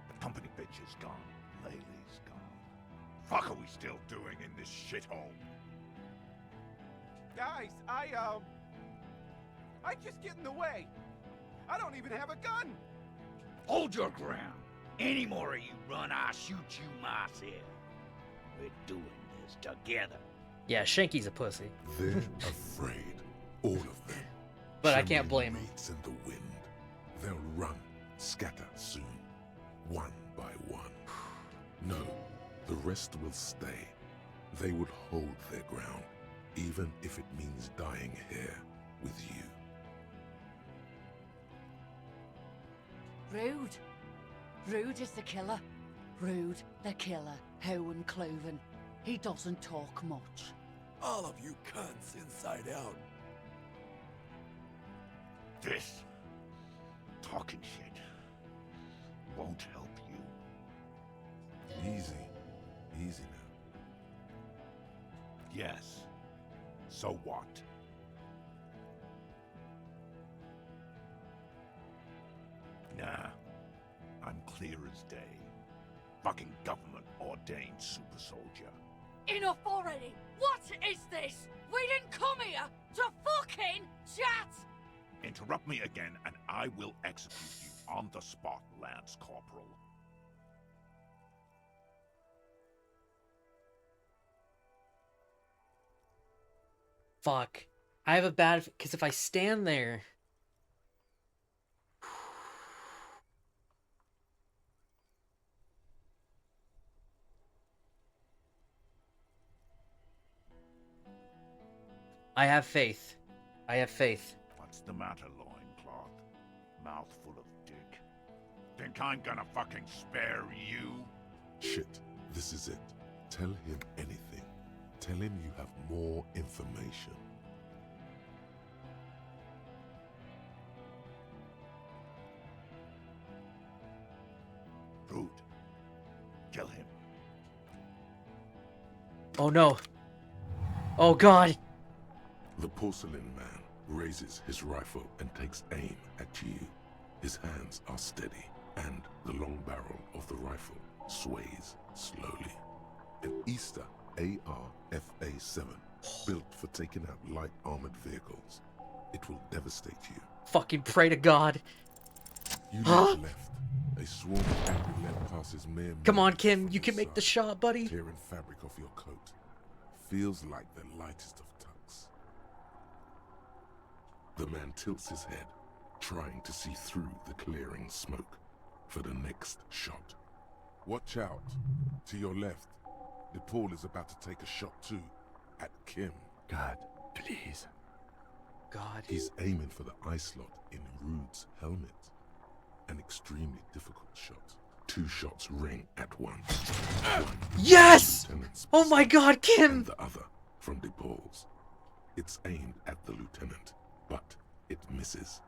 The company bitch is gone. Laylee's gone. Fuck are we still doing in this shithole? Guys, I just get in the way. I don't even have a gun. Hold your ground. Any more of you run, I'll shoot you myself. We're doing this together. Yeah, Shanky's a pussy. They're afraid, all of them. But I can't blame them. Reeds in the wind. They'll run, scatter soon, one by one. No, the rest will stay. They would hold their ground, even if it means dying here with you. Rude. Rude is the killer. Rude, the killer. Howen Cloven. He doesn't talk much. All of you cunts inside out. This talking shit won't help you. Easy. Easy now. Yes. So what? Nah. I'm clear as day. Fucking government-ordained super soldier. Enough already! What is this? We didn't come here to fucking chat! Interrupt me again and I will execute you on the spot, Lance Corporal. Fuck. I have a bad... Because if I stand there... I have faith. I have faith. What's the matter, loincloth? Mouthful of dick. Think I'm gonna fucking spare you? Shit, this is it. Tell him anything. Tell him you have more information. Rude. Kill him. Oh no. Oh god. The porcelain man raises his rifle and takes aim at you. His hands are steady, and the long barrel of the rifle sways slowly. An Easter AR-FA-7, built for taking out light armored vehicles. It will devastate you. Fucking pray to God. You look left. A swarm of angry lead passes mere Come on, minutes Kim. from You can your make the side, shot, buddy. tearing fabric off your coat. Feels like the lightest of tucks. The man tilts his head, trying to see through the clearing smoke for the next shot. Watch out. To your left, DePaul is about to take a shot too, at Kim. God, please. God. He's aiming for the eye slot in Rude's helmet. An extremely difficult shot. 2 shots ring at once. One Yes! from Lieutenant's Oh my god, Kim! and the other from DePaul's. It's aimed at the lieutenant, but it misses.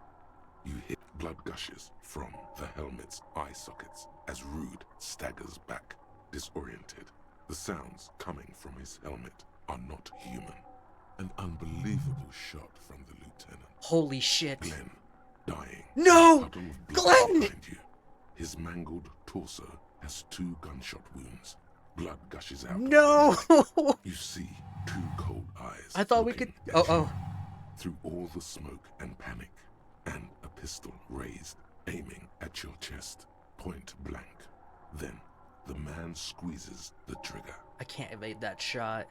You hit blood gushes from the helmet's eye sockets as Rude staggers back, disoriented. The sounds coming from his helmet are not human. An unbelievable shot from the lieutenant. Holy shit. Glenn, dying. No! A puddle of blood Glenn! behind you. His mangled torso has 2 gunshot wounds. Blood gushes out. No! You see 2 cold eyes. I thought we could... looking Oh, at you oh. Through all the smoke and panic, and a pistol raised, aiming at your chest, point blank. Then the man squeezes the trigger. I can't evade that shot.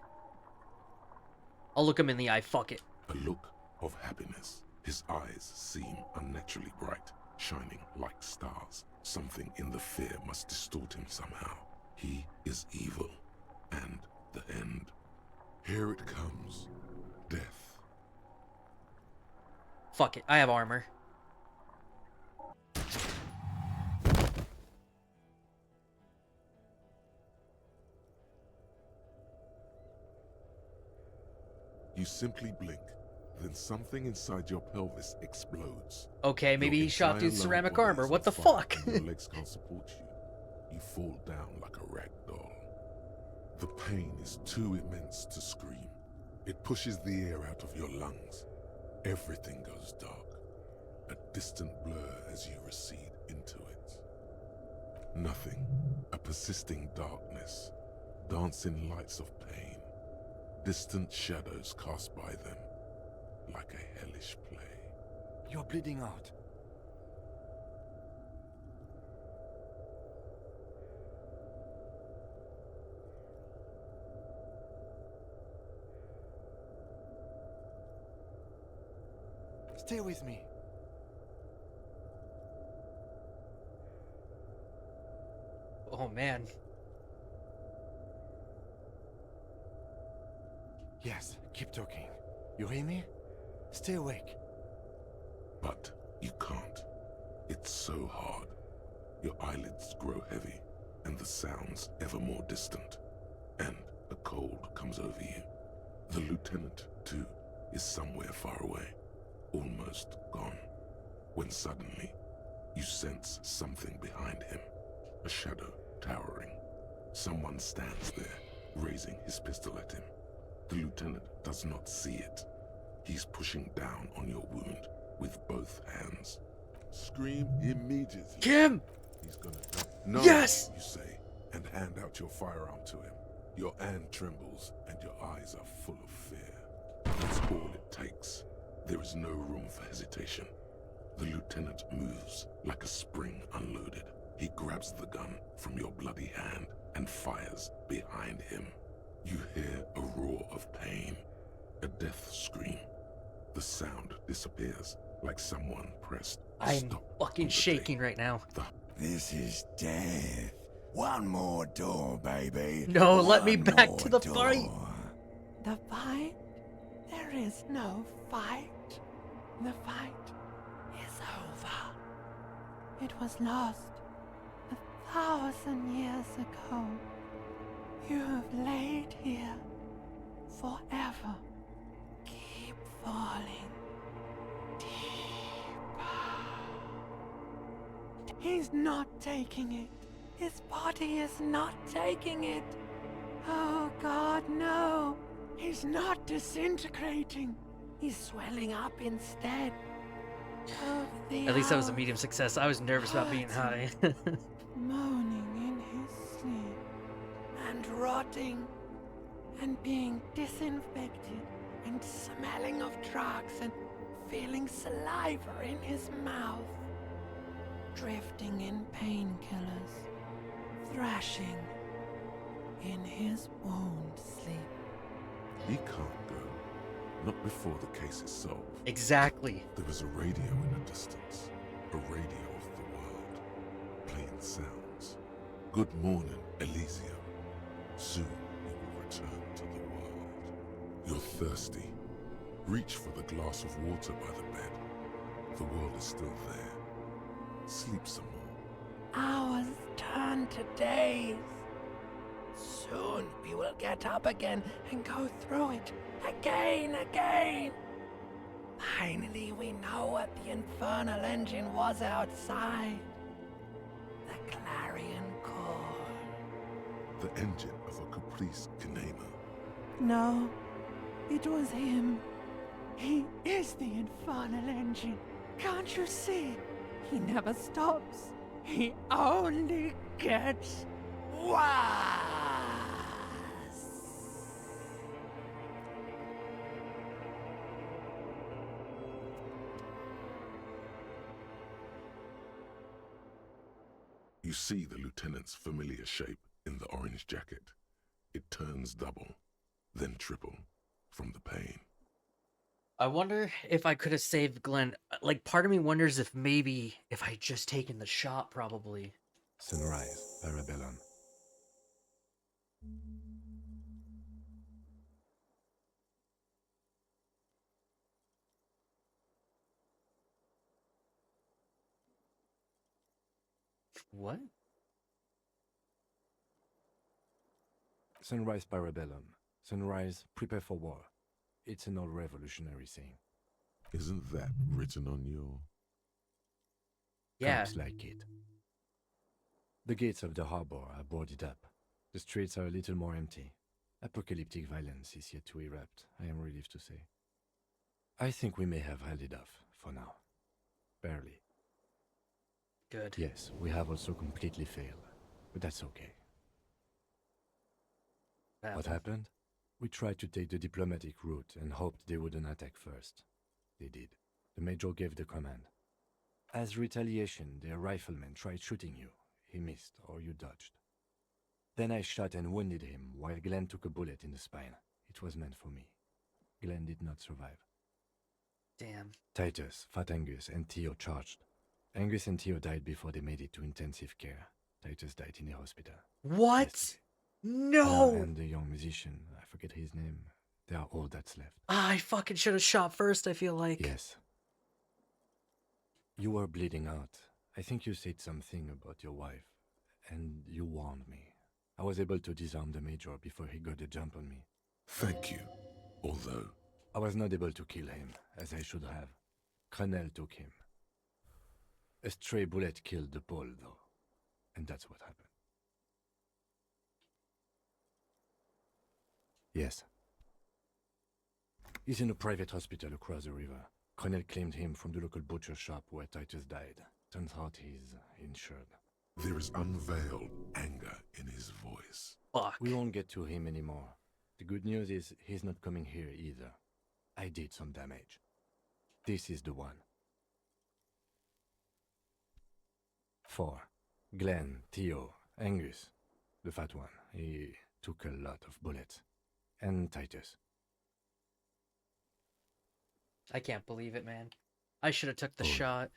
I'll look him in the eye. Fuck it. A look of happiness. His eyes seem unnaturally bright, shining like stars. Something in the fear must distort him somehow. He is evil, and the end. Here it comes. Death. Fuck it. I have armor. You simply blink, Then something inside your pelvis explodes. Okay, maybe Your he shot through entire lower ceramic body armor. is What on the fire fuck? and your legs can't support you. You fall down like a rag doll. The pain is too immense to scream. It pushes the air out of your lungs. Everything goes dark. A distant blur as you recede into it. Nothing. A persisting darkness. Dancing lights of pain. Distant shadows cast by them. Like a hellish play. You're bleeding out. Stay with me. Oh man. Yes, keep talking. You hear me? Stay awake. But you can't. It's so hard. Your eyelids grow heavy, and the sounds ever more distant. And a cold comes over you. The lieutenant, too, is somewhere far away, almost gone. When suddenly, you sense something behind him. A shadow towering. Someone stands there, raising his pistol at him. The lieutenant does not see it. He's pushing down on your wound with both hands. Scream immediately. Kim! He's gonna die. No, yes! You say, and hand out your firearm to him. Your hand trembles, and your eyes are full of fear. That's all it takes. There is no room for hesitation. The lieutenant moves like a spring unloaded. He grabs the gun from your bloody hand and fires behind him. You hear a roar of pain, a death scream. The sound disappears like someone pressed I'm stop fucking on the shaking tape. right now. This is death. One more door, baby. No, let me One back more to the door. fight. The fight? There is no fight. The fight is over. It was lost 1,000 years ago. You have laid here forever. Keep falling deeper. He's not taking it. His body is not taking it. Oh God, no. He's not disintegrating. He's swelling up instead. At least that was a medium success. I was nervous about being high. Moaning in his sleep and rotting and being disinfected and smelling of drugs and feeling saliva in his mouth, drifting in painkillers, thrashing in his wound sleep. He can't go. Not before the case is solved. Exactly. There is a radio in the distance. A radio of the world. Playing sounds. Good morning, Elysium. Soon you will return to the world. You're thirsty. Reach for the glass of water by the bed. The world is still there. Sleep some more. Hours turn to days. Soon we will get up again and go through it again. Finally, we know what the infernal engine was outside. The clarion call. The engine of a Caprice Kinema. No, it was him. He is the infernal engine. Can't you see? He never stops. He only gets worse. You see the lieutenant's familiar shape in the orange jacket. It turns double, then triple, from the pain. I wonder if I could have saved Glenn. Like, part of me wonders if maybe if I had just taken the shot, probably. Sunrise, Parabellum. What? Sunrise, Parabellum. Sunrise, prepare for war. It's an old revolutionary saying. Isn't that written on your... Yeah. Cops like it. The gates of the harbor are boarded up. The streets are a little more empty. Apocalyptic violence is yet to erupt, I am relieved to say. I think we may have held it off, for now. Barely. Good. Yes, we have also completely failed, but that's okay. What happened? We tried to take the diplomatic route and hoped they wouldn't attack first. They did. The Major gave the command. As retaliation, their rifleman tried shooting you. He missed, or you dodged. Then I shot and wounded him, while Glenn took a bullet in the spine. It was meant for me. Glenn did not survive. Damn. Titus, Fat Angus, and Theo charged. Angus and Theo died before they made it to intensive care. Titus died in a hospital. What? Yesterday. No! And the young musician, I forget his name. They are all that's left. I fucking should have shot first, I feel like. Yes. You were bleeding out. I think you said something about your wife, and you warned me. I was able to disarm the Major before he got a jump on me. Thank you. Although... I was not able to kill him, as I should have. Crenel took him. A stray bullet killed the Pole, though. And that's what happened. Yes. He's in a private hospital across the river. Crenel claimed him from the local butcher shop where Titus died. Turns out he's insured. There is unveiled anger in his voice. Fuck. We won't get to him anymore. The good news is he's not coming here either. I did some damage. This is the one. 4. Glenn, Theo, Angus. The fat one. He took a lot of bullets. And Titus. I can't believe it, man. I should have took the shot.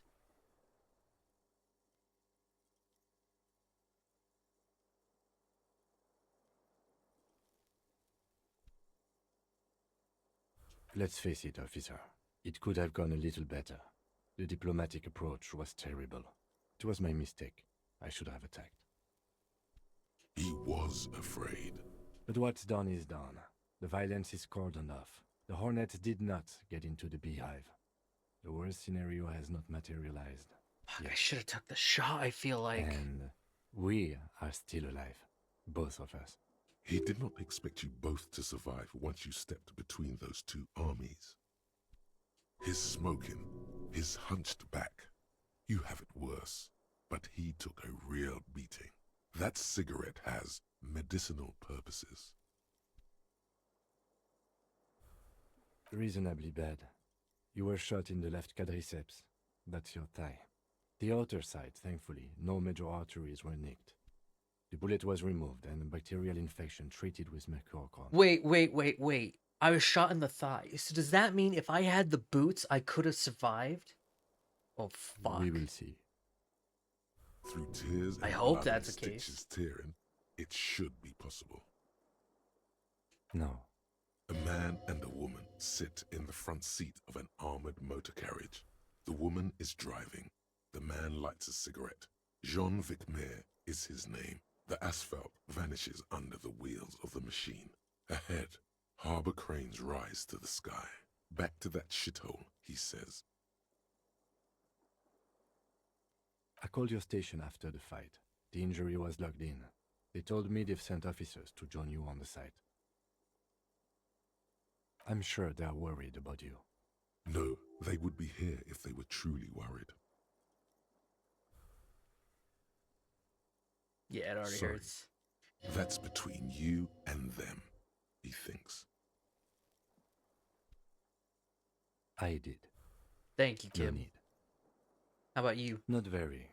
Let's face it, officer. It could have gone a little better. The diplomatic approach was terrible. It was my mistake. I should have attacked. He was afraid. But what's done is done. The violence is cordoned off. The Hornets did not get into the beehive. The worst scenario has not materialized. Fuck, I should have took the shot, I feel like. And we are still alive. Both of us. He did not expect you both to survive once you stepped between those two armies. His smoking, his hunched back. You have it worse, but he took a real beating. That cigarette has medicinal purposes. Reasonably bad. You were shot in the left quadriceps. That's your thigh. The outer side, thankfully, no major arteries were nicked. The bullet was removed and a bacterial infection treated with mercurochrome. Wait. I was shot in the thigh. So does that mean if I had the boots, I could have survived? Oh, fuck. We will see. Through tears and I hope blood that's and the case. stitches tearing, it should be possible. No. A man and a woman sit in the front seat of an armored motor carriage. The woman is driving. The man lights a cigarette. Jean Vicmer is his name. The asphalt vanishes under the wheels of the machine. Ahead, harbor cranes rise to the sky. Back to that shithole, he says. I called your station after the fight. The injury was logged in. They told me they've sent officers to join you on the site. I'm sure they're worried about you. No, they would be here if they were truly worried. Yeah, it already Sorry. hurts. That's between you and them, he thinks. I did. Thank you, No Kim. need. How about you? Not very.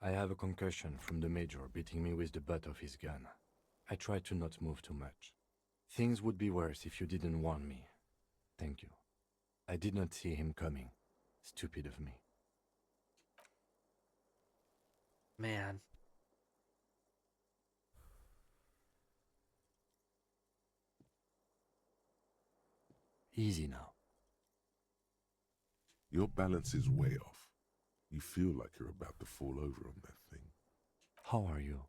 I have a concussion from the Major beating me with the butt of his gun. I tried to not move too much. Things would be worse if you didn't warn me. Thank you. I did not see him coming. Stupid of me. Man. Easy now. Your balance is way off. You feel like you're about to fall over on that thing. How are you?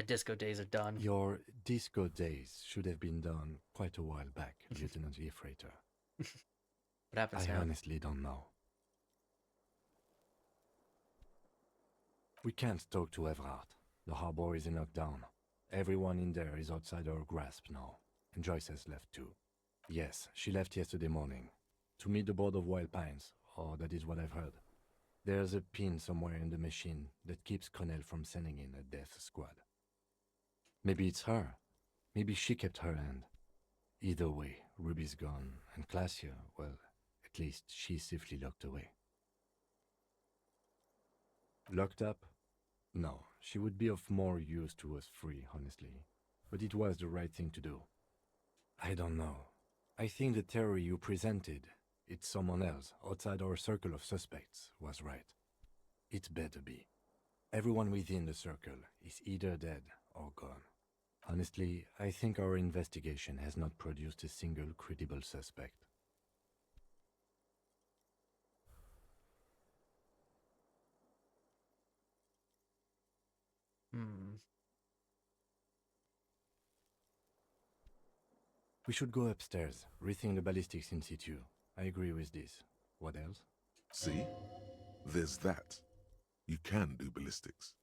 My disco days are done. Your disco days should have been done quite a while back, Lieutenant Efrater. What happens I now? honestly don't know. We can't talk to Everard. The harbor is in lockdown. Everyone in there is outside our grasp now. And Joyce has left too. Yes, she left yesterday morning. To meet the board of Wild Pines, or that is what I've heard. There's a pin somewhere in the machine that keeps Connell from sending in a death squad. Maybe it's her. Maybe she kept her end. Either way, Ruby's gone, and Classia, well, at least she's safely locked away. Locked up? No, she would be of more use to us three, honestly. But it was the right thing to do. I don't know. I think the theory you presented, it's someone else, outside our circle of suspects, was right. It better be. Everyone within the circle is either dead or gone. Honestly, I think our investigation has not produced a single credible suspect. We should go upstairs, rethink the ballistics in situ. I agree with this. What else? See? There's that. You can do ballistics.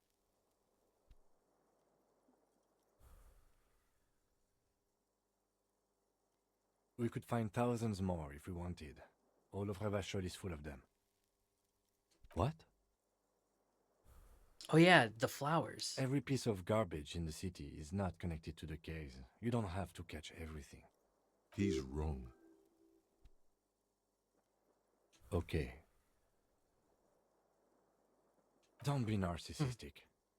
We could find thousands more if we wanted. All of Revachol is full of them. What? Oh yeah, the flowers. Every piece of garbage in the city is not connected to the case. You don't have to catch everything. He's wrong. Okay. Don't be narcissistic.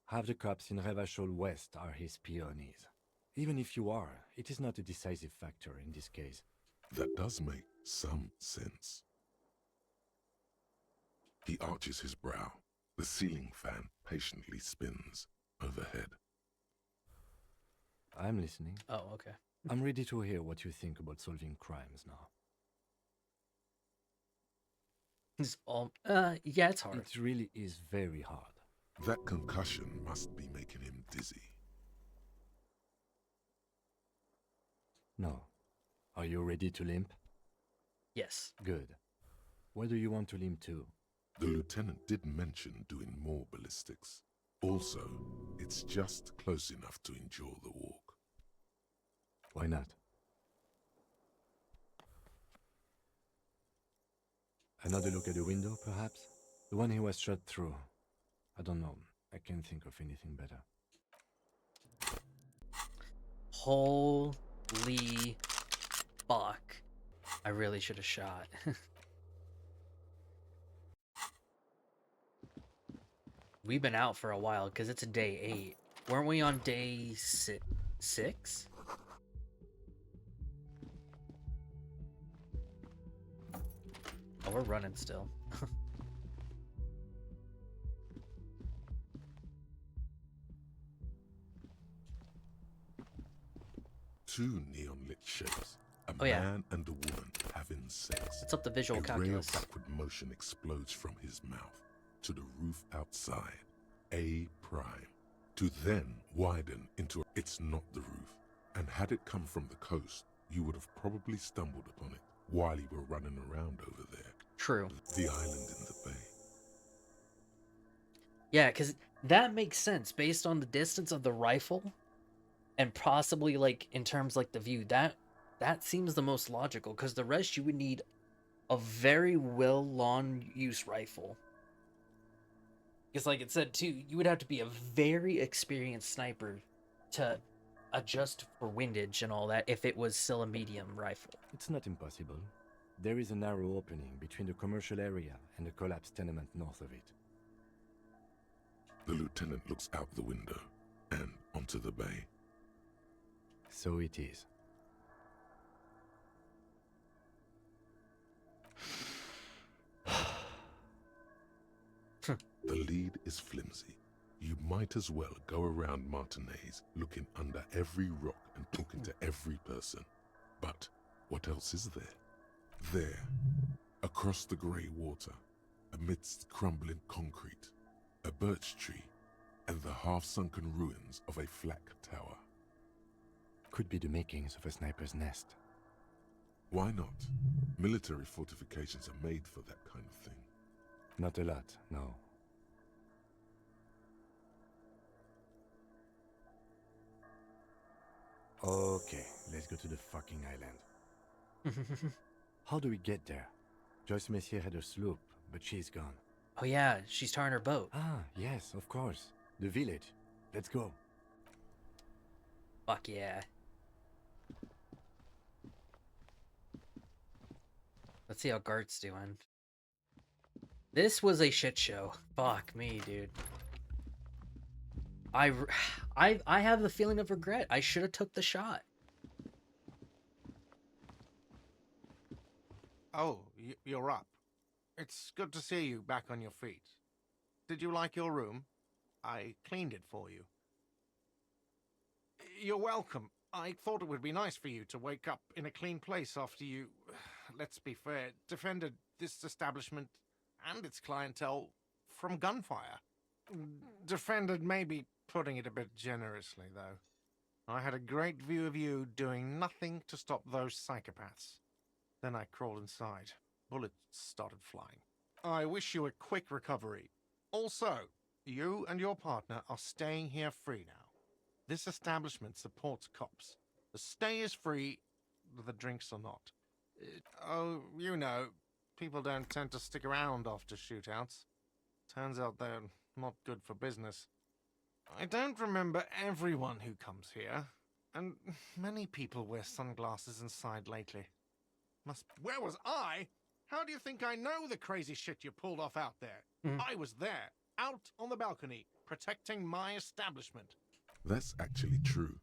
Half the cops in Revachol West are his peonies. Even if you are, it is not a decisive factor in this case. That does make some sense. He arches his brow. The ceiling fan patiently spins overhead. I'm listening. Oh, okay. I'm ready to hear what you think about solving crimes now. It's all, yeah, it's hard. It really is very hard. That concussion must be making him dizzy. No. Are you ready to limp? Yes. Good. Where do you want to limp to? The lieutenant did mention doing more ballistics. Also, it's just close enough to endure the walk. Why not? Another look at the window, perhaps? The one he was shot through. I don't know. I can't think of anything better. Holy fuck. I really should have shot. We've been out for a while because it's day 8. Weren't we on day 6? Oh, we're running still. Two neon-lit shapes. A Oh, yeah. man and a woman having sex. What's up the visual calculus? A ray of backward motion explodes from his mouth to the roof outside. A prime. To then widen into it's not the roof. And had it come from the coast, you would have probably stumbled upon it while you were running around over there. True. The island in the bay. Yeah, because that makes sense based on the distance of the rifle and possibly like in terms like the view. That seems the most logical because the rest you would need a very well long use rifle. Because like it said too, you would have to be a very experienced sniper to adjust for windage and all that if it was still a medium rifle. It's not impossible. There is a narrow opening between the commercial area and the collapsed tenement north of it. The lieutenant looks out the window and onto the bay. So it is. The lead is flimsy. You might as well go around Martinez looking under every rock and talking to every person. But what else is there? There, across the grey water, amidst crumbling concrete, a birch tree, and the half-sunken ruins of a flak tower. Could be the makings of a sniper's nest. Why not? Military fortifications are made for that kind of thing. Not a lot, no. Okay, let's go to the fucking island. How do we get there? Joyce Messier had a sloop, but she's gone. Oh yeah, she's tarring her boat. Ah, yes, of course. The village. Let's go. Fuck yeah. Let's see how Gart's doing. This was a shit show. Fuck me, dude. I have the feeling of regret. I should have took the shot. Oh, you're up. It's good to see you back on your feet. Did you like your room? I cleaned it for you. You're welcome. I thought it would be nice for you to wake up in a clean place after you, let's be fair, defended this establishment and its clientele from gunfire. Defended may be putting it a bit generously, though. I had a great view of you doing nothing to stop those psychopaths. Then I crawled inside. Bullets started flying. I wish you a quick recovery. Also, you and your partner are staying here free now. This establishment supports cops. The stay is free, the drinks are not. Oh, you know, people don't tend to stick around after shootouts. Turns out they're not good for business. I don't remember everyone who comes here, and many people wear sunglasses inside lately. Where was I? How do you think I know the crazy shit you pulled off out there? I was there, out on the balcony, protecting my establishment. That's actually true.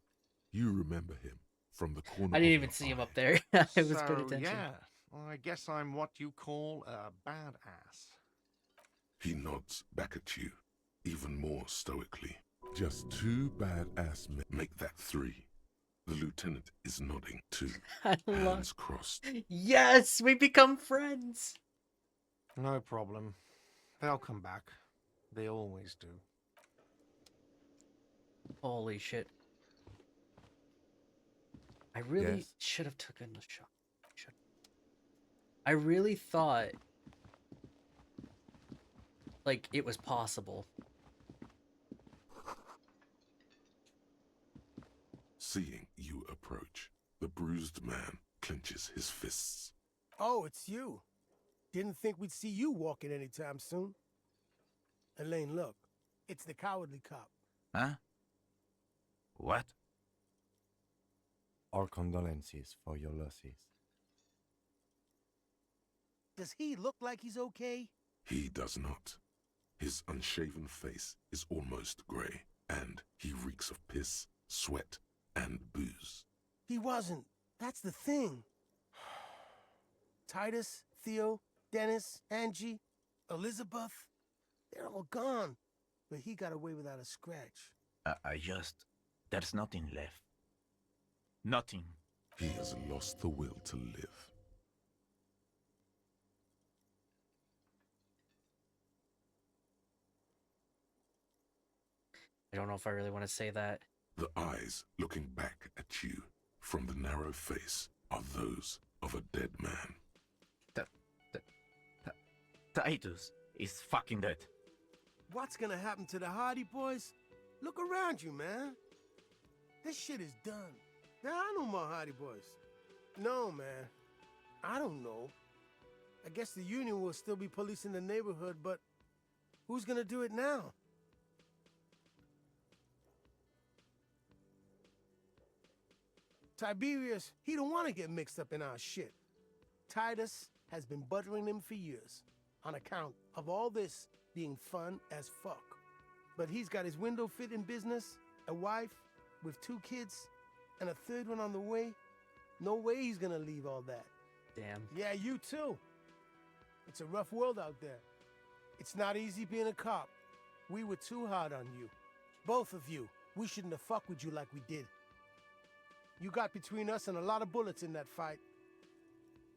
You remember him from the corner. I didn't even see him up there. I was paying attention. Yeah, I guess I'm what you call a badass. He nods back at you, even more stoically. Just two badass men make that three. The lieutenant is nodding too, hands crossed. Yes, we become friends. No problem. They'll come back. They always do. Holy shit. I really should have taken the shot. I really thought like it was possible. Seeing you approach, the bruised man clenches his fists. Oh, it's you. Didn't think we'd see you walking anytime soon. Elaine, look. It's the cowardly cop. Huh? What? Our condolences for your losses. Does he look like he's okay? He does not. His unshaven face is almost grey, and he reeks of piss, sweat, and booze. He wasn't. That's the thing. Titus, Theo, Dennis, Angie, Elizabeth, they're all gone. But he got away without a scratch. There's nothing left. Nothing. He has lost the will to live. I don't know if I really want to say that. The eyes looking back at you from the narrow face are those of a dead man. Titus is fucking dead. What's gonna happen to the Hardy boys? Look around you, man. This shit is done. There are no more Hardy boys. No, man. I don't know. I guess the Union will still be policing the neighborhood, but who's gonna do it now? Tiberius, he don't want to get mixed up in our shit. Titus has been buttering him for years, on account of all this being fun as fuck. But he's got his window fitting business, a wife with 2 kids, and a 3rd one on the way. No way he's gonna leave all that. Damn. Yeah, you too. It's a rough world out there. It's not easy being a cop. We were too hard on you. Both of you. We shouldn't have fucked with you like we did. You got between us and a lot of bullets in that fight.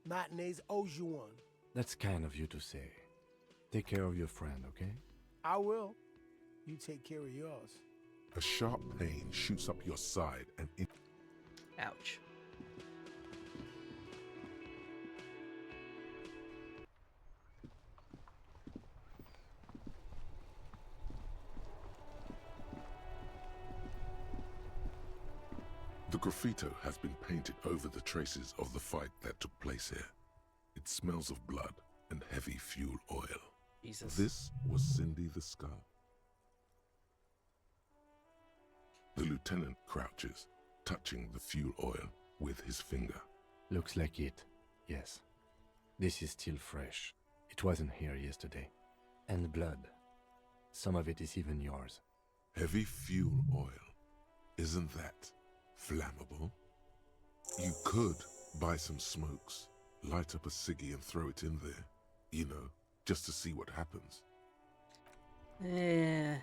Matinees owes you one. That's kind of you to say. Take care of your friend, okay? I will. You take care of yours. A sharp pain shoots up your side and in. Ouch. The graffito has been painted over the traces of the fight that took place here. It smells of blood and heavy fuel oil. Jesus. This was Cindy the Scar. The lieutenant crouches, touching the fuel oil with his finger. Looks like it, yes. This is still fresh. It wasn't here yesterday. And blood. Some of it is even yours. Heavy fuel oil. Isn't that flammable? You could buy some smokes, light up a ciggy and throw it in there. You know, just to see what happens. Eh.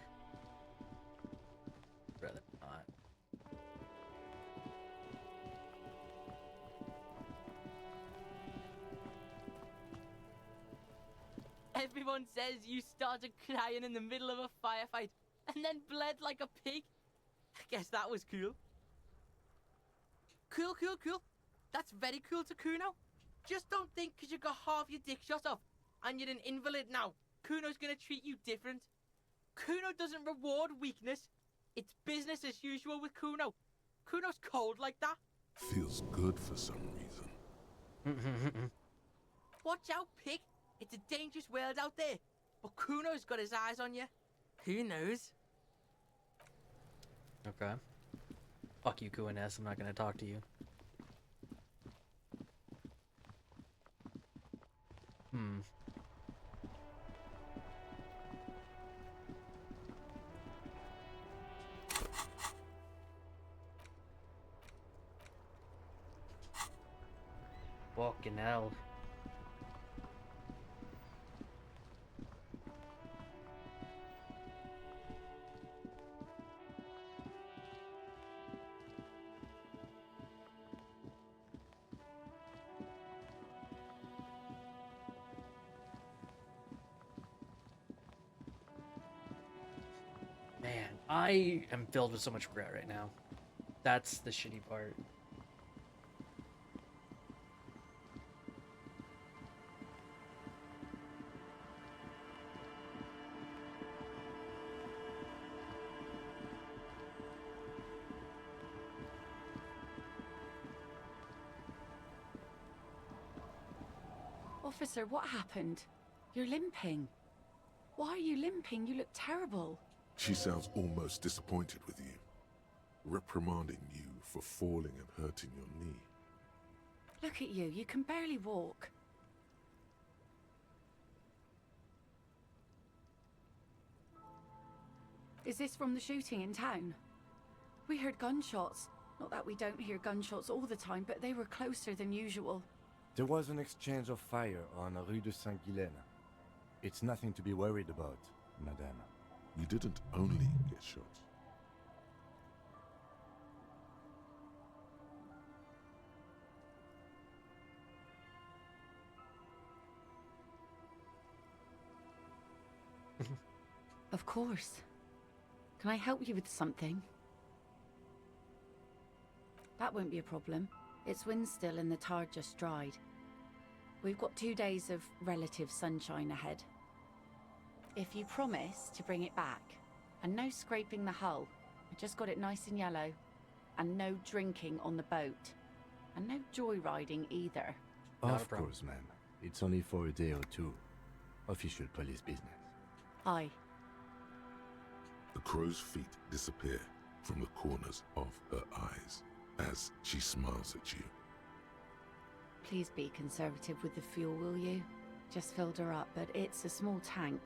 Rather not. Everyone says you started crying in the middle of a firefight and then bled like a pig. I guess that was cool. Cool, cool, cool. That's very cool to Kuno. Just don't think because you got half your dick shot off and you're an invalid now, Kuno's gonna treat you different. Kuno doesn't reward weakness. It's business as usual with Kuno. Kuno's cold like that. Feels good for some reason. Watch out, pig. It's a dangerous world out there. But Kuno's got his eyes on you. Who knows? Okay. Fuck you, QNS. I'm not gonna talk to you. Fucking hell. Man, I am filled with so much regret right now. That's the shitty part. Officer, what happened? You're limping. Why are you limping? You look terrible. She sounds almost disappointed with you, reprimanding you for falling and hurting your knee. Look at you. You can barely walk. Is this from the shooting in town? We heard gunshots. Not that we don't hear gunshots all the time, but they were closer than usual. There was an exchange of fire on Rue de Saint-Guylaine. It's nothing to be worried about, madame. You didn't only get shot. Of course. Can I help you with something? That won't be a problem. It's wind still and the tar just dried. We've got 2 days of relative sunshine ahead. If you promise to bring it back, and no scraping the hull, I just got it nice and yellow, and no drinking on the boat, and no joyriding either. Of course, ma'am. It's only for a day or two. Official police business. Aye. The crow's feet disappear from the corners of her eyes as she smiles at you. Please be conservative with the fuel, will you? Just filled her up, but it's a small tank.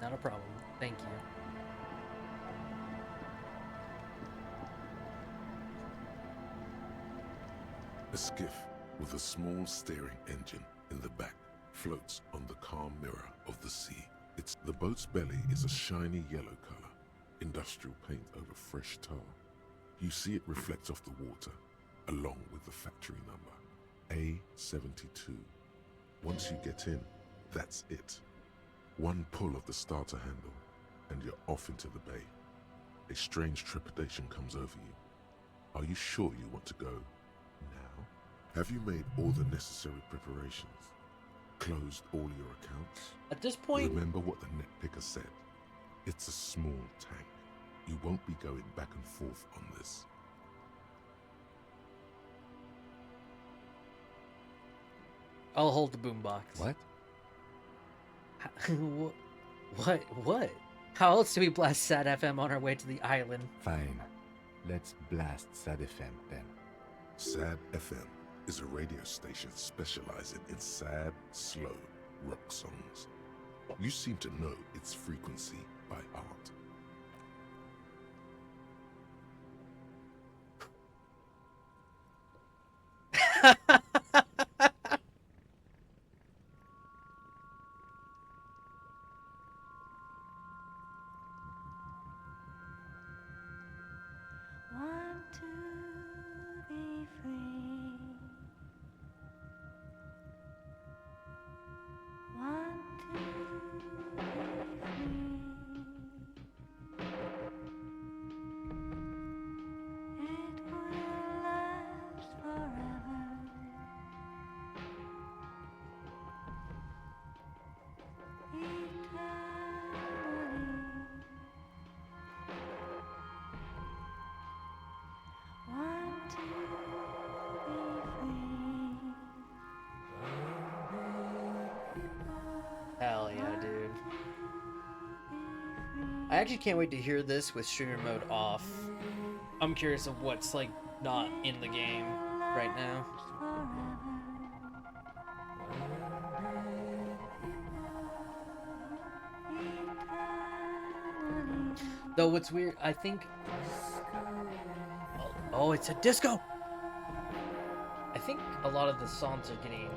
Not a problem. Thank you. A skiff with a small steering engine in the back floats on the calm mirror of the sea. The boat's belly is a shiny yellow color, industrial paint over fresh tar. You see it reflects off the water, along with the factory number, A72. Once you get in, that's it. One pull of the starter handle, and you're off into the bay. A strange trepidation comes over you. Are you sure you want to go now? Have you made all the necessary preparations? Closed all your accounts? At this point... Remember what the net picker said. It's a small tank. You won't be going back and forth on this. I'll hold the boombox. What? What? How else do we blast Sad FM on our way to the island? Fine. Let's blast Sad FM then. Sad FM is a radio station specializing in sad, slow rock songs. You seem to know its frequency by heart. Want to be free. Want to be free. It will last forever. Eternally. Want to be free. Hell yeah, dude. I actually can't wait to hear this with streamer mode off. I'm curious of what's like not in the game right now. Though what's weird, I think... Oh, it's a disco! I think a lot of the songs are getting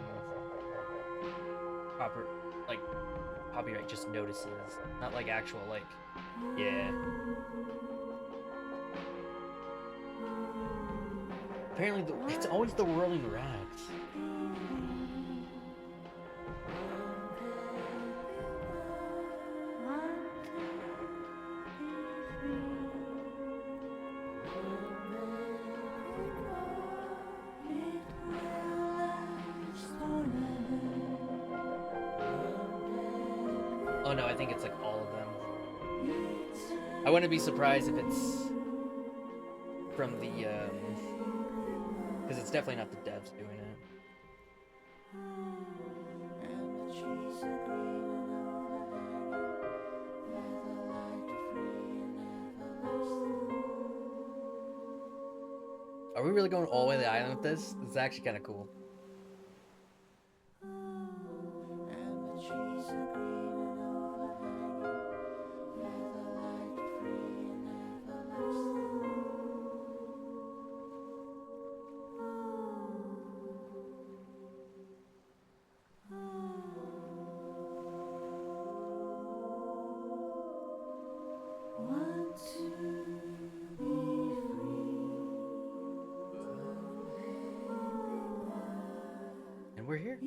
copyright just notices, not like actual yeah. Apparently, it's always the whirling rags. Oh no, I think it's like all of them. I wouldn't be surprised if it's from the, because it's definitely not the devs doing it. Are we really going all the way to the island with this? This is actually kind of cool. And we're here.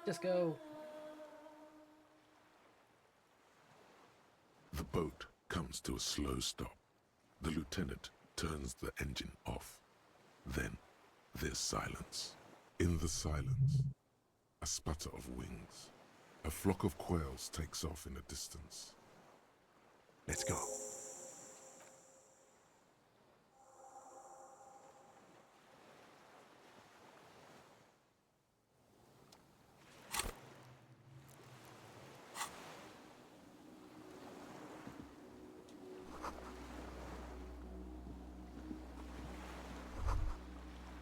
Just go. The boat comes to a slow stop. The lieutenant turns the engine off. Then there's silence. In the silence, a sputter of wings. A flock of quails takes off in the distance. Let's go.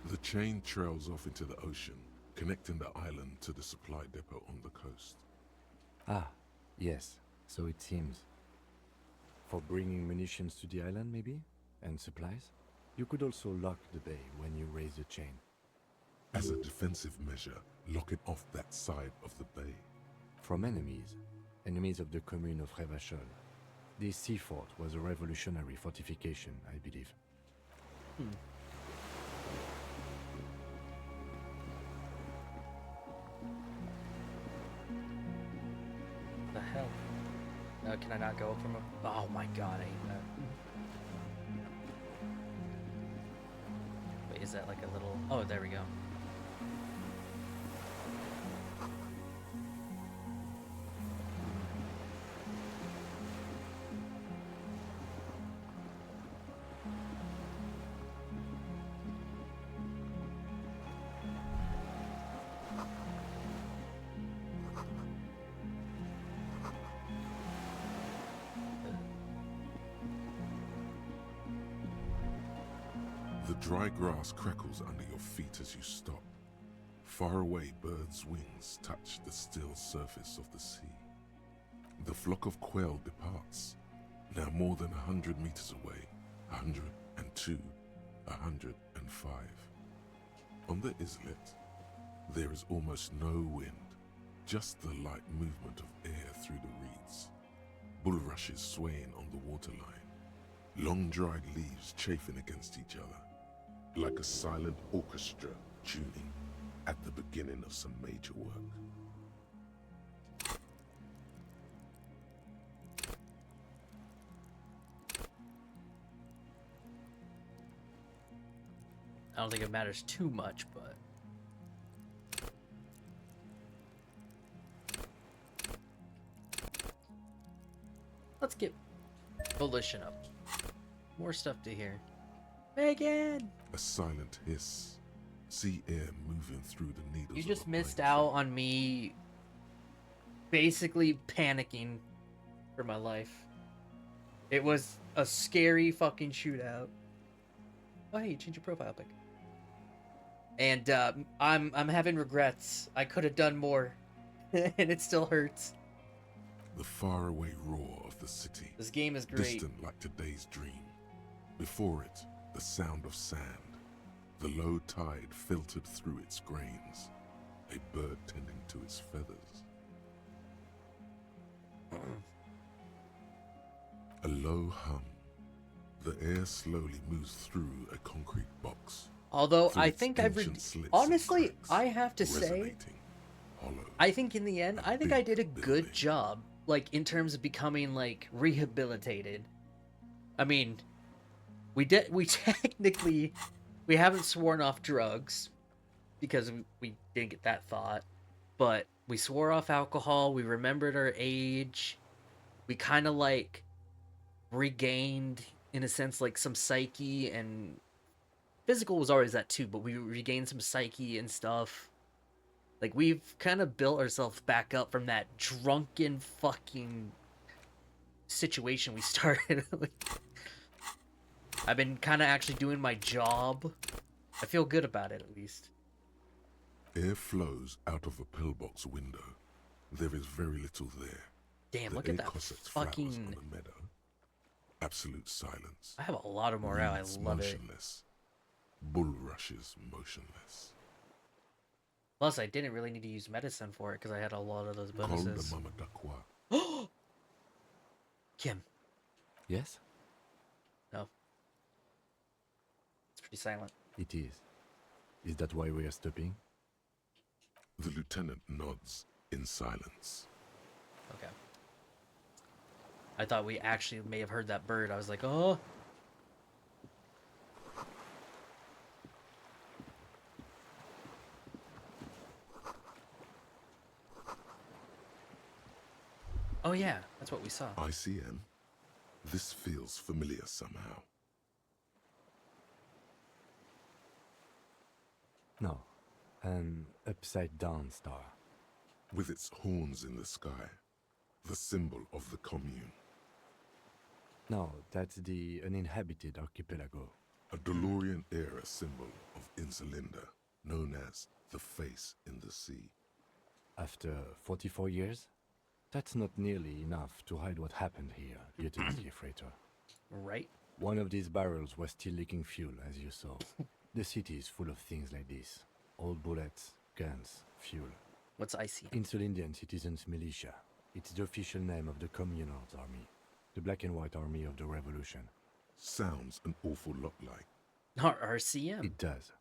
The chain trails off into the ocean, connecting the island to the supply depot on the coast. Ah, yes, so it seems. For bringing munitions to the island, maybe? And supplies? You could also lock the bay when you raise the chain. As a defensive measure, lock it off that side of the bay. From enemies. Enemies of the commune of Revachol. This sea fort was a revolutionary fortification, I believe. The hell? No, can I not go up from a... Oh my god, I hate that. Wait, is that like a little... Oh, there we go. The dry grass crackles under your feet as you stop. Far away, birds' wings touch the still surface of the sea. The flock of quail departs, now more than 100 meters away, 102, 105. On the islet, there is almost no wind, just the light movement of air through the reeds. Bulrushes swaying on the waterline, long dried leaves chafing against each other, like a silent orchestra tuning at the beginning of some major work. I don't think it matters too much, but... Let's get Volition up. More stuff to hear. Megan! A silent hiss. Sea air moving through the needles. You just missed out on me basically panicking for my life. It was a scary fucking shootout. Oh hey, you changed your profile pic. And I'm having regrets. I could have done more. And it still hurts. The faraway roar of the city. This game is great. Distant like today's dream. Before it, the sound of sand. The low tide filtered through its grains. A bird tending to its feathers. A low hum. The air slowly moves through a concrete box. Although I think honestly, I have to say, I think in the end, I think I did a good job, like in terms of becoming like rehabilitated. I mean, we technically, we haven't sworn off drugs because we didn't get that thought, but we swore off alcohol. We remembered our age. We kind of like regained, in a sense, like some psyche, and physical was always that too, but we regained some psyche and stuff. Like, we've kind of built ourselves back up from that drunken fucking situation we started with. I've been kind of actually doing my job. I feel good about it, at least. Air flows out of a pillbox window. There is very little there. Damn, look at that fucking... on a meadow. Absolute silence. I have a lot of morale. I love motionless. Bulrushes motionless. Plus, I didn't really need to use medicine for it because I had a lot of those bonuses. Kim. Yes? No. It's pretty silent. It is. Is that why we are stopping? The lieutenant nods in silence. Okay. I thought we actually may have heard that bird. I was like, oh. Oh yeah, that's what we saw. ICM. This feels familiar somehow. No. An upside-down star. With its horns in the sky. The symbol of the commune. No, that's the uninhabited archipelago. A DeLorean-era symbol of Insulinda, known as the face in the sea. After 44 years? That's not nearly enough to hide what happened here, Lieutenant Freighter. Right. One of these barrels was still leaking fuel, as you saw. The city is full of things like this. Old bullets, guns, fuel. What's ICM? Insulindian Citizens Militia. It's the official name of the Communards Army. The black and white army of the revolution. Sounds an awful lot like. Our RCM. It does.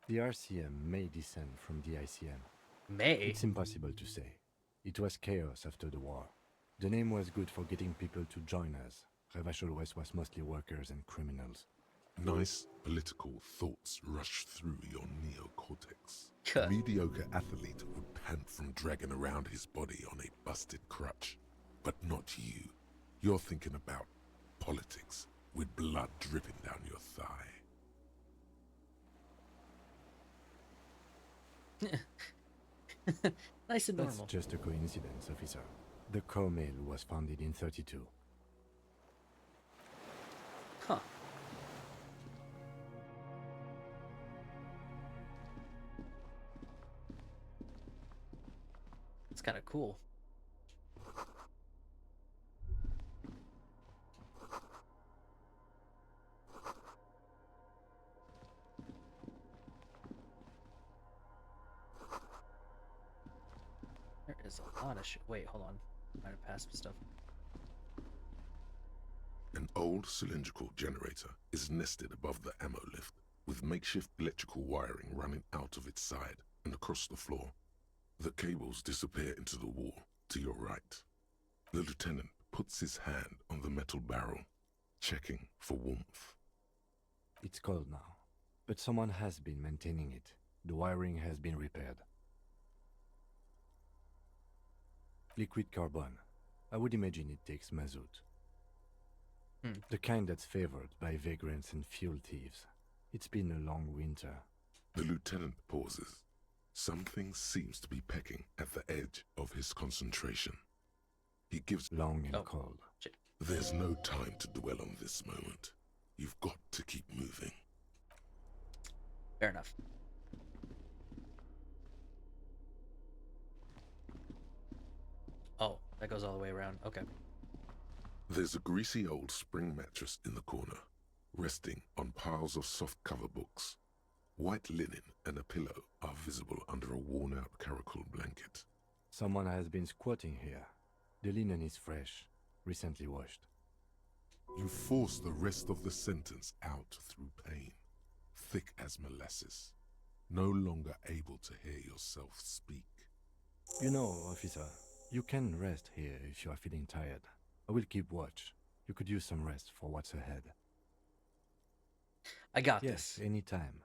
The RCM may descend from the ICM. May? It's impossible to say. It was chaos after the war. The name was good for getting people to join us. Revachol West was mostly workers and criminals. Nice political thoughts rush through your neocortex. A mediocre athlete would pant from dragging around his body on a busted crutch. But not you. You're thinking about politics with blood dripping down your thigh. Nice and normal. That's just a coincidence, officer. The co-mail was founded in 32. Huh. It's kind of cool. There is a lot of shit. Wait, hold on. I might have passed some stuff. An old cylindrical generator is nested above the ammo lift, with makeshift electrical wiring running out of its side and across the floor. The cables disappear into the wall to your right. The lieutenant puts his hand on the metal barrel, checking for warmth. It's cold now, but someone has been maintaining it. The wiring has been repaired. Liquid carbon. I would imagine it takes mazout. The kind that's favored by vagrants and fuel thieves. It's been a long winter. The lieutenant pauses. Something seems to be pecking at the edge of his concentration. He gives long and cold. There's no time to dwell on this moment. You've got to keep moving. Fair enough. Oh, that goes all the way around. Okay. There's a greasy old spring mattress in the corner, resting on piles of soft cover books. White linen and a pillow are visible under a worn-out caracol blanket. Someone has been squatting here. The linen is fresh, recently washed. You force the rest of the sentence out through pain, thick as molasses, no longer able to hear yourself speak. You know, officer, you can rest here if you are feeling tired. I will keep watch. You could use some rest for what's ahead. I got this. Yes, anytime.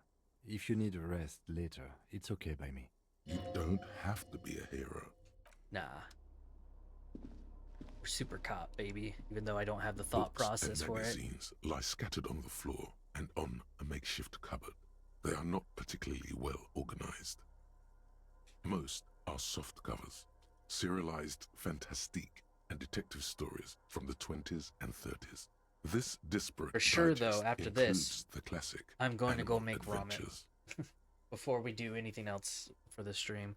If you need a rest later, it's okay by me. You don't have to be a hero. Nah. We're super cop, baby, even though I don't have the thought process for it. Magazines lie scattered on the floor and on a makeshift cupboard. They are not particularly well organized. Most are soft covers, serialized fantastique and detective stories from the 20s and 30s. This disparate for sure, digest though, after includes this, the classic I'm going to go Animal make Adventures. ramen before we do anything else for this stream.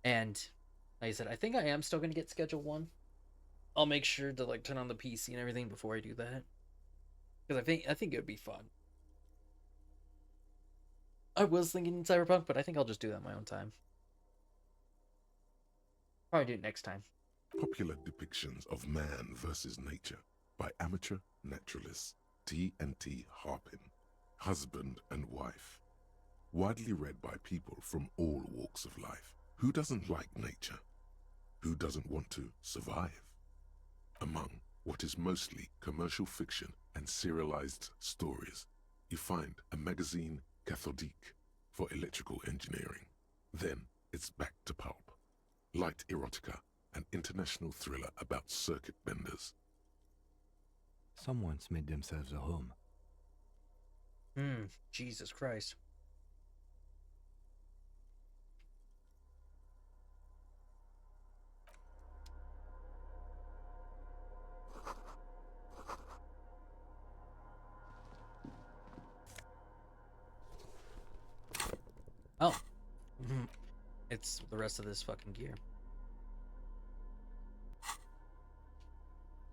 And like I said, I think I am still going to get Schedule 1. I'll make sure to like turn on the PC and everything before I do that, because I think it would be fun. I was thinking Cyberpunk, but I think I'll just do that in my own time. Probably do it next time. Popular depictions of man versus nature by amateur naturalists T&T Harpin, husband and wife. Widely read by people from all walks of life. Who doesn't like nature? Who doesn't want to survive? Among what is mostly commercial fiction and serialized stories, you find a magazine cathodique for electrical engineering. Then it's back to pulp. Light erotica, an international thriller about circuit benders. Someone's made themselves a home. Jesus Christ. Oh. It's the rest of this fucking gear.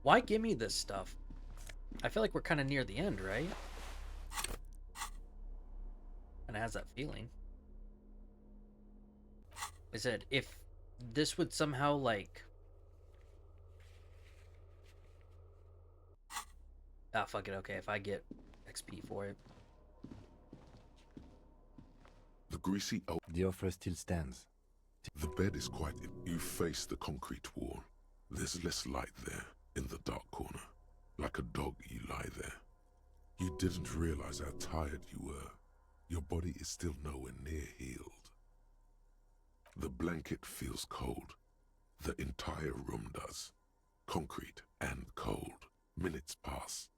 Why give me this stuff? I feel like we're kind of near the end, right? And it has that feeling. I said, if this would somehow, like... Ah, fuck it. Okay, if I get XP for it. The greasy old... The offer still stands. The bed is quite... You face the concrete wall. There's less light there, in the dark corner. Like a dog, you lie there. You didn't realize how tired you were. Your body is still nowhere near healed. The blanket feels cold. The entire room does. Concrete and cold. Minutes pass.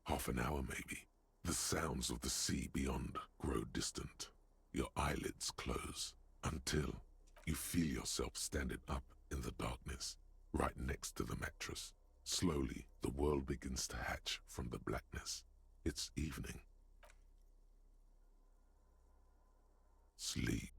Half an hour maybe. The sounds of the sea beyond grow distant. Your eyelids close until you feel yourself standing up in the darkness, right next to the mattress. Slowly, the world begins to hatch from the blackness. It's evening. Sleep.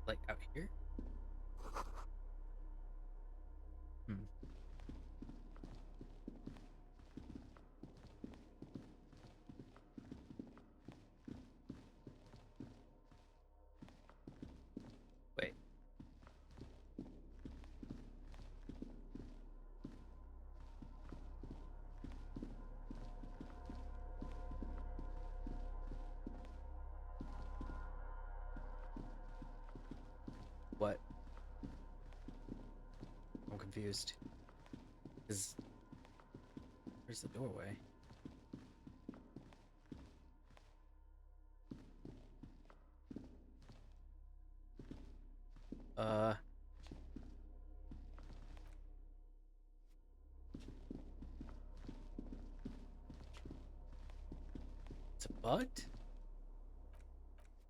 Like out here? Hmm. Wait. What? I'm confused. Where's the doorway? It's a bugged?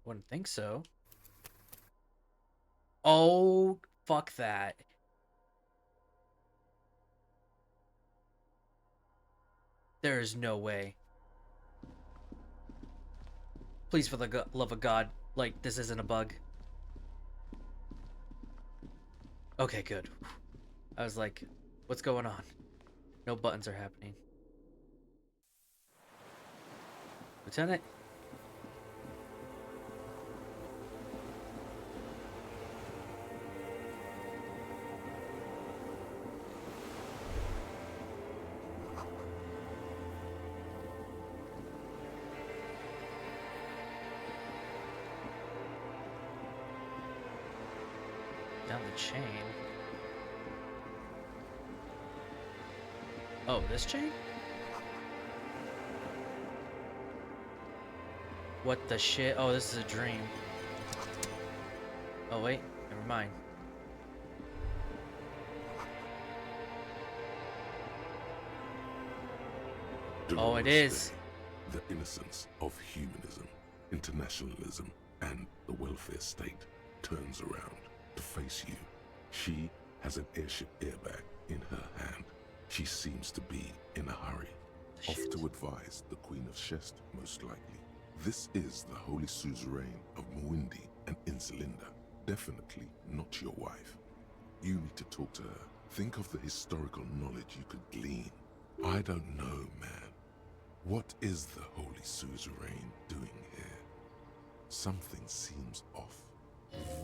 Wouldn't think so. Oh, fuck that. There is no way. Please, for the love of God, like, this isn't a bug. Okay, good. I was like, what's going on? No buttons are happening. Lieutenant? Down the chain. Oh, this chain? What the shit? Oh, this is a dream. Oh, wait. Never mind. Oh, it is. The innocence of humanism, internationalism, and the welfare state turns around to face you. She has an airship airbag in her hand. She seems to be in a hurry. Off to advise the Queen of Shest, most likely. This is the Holy Suzerain of Mwindi and Insulinda. Definitely not your wife. You need to talk to her. Think of the historical knowledge you could glean. I don't know, man. What is the Holy Suzerain doing here? Something seems off.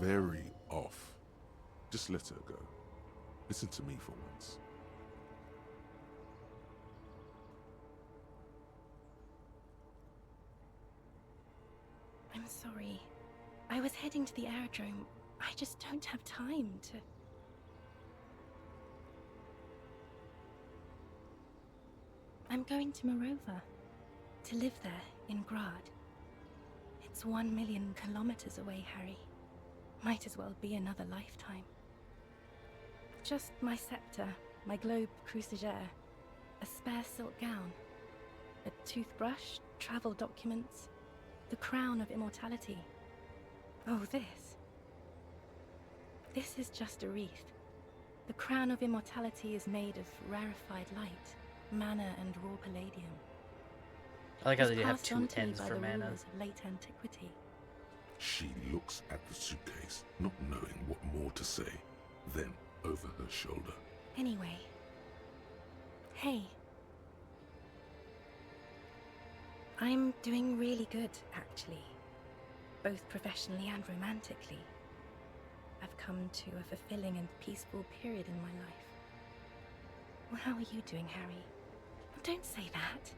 Very off. Just let her go. Listen to me for once. I'm sorry. I was heading to the aerodrome. I just don't have time to... I'm going to Morova. To live there, in Grad. It's 1 million kilometers away, Harry. Might as well be another lifetime. Just my scepter, my globe cruciger, a spare silk gown, a toothbrush, travel documents, the crown of immortality. Oh, this. This is just a wreath. The crown of immortality is made of rarefied light, mana and raw palladium. I like how was they have passed two on to me ends by for the mana. rulers of late antiquity. She looks at the suitcase, not knowing what more to say. Then, over her shoulder, Anyway. Hey. I'm doing really good, actually. Both professionally and romantically. I've come to a fulfilling and peaceful period in my life. Well, how are you doing, Harry? Don't say that.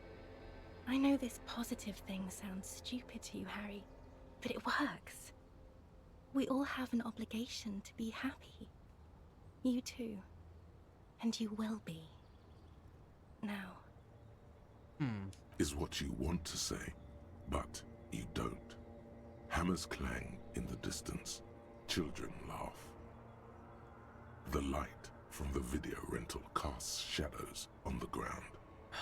I know this positive thing sounds stupid to you, Harry, but it works. We all have an obligation to be happy. You too. And you will be. Now. is what you want to say, but you don't. Hammers clang in the distance. Children laugh. The light from the video rental casts shadows on the ground.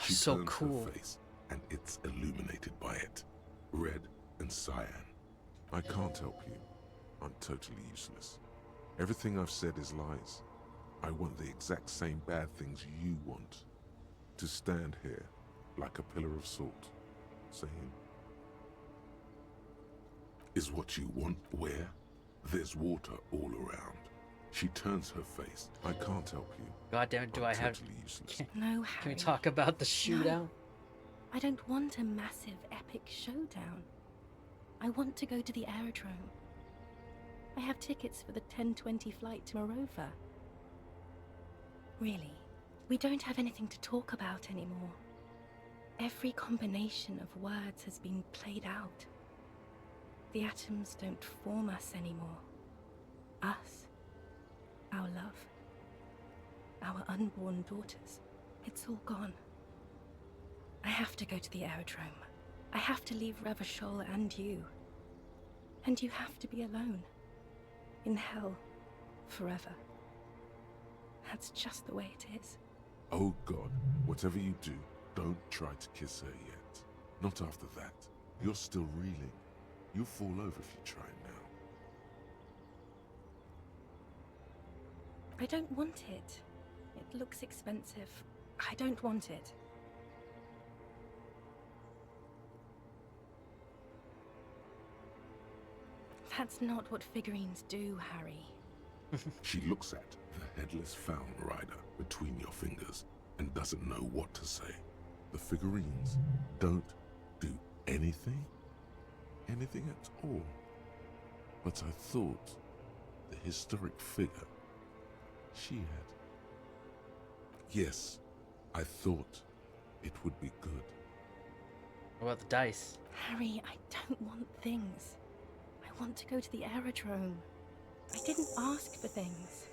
She So turns cool. her face, and it's illuminated by it. Red and cyan. I can't help you. I'm totally useless. Everything I've said is lies. I want the exact same bad things you want. To stand here like a pillar of salt, saying, is what you want where? There's water all around. She turns her face. I can't help you. God damn it, do I have... Totally useless. No, Harry. Can we talk about the shootout? No. I don't want a massive, epic showdown. I want to go to the aerodrome. I have tickets for the 10:20 flight to Morova. Really, we don't have anything to talk about anymore. Every combination of words has been played out. The atoms don't form us anymore. Us. Our love. Our unborn daughters. It's all gone. I have to go to the aerodrome. I have to leave Revachol and you. And you have to be alone. In hell. Forever. That's just the way it is. Oh God, whatever you do, don't try to kiss her yet. Not after that. You're still reeling. You'll fall over if you try now. I don't want it. It looks expensive. I don't want it. That's not what figurines do, Harry. She looks at the headless Found Rider between your fingers and doesn't know what to say. The figurines don't do anything? Anything at all? But I thought the historic figure she had. Yes, I thought it would be good. What about the dice? Harry, I don't want things. I want to go to the aerodrome. I didn't ask for things.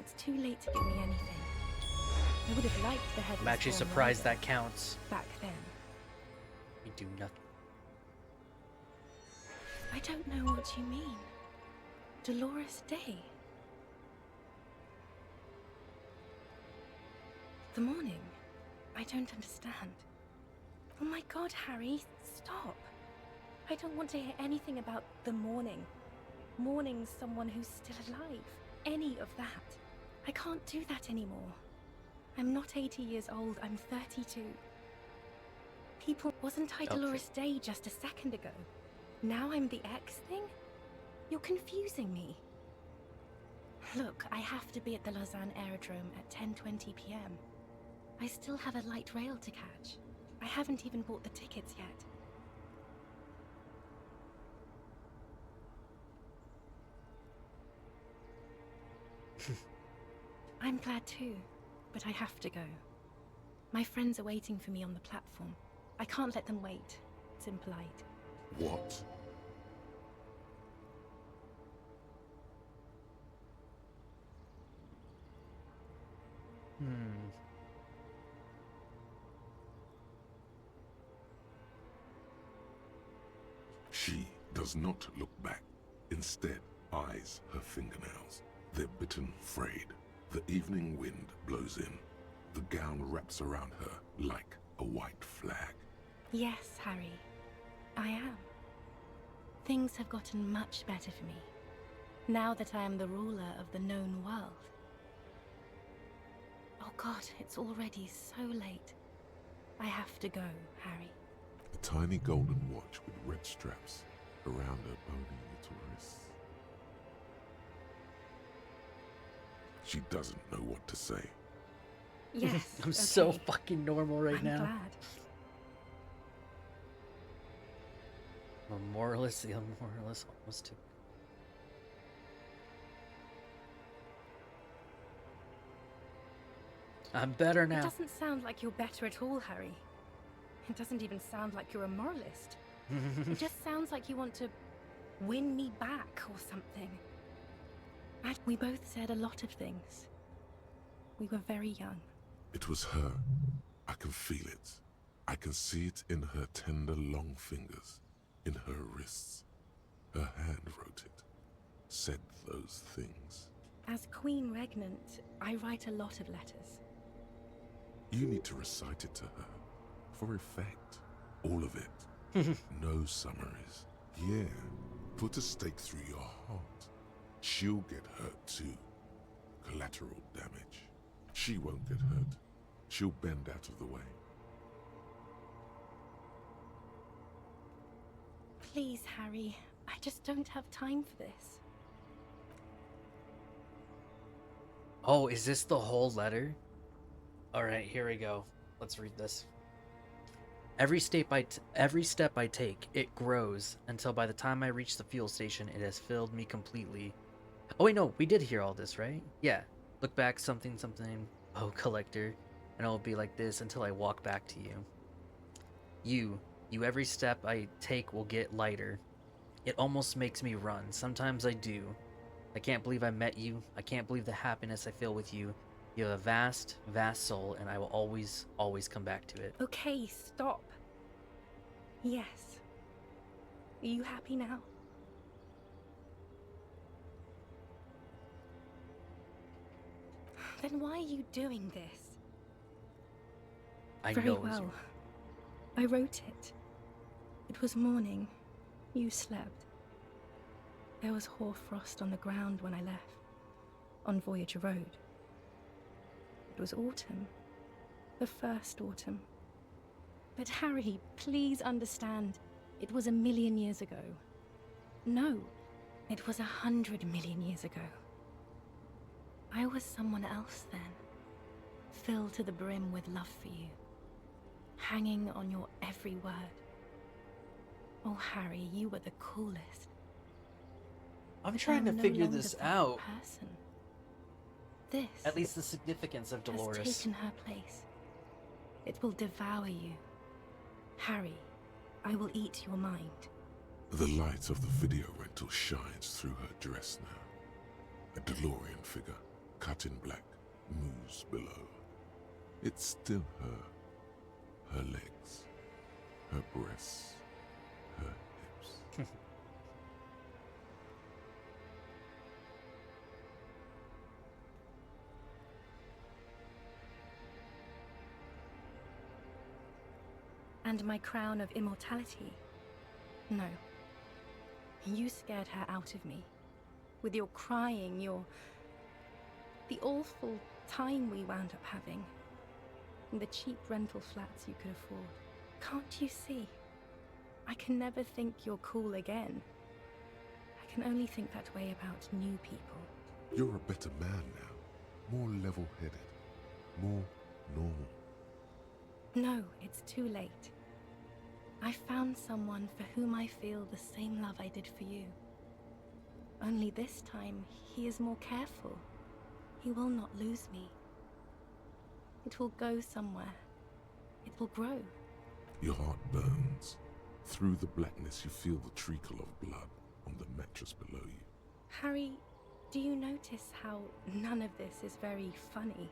It's too late to give me anything. I would have liked the headless I'm actually Found surprised Rider that counts. back then. We do nothing. I don't know what you mean. Dolores Day. The morning. I don't understand. Oh my God, Harry, stop. I don't want to hear anything about the morning. Mourning someone who's still alive. Any of that. I can't do that anymore. I'm not 80 years old, I'm 32. People, wasn't I Dolores Day just a second ago? Now I'm the X thing? You're confusing me. Look, I have to be at the Lausanne Aerodrome at 10:20 p.m. I still have a light rail to catch. I haven't even bought the tickets yet. I'm glad too, but I have to go. My friends are waiting for me on the platform. I can't let them wait. It's impolite. What? She does not look back. Instead, eyes her fingernails. They're bitten frayed. The evening wind blows in. The gown wraps around her like a white flag. Yes, Harry. I am. Things have gotten much better for me, now that I am the ruler of the known world. Oh God, it's already so late. I have to go, Harry. A tiny golden watch with red straps around her bony little wrists. She doesn't know what to say. Yes. I'm so okay. fucking normal right I'm now. glad. Memorialist, the unmoralist, almost too. I'm better It now. doesn't sound like you're better at all, Harry. It doesn't even sound like you're a moralist. It just sounds like you want to win me back or something. And we both said a lot of things. We were very young. It was her. I can feel it. I can see it in her tender, long fingers, in her wrists. Her hand wrote it, said those things. As Queen Regnant, I write a lot of letters. You need to recite it to her, for effect. All of it. No summaries. Yeah, put a stake through your heart. She'll get hurt too. Collateral damage. She won't get hurt. She'll bend out of the way. Please, Harry, I just don't have time for this. Oh, is this the whole letter? Alright, here we go. Let's read this. Every step I take, it grows, until by the time I reach the fuel station, it has filled me completely. Oh wait, no, we did hear all this, right? Yeah. Look back, something, oh, collector, and it will be like this until I walk back to you. You, every step I take will get lighter. It almost makes me run. Sometimes I do. I can't believe I met you. I can't believe the happiness I feel with you. You have a vast, vast soul, and I will always, always come back to it. Okay, stop. Yes. Are you happy now? Then why are you doing this? I Very know it was well. you. I wrote it. It was morning. You slept. There was hoarfrost on the ground when I left, on Voyager Road. It was autumn. The first autumn. But Harry, please understand, it was 1,000,000 years ago. No, it was 100 million years ago. I was someone else then, filled to the brim with love for you, hanging on your every word. Oh, Harry, you were the coolest. I'm trying to I'm no figure longer this that out. Person. This At least the significance of Dolores. has taken her place. It will devour you. Harry, I will eat your mind. The light of the video rental shines through her dress now. A DeLorean figure, cut in black, moves below. It's still her. Her legs, her breasts, her hips. And my crown of immortality? No. You scared her out of me. With your crying, the awful time we wound up having. And the cheap rental flats you could afford. Can't you see? I can never think you're cool again. I can only think that way about new people. You're a better man now. More level-headed. More normal. No, it's too late. I found someone for whom I feel the same love I did for you. Only this time, he is more careful. He will not lose me. It will go somewhere. It will grow. Your heart burns. Through the blackness, you feel the trickle of blood on the mattress below you. Harry, do you notice how none of this is very funny?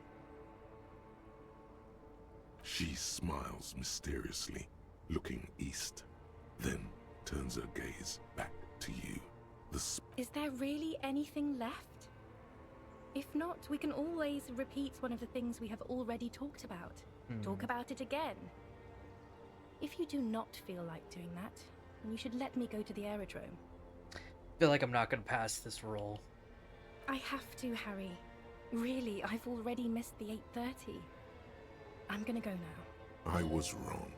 She smiles mysteriously, looking east, then turns her gaze back to you. Is there really anything left? If not, we can always repeat one of the things we have already talked about. Talk about it again. If you do not feel like doing that, then you should let me go to the aerodrome. I feel like I'm not gonna pass this roll. I have to, Harry. Really, I've already missed the 8:30. I'm gonna go now. I was wrong.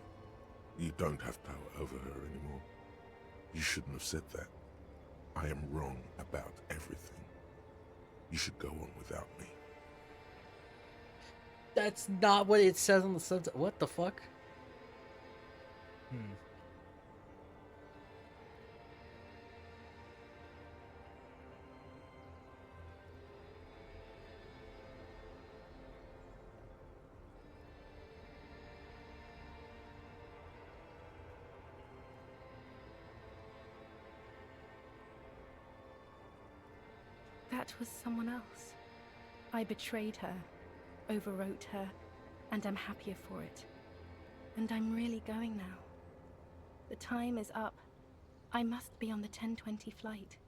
You don't have power over her anymore. You shouldn't have said that. I am wrong about everything. You should go on without me. That's not what it says on the subtitle. What the fuck? That was someone else. I betrayed her, overwrote her, and I'm happier for it. And I'm really going now. The time is up. I must be on the 10:20 flight.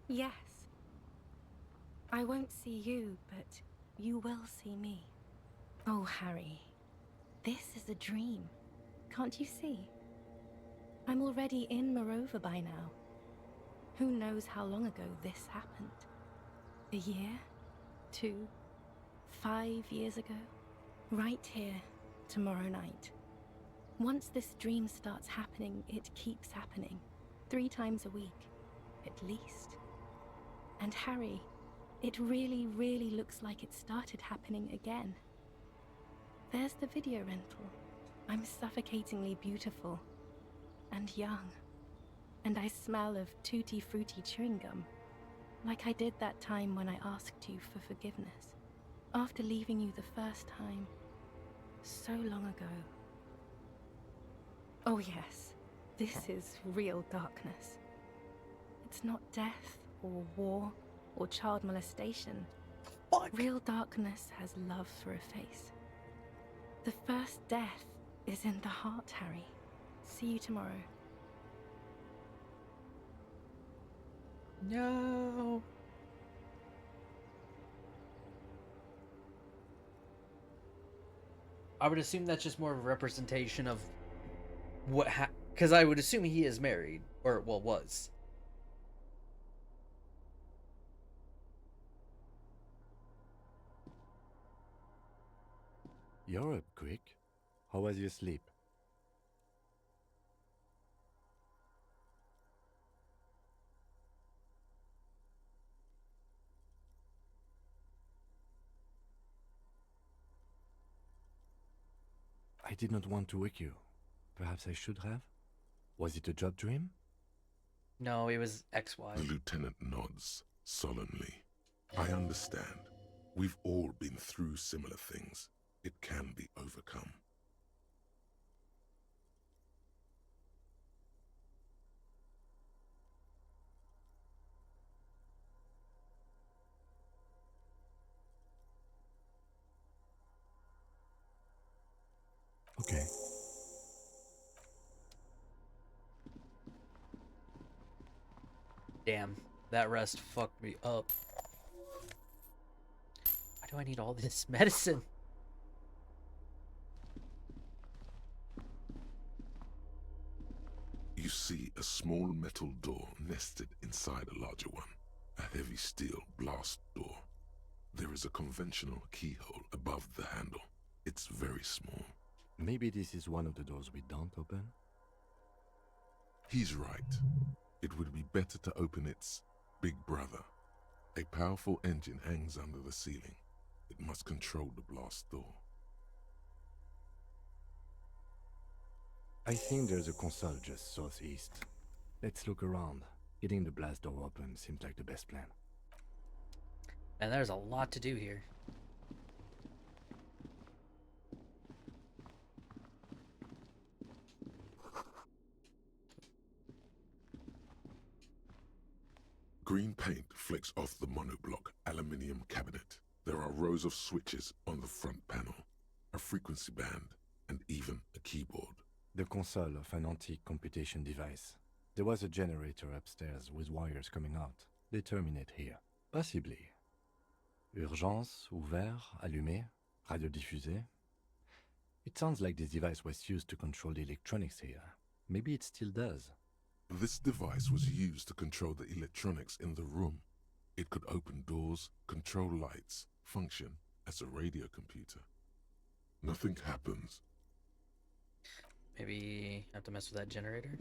Yes. I won't see you, but you will see me. Oh, Harry. This is a dream. Can't you see? I'm already in Morova by now. Who knows how long ago this happened? A year? 2? 5 years ago? Right here, tomorrow night. Once this dream starts happening, it keeps happening. 3 times a week, at least. And Harry, it really, really looks like it started happening again. There's the video rental. I'm suffocatingly beautiful. And young. And I smell of tutti frutti chewing gum. Like I did that time when I asked you for forgiveness. After leaving you the first time. So long ago. Oh yes, this is real darkness. It's not death, or war, or child molestation. Fuck. Real darkness has love for a face. The first death is in the heart, Harry. See you tomorrow. No. I would assume that's just more of a representation of what because I would assume he is married, or well, was. You're up quick. How was your sleep? I did not want to wake you. Perhaps I should have? Was it a job dream? No, it was XY. The lieutenant nods solemnly. I understand. We've all been through similar things. It can be overcome. Okay. Damn, that rest fucked me up. Why do I need all this medicine? You see a small metal door nested inside a larger one. A heavy steel blast door. There is a conventional keyhole above the handle. It's very small. Maybe this is one of the doors we don't open? He's right. It would be better to open its big brother. A powerful engine hangs under the ceiling. It must control the blast door. I think there's a console just southeast. Let's look around. Getting the blast door open seems like the best plan. And there's a lot to do here. Green paint flecks off the monoblock aluminium cabinet. There are rows of switches on the front panel, a frequency band, and even a keyboard. The console of an antique computation device. There was a generator upstairs with wires coming out. They terminate here. Possibly. Urgence, ouvert, allumé, radiodiffusé. It sounds like this device was used to control the electronics here. Maybe it still does. This device was used to control the electronics in the room. It could open doors, control lights, function as a radio computer. Nothing happens. Maybe have to mess with that generator.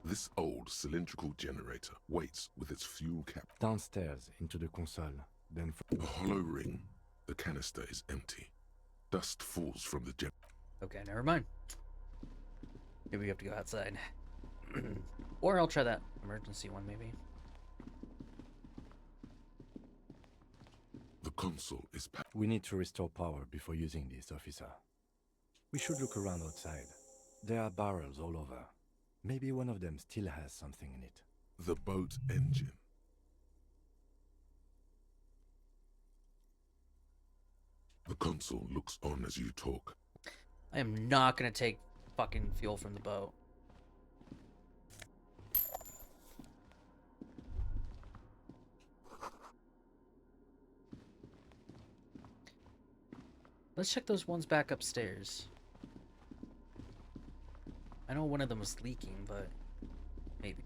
This old cylindrical generator waits with its fuel cap Downstairs into the console, then a hollow ring. The canister is empty. Dust falls from the gen. Okay, never mind. Maybe we have to go outside. Or I'll try that emergency one, maybe. The console is packed. We need to restore power before using this, officer. We should look around outside. There are barrels all over. Maybe one of them still has something in it. The boat engine. The console looks on as you talk. I am not gonna take fucking fuel from the boat. Let's check those ones back upstairs. I know one of them was leaking, but maybe.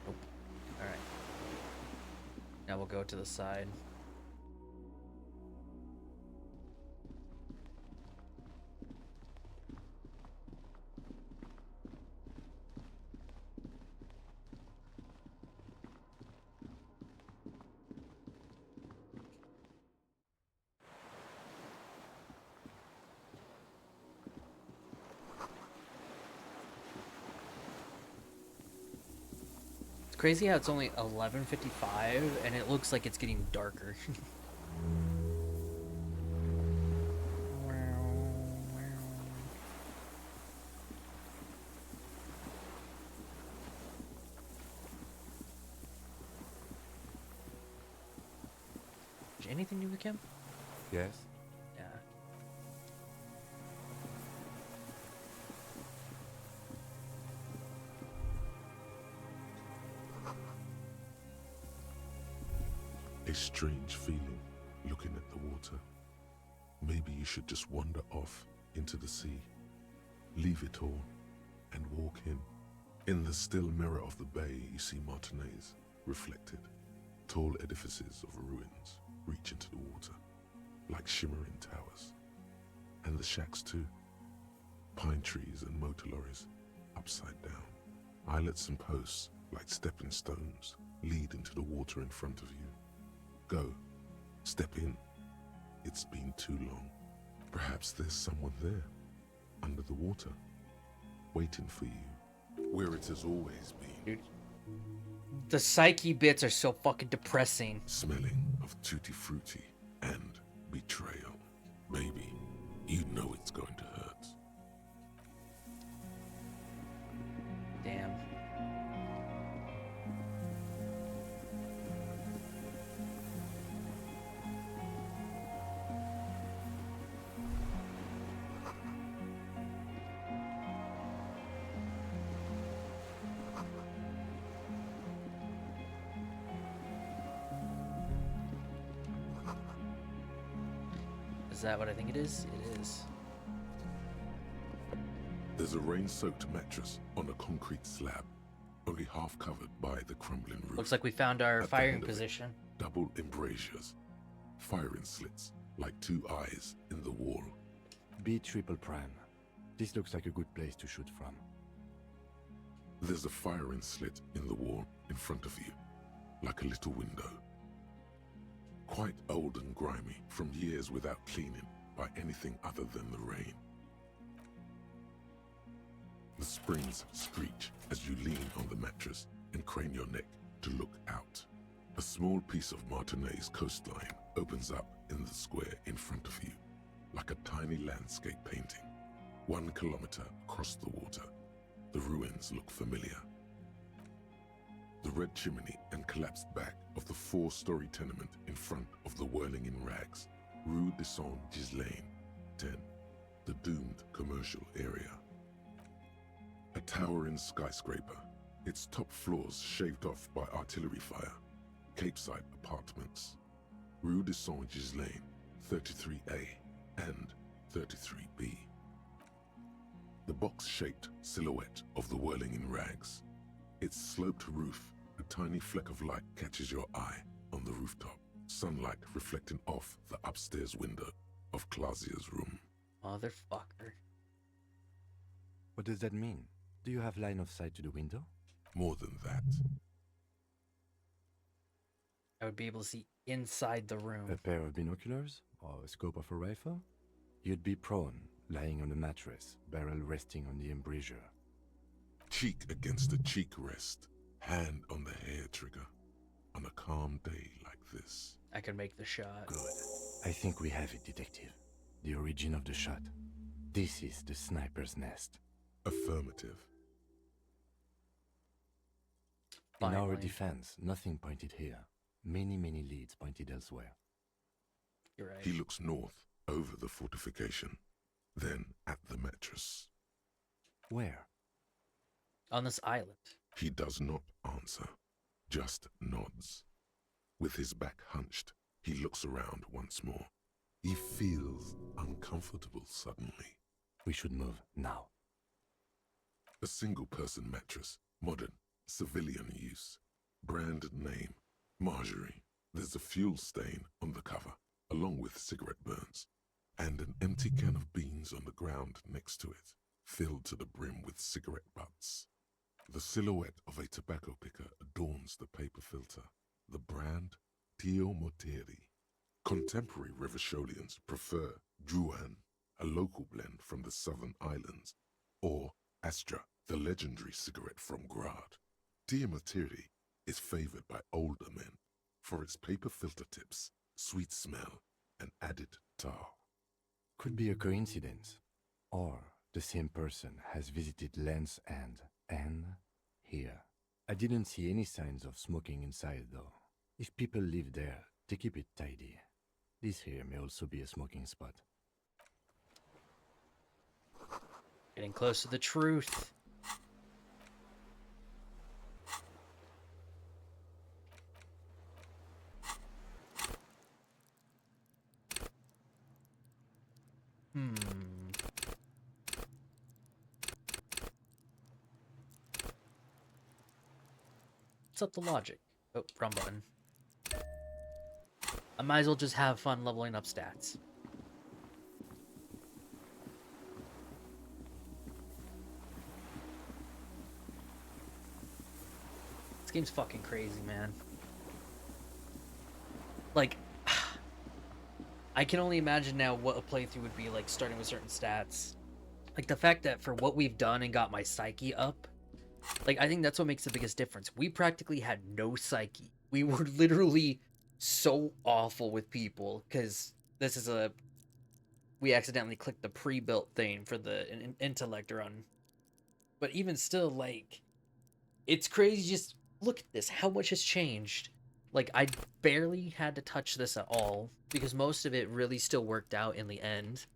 Nope. All right. Now we'll go to the side. It's crazy how it's only 11:55 and it looks like it's getting darker. Anything new with Kim? Yes? Yeah. A strange feeling looking at the water. Maybe you should just wander off into the sea. Leave it all and walk in. In the still mirror of the bay, you see Martinez reflected. Tall edifices of ruins reach into the water, like shimmering towers. And the shacks too. Pine trees and motor lorries, upside down. Islets and posts, like stepping stones, lead into the water in front of you. Go. Step in. It's been too long. Perhaps there's someone there, under the water, waiting for you, where it has always been. Dude. The psyche bits are so fucking depressing. Smelling of tutti frutti and betrayal. Maybe you know it's going to hurt. Damn. Is that what I think it is? It is. There's a rain-soaked mattress on a concrete slab, only half covered by the crumbling roof. Looks like we found our At the firing end of it, position. Double embrasures, firing slits like two eyes in the wall. B triple prime. This looks like a good place to shoot from. There's a firing slit in the wall in front of you, like a little window. Quite old and grimy from years without cleaning by anything other than the rain. The springs screech as you lean on the mattress and crane your neck to look out. A small piece of Martinez coastline opens up in the square in front of you, like a tiny landscape painting. 1 kilometer across the water, the ruins look familiar. The red chimney and collapsed back of the 4-story tenement in front of the whirling in rags, Rue de Saint-Ghislain, 10, the doomed commercial area. A towering skyscraper, its top floors shaved off by artillery fire. Capeside Apartments, Rue de Saint-Gislain, 33A and 33B. The box-shaped silhouette of the whirling in rags. Its sloped roof, a tiny fleck of light catches your eye on the rooftop, sunlight reflecting off the upstairs window of Clausia's room. Motherfucker. What does that mean? Do you have line of sight to the window? More than that. I would be able to see inside the room. A pair of binoculars? Or a scope of a rifle? You'd be prone, lying on a mattress, barrel resting on the embrasure. Cheek against a cheek rest, hand on the hair trigger, on a calm day like this. I can make the shot. Good. I think we have it, Detective. The origin of the shot. This is the sniper's nest. Affirmative. In our Finally. defense, nothing pointed here. Many leads pointed elsewhere. You're right. He looks north, over the fortification, then at the mattress. Where? On this island. He does not answer, just nods. With his back hunched, he looks around once more. He feels uncomfortable suddenly. We should move now. A single-person mattress, modern, civilian use. Brand name, Marjorie. There's a fuel stain on the cover, along with cigarette burns, and an empty can of beans on the ground next to it, filled to the brim with cigarette butts. The silhouette of a tobacco picker adorns the paper filter. The brand, Tio Moteri. Contemporary Rivasholians prefer Druan, a local blend from the southern islands, or Astra, the legendary cigarette from Grad. Tio Moteri is favored by older men for its paper filter tips, sweet smell, and added tar. Could be a coincidence. Or the same person has visited Lens and here. I didn't see any signs of smoking inside though. If people live there, they keep it tidy. This here may also be a smoking spot. Getting close to the truth. What's up the logic? Oh, wrong button. I might as well just have fun leveling up stats. This game's fucking crazy, man. Like, I can only imagine now what a playthrough would be like, starting with certain stats. Like, the fact that for what we've done and got my psyche up, like, I think that's what makes the biggest difference. We practically had no psyche. We were literally so awful with people, because this is a... We accidentally clicked the pre-built thing for the intellect run. But even still, like, it's crazy. Just look at this. How much has changed? Like, I barely had to touch this at all, because most of it really still worked out in the end.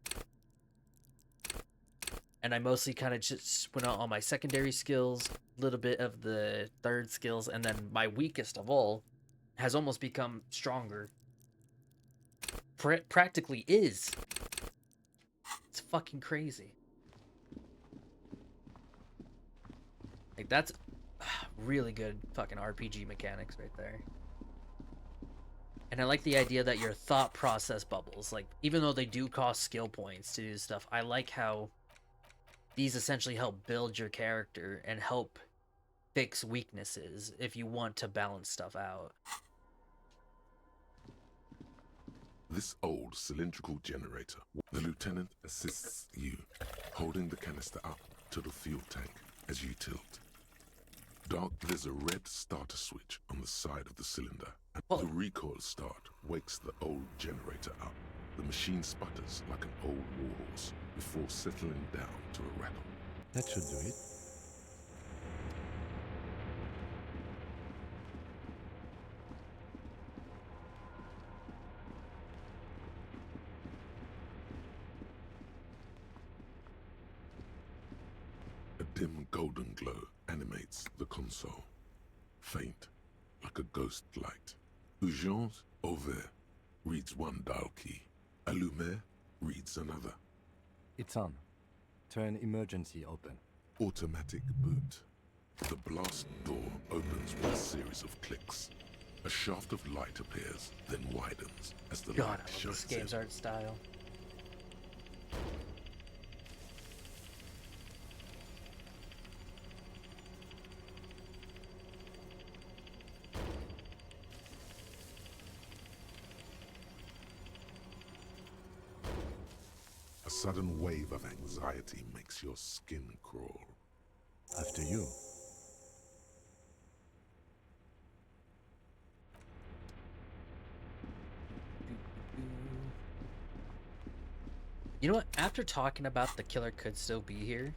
And I mostly kind of just went out on my secondary skills, a little bit of the third skills, and then my weakest of all has almost become stronger. Practically is. It's fucking crazy. Like, that's really good fucking RPG mechanics right there. And I like the idea that your thought process bubbles, like, even though they do cost skill points to do stuff, I like how these essentially help build your character and help fix weaknesses if you want to balance stuff out. This old cylindrical generator, the lieutenant assists you, holding the canister up to the fuel tank as you tilt. There's a red starter switch on the side of the cylinder, and the recoil start wakes the old generator up. The machine sputters like an old warhorse before settling down to a rattle. That should do it. A dim golden glow animates the console, faint like a ghost light. Urgence ouvert reads one dial key. Allumer reads another. It's on. Turn emergency open. Automatic boot. The blast door opens with a series of clicks. A shaft of light appears, then widens as the God, light I love shines this game's in. art style. A sudden wave of anxiety makes your skin crawl. After you. You know what? After talking about the killer could still be here,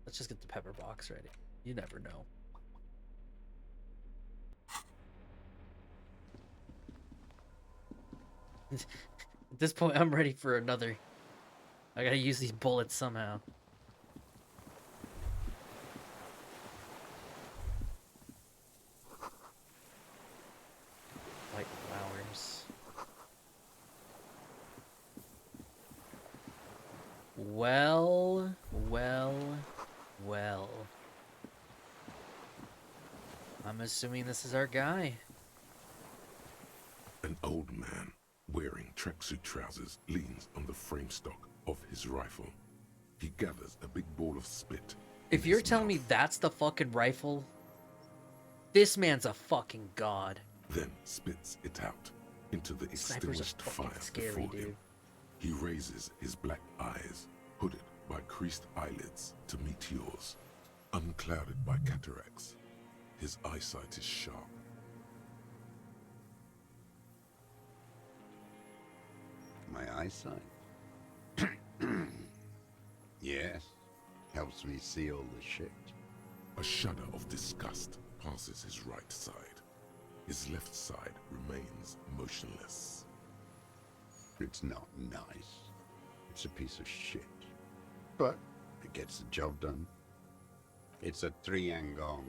let's just get the pepper box ready. You never know. At this point, I'm ready for another. I gotta use these bullets somehow. White flowers. Well. I'm assuming this is our guy. An old man wearing tracksuit trousers leans on the frame stock of his rifle. He gathers a big ball of spit. If you're telling me that's the fucking rifle, this man's a fucking god. Then spits it out into the Snipers are extinguished fucking fire scary, before him. dude. He raises his black eyes, hooded by creased eyelids, to meet yours. Unclouded by cataracts, his eyesight is sharp. My eyesight? Yes. Helps me see all the shit. A shudder of disgust passes his right side. His left side remains motionless. It's not nice. It's a piece of shit. But it gets the job done. It's a 3-Angong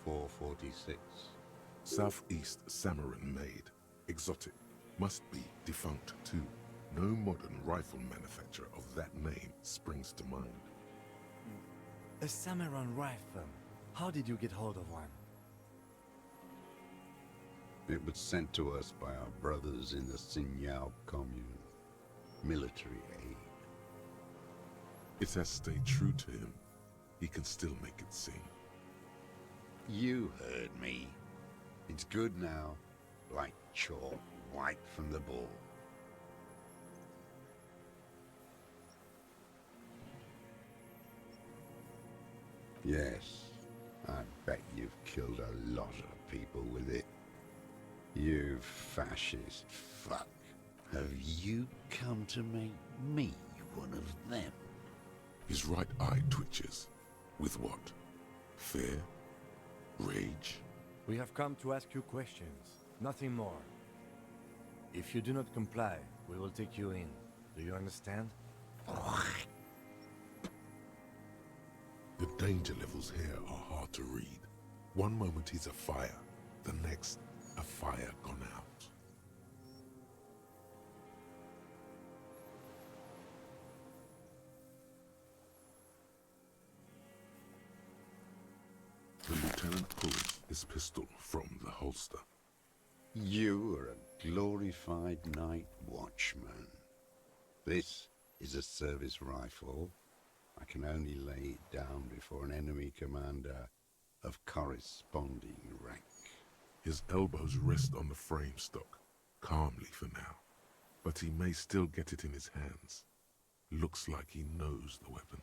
446. Southeast Samaran made. Exotic. Must be defunct too. No modern rifle manufacturer of that name springs to mind. A Samaran rifle. How did you get hold of one? It was sent to us by our brothers in the Sinyao commune. Military aid. It has stayed true to him. He can still make it sing. You heard me. It's good now. Like chalk, white from the ball. Yes, I bet you've killed a lot of people with it. You fascist fuck. Have you come to make me one of them? His right eye twitches. With what? Fear? Rage? We have come to ask you questions, nothing more. If you do not comply, we will take you in. Do you understand? The danger levels here are hard to read. One moment he's afire, the next, a fire gone out. The lieutenant pulls his pistol from the holster. You are a glorified night watchman. This is a service rifle. I can only lay it down before an enemy commander of corresponding rank. His elbows rest on the frame stock, calmly for now. But he may still get it in his hands. Looks like he knows the weapon.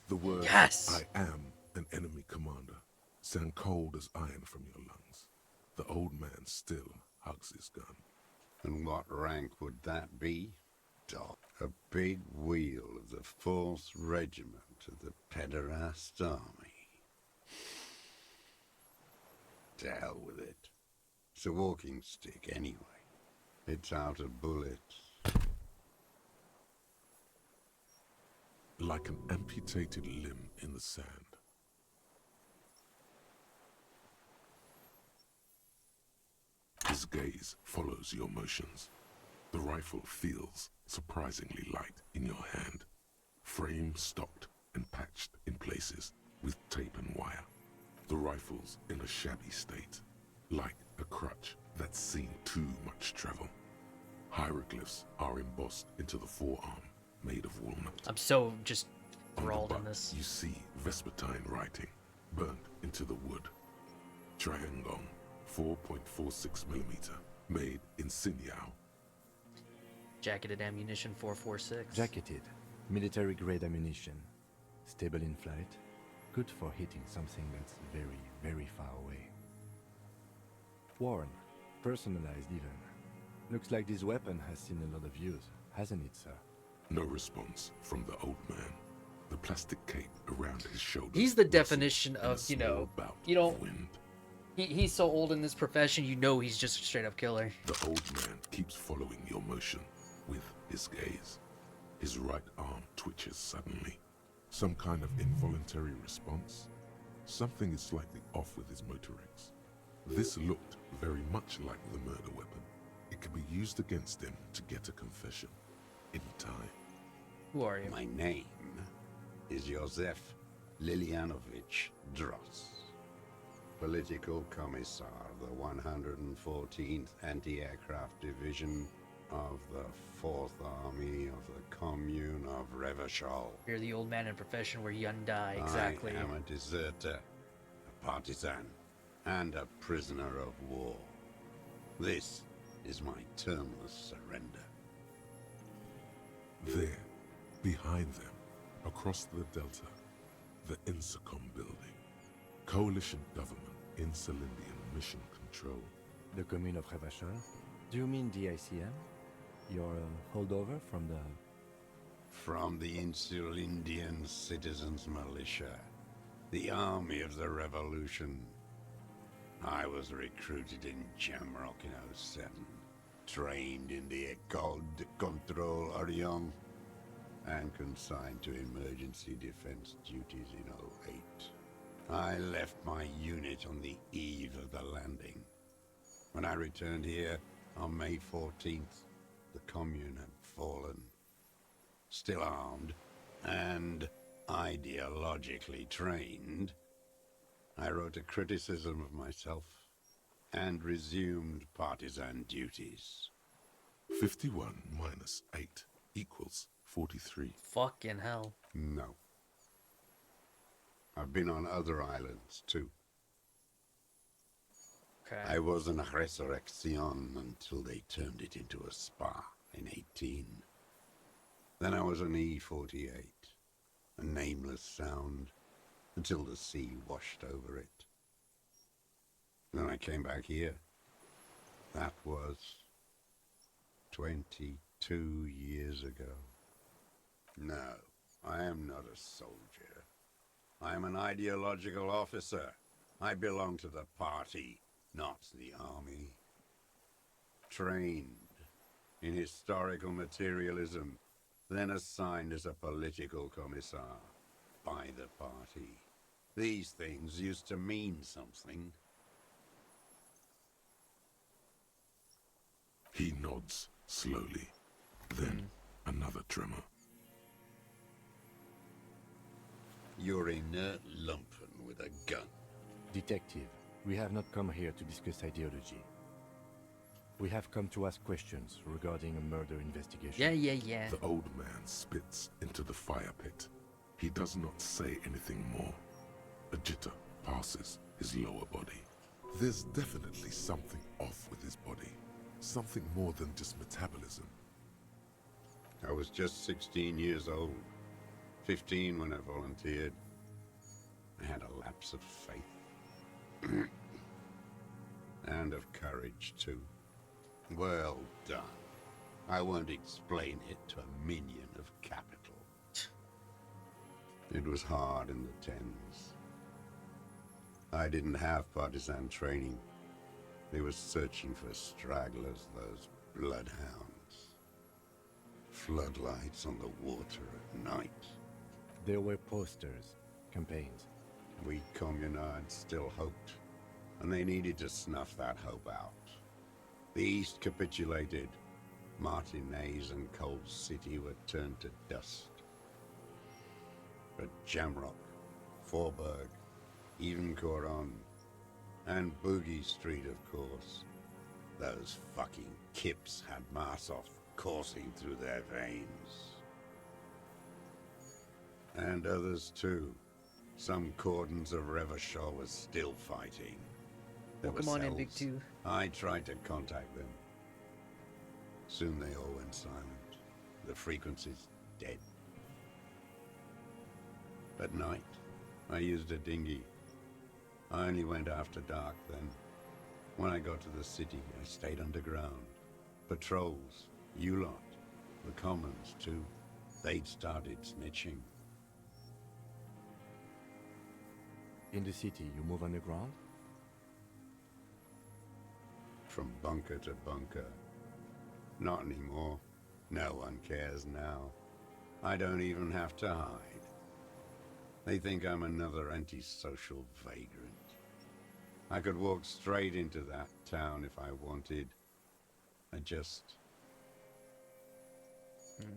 The words, Yes! I am an enemy commander, sound cold as iron from your lungs. The old man still hugs his gun. And what rank would that be? Doc, a big wheel of the 4th Regiment of the Pederast Army. To hell with it. It's a walking stick anyway. It's out of bullets. like an amputated limb in the sand. His gaze follows your motions. The rifle feels surprisingly light in your hand. Frame stocked and patched in places with tape and wire. The rifle's in a shabby state, like a crutch that's seen too much travel. Hieroglyphs are embossed into the forearm, made of walnut. I'm so just On the enthralled in butt, this. you see Vespertine writing, burnt into the wood. Triangong, 4.46mm, made in Sinyao. Jacketed ammunition 446. Jacketed, military-grade ammunition, stable in flight, good for hitting something that's very, very far away. Worn, personalized even. Looks like this weapon has seen a lot of use, hasn't it, sir? No response from the old man. The plastic cape around his shoulders. He's the definition of, you know, you don't... He's so old in this profession, you know he's just a straight-up killer. The old man keeps following your motion with his gaze. His right arm twitches suddenly. Some kind of involuntary response. Something is slightly off with his motorics. This looked very much like the murder weapon. It could be used against him to get a confession. In time. Who are you? My name is Josef Lilianovich Dross. Political Commissar of the 114th Anti-Aircraft Division of the 4th Army of the Commune of Revachol. You're the old man in profession where young die, exactly. I am a deserter, a partisan, and a prisoner of war. This is my termless surrender. There, behind them, across the Delta, the Insicom building. Coalition government in Celindian mission control. The commune of Revachol? Do you mean the ICM? Your holdover from the... From the Insulindian Citizens Militia, the army of the revolution. I was recruited in Jamrock in 07, trained in the École de Contrôle Orient, and consigned to emergency defense duties in 08. I left my unit on the eve of the landing. When I returned here on May 14th, the commune had fallen. Still armed and ideologically trained, I wrote a criticism of myself and resumed partisan duties. 51 minus 8 equals 43. Fucking hell. No. I've been on other islands, too. Okay. I was in Resurrection until they turned it into a spa in 18. Then I was an E-48, a nameless sound, until the sea washed over it. Then I came back here. That was 22 years ago. No, I am not a soldier. I am an ideological officer. I belong to the party, not the army. Trained in historical materialism, then assigned as a political commissar by the party. These things used to mean something. He nods slowly, then another tremor. You're inert lumpen with a gun. Detective, we have not come here to discuss ideology. We have come to ask questions regarding a murder investigation. Yeah. The old man spits into the fire pit. He does not say anything more. A jitter passes his lower body. There's definitely something off with his body. Something more than just metabolism. I was just 16 years old. 15 when I volunteered. I had a lapse of faith. And of courage, too. Well done. I won't explain it to a minion of capital. It was hard in the Tens. I didn't have partisan training. They were searching for stragglers, those bloodhounds. Floodlights on the water at night. There were posters, campaigns. We communards still hoped, and they needed to snuff that hope out. The East capitulated. Martinez and Cold City were turned to dust. But Jamrock, Forburg, even Coron, and Boogie Street, of course. Those fucking kips had Marsov coursing through their veins. And others too. Some cordons of Revachol was still fighting. There Well, were come on in, cells. Big Two. I tried to contact them. Soon they all went silent. The frequency's dead. At night, I used a dinghy. I only went after dark then. When I got to the city, I stayed underground. Patrols, you lot, the commons too. They'd started snitching. In the city, you move underground? From bunker to bunker. Not anymore. No one cares now. I don't even have to hide. They think I'm another antisocial vagrant. I could walk straight into that town if I wanted. I just...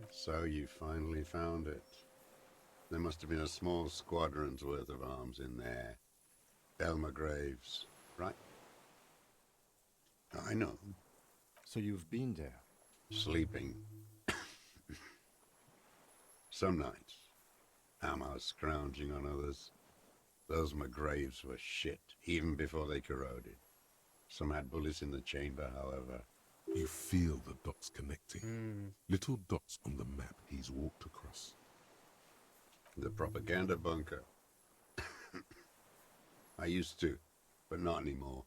So you finally found it. There must have been a small squadron's worth of arms in there. Elmer Graves, right? I know. So you've been there? Sleeping. Some nights. Ammo scrounging on others. Those McGraves were shit, even before they corroded. Some had bullets in the chamber, however. You feel the dots connecting. Little dots on the map he's walked across. The propaganda bunker. I used to, but not anymore.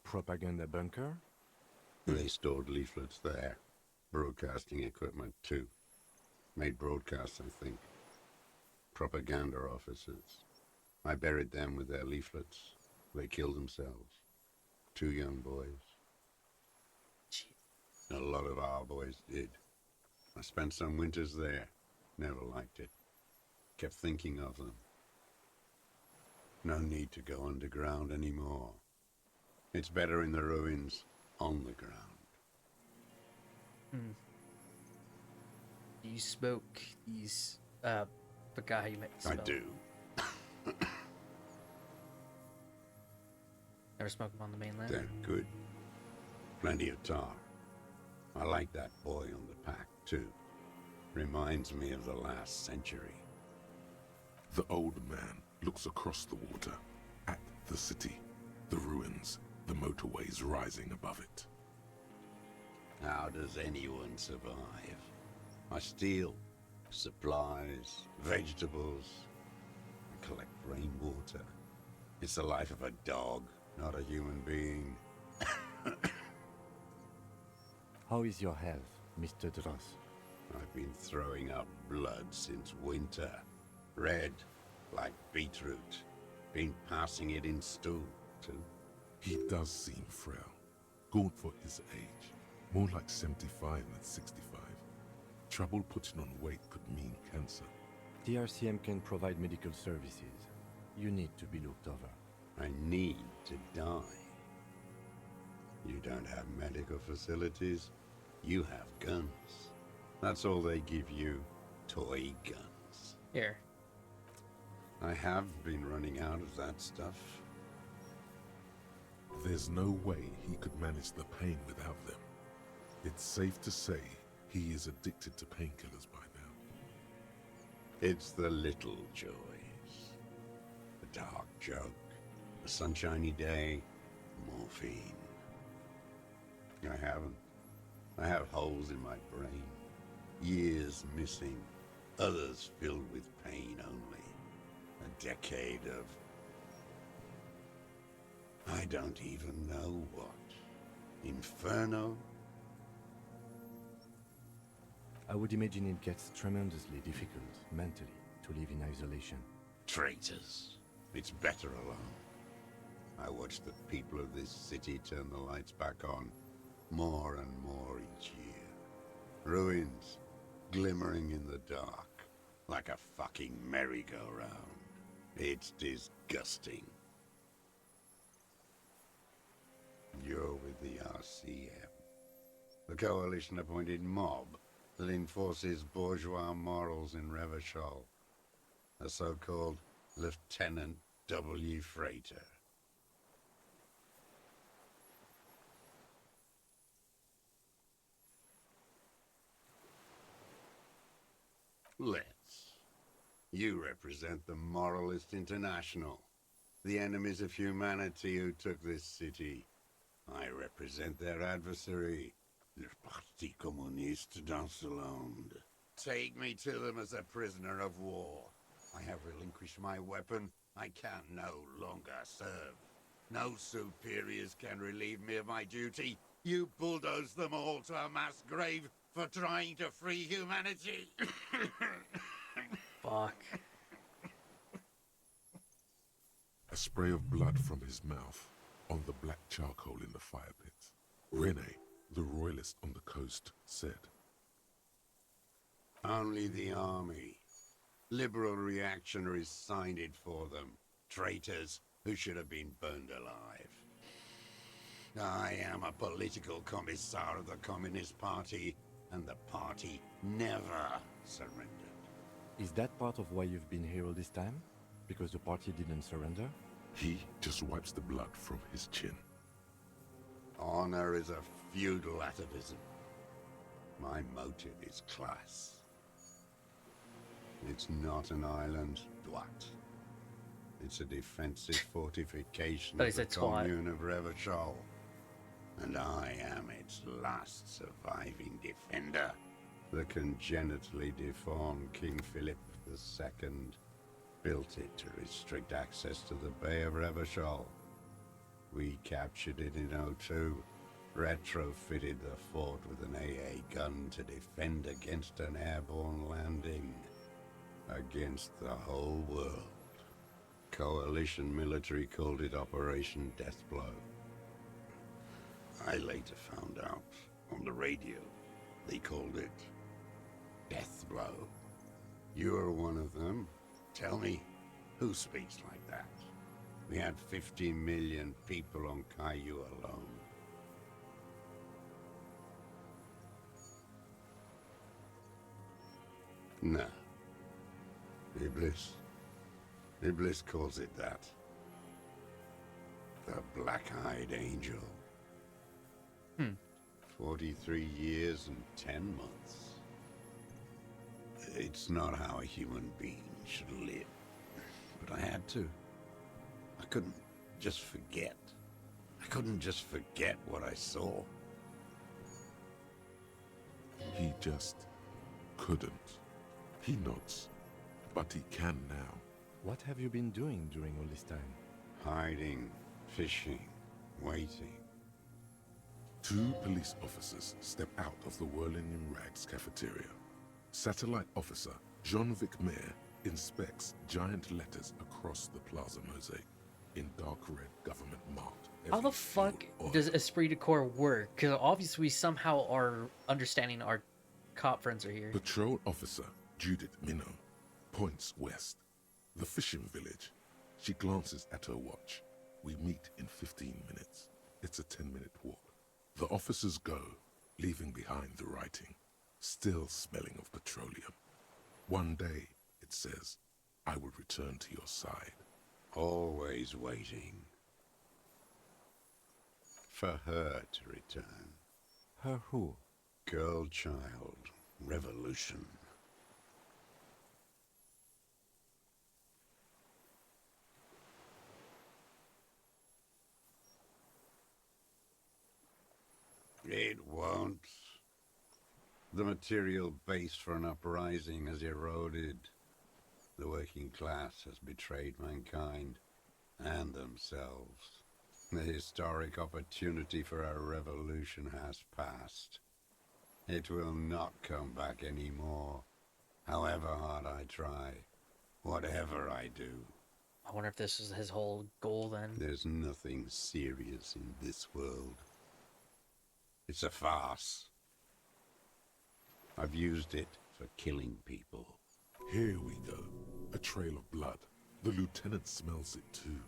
Propaganda bunker? They stored leaflets there. Broadcasting equipment, too. Made broadcasts, I think. Propaganda officers. I buried them with their leaflets. They killed themselves. 2 young boys. A lot of our boys did. I spent some winters there. Never liked it. Kept thinking of them. No need to go underground anymore. It's better in the ruins, on the ground. You smoke these, the guy you met I smell. do. Never smoked them on the mainland? They're good. Plenty of tar. I like that boy on the pack, too. Reminds me of the last century. The old man looks across the water, at the city, the ruins, the motorways rising above it. How does anyone survive? I steal supplies, vegetables. I collect rainwater. It's the life of a dog, not a human being. How is your health, Mr. Dross? I've been throwing up blood since winter. Red, like beetroot. Been passing it in stool, too. He does seem frail. Gaunt for his age. More like 75 than 65. Trouble putting on weight could mean cancer. The RCM can provide medical services. You need to be looked over. I need to die. You don't have medical facilities. You have guns. That's all they give you. Toy guns. Here. I have been running out of that stuff. There's no way he could manage the pain without them. It's safe to say he is addicted to painkillers by now. It's the little joys. The dark jug, a sunshiny day, morphine. I haven't. I have holes in my brain. Years missing. Others filled with pain only. A decade of... I don't even know what. Inferno? I would imagine it gets tremendously difficult, mentally, to live in isolation. Traitors. It's better alone. I watch the people of this city turn the lights back on more and more each year. Ruins, glimmering in the dark. like a fucking merry-go-round. It's disgusting. You're with the RCM, the coalition-appointed mob that enforces bourgeois morals in Revachol, a so-called Lieutenant W. Freighter. Let's. You represent the Moralist International, the enemies of humanity who took this city. I represent their adversary, le Parti Communiste dans ce monde. Take me to them as a prisoner of war. I have relinquished my weapon. I can no longer serve. No superiors can relieve me of my duty. You bulldoze them all to a mass grave for trying to free humanity. Fuck. A spray of blood from his mouth on the black charcoal in the fire pit. Rene, the royalist on the coast, said, Only the army. Liberal reactionaries signed it for them. Traitors who should have been burned alive. I am a political commissar of the Communist Party, and the party never surrendered. Is that part of why you've been here all this time? Because the party didn't surrender? He just wipes the blood from his chin. Honor is a feudal atavism. My motive is class. It's not an island, Dwat. It's a defensive fortification of the commune of Revachol. And I am its last surviving defender. The congenitally deformed King Philip II built it to restrict access to the Bay of Revachol. We captured it in '02, retrofitted the fort with an AA gun to defend against an airborne landing. Against the whole world. Coalition military called it Operation Deathblow. I later found out on the radio they called it Deathblow. You're one of them. Tell me, who speaks like that? We had 50 million people on Caillou alone. No. Iblis calls it that. The Black-Eyed Angel. 43 years and 10 months. It's not how a human being should live. But I had to. I couldn't just forget. I couldn't just forget what I saw. He just couldn't. He nods, but he can now. What have you been doing during all this time? Hiding, fishing, waiting. 2 police officers step out of the Whirling in Rags cafeteria. Satellite officer Jean-Vic Mayer inspects giant letters across the plaza mosaic in dark red government marked. How the fuck does Esprit de Corps work? Because obviously we somehow are understanding our cop friends are here. Patrol officer Judith Minot points west. The fishing village. She glances at her watch. We meet in 15 minutes. It's a 10-minute walk. The officers go, leaving behind the writing, still smelling of petroleum. One day, it says, I will return to your side. Always waiting. For her to return. Her who? Girl child. Revolution. It won't. The material base for an uprising has eroded. The working class has betrayed mankind and themselves. The historic opportunity for a revolution has passed. It will not come back anymore, however hard I try, whatever I do. I wonder if this is his whole goal then. There's nothing serious in this world. It's a farce. I've used it for killing people. Here we go. A trail of blood. The lieutenant smells it too.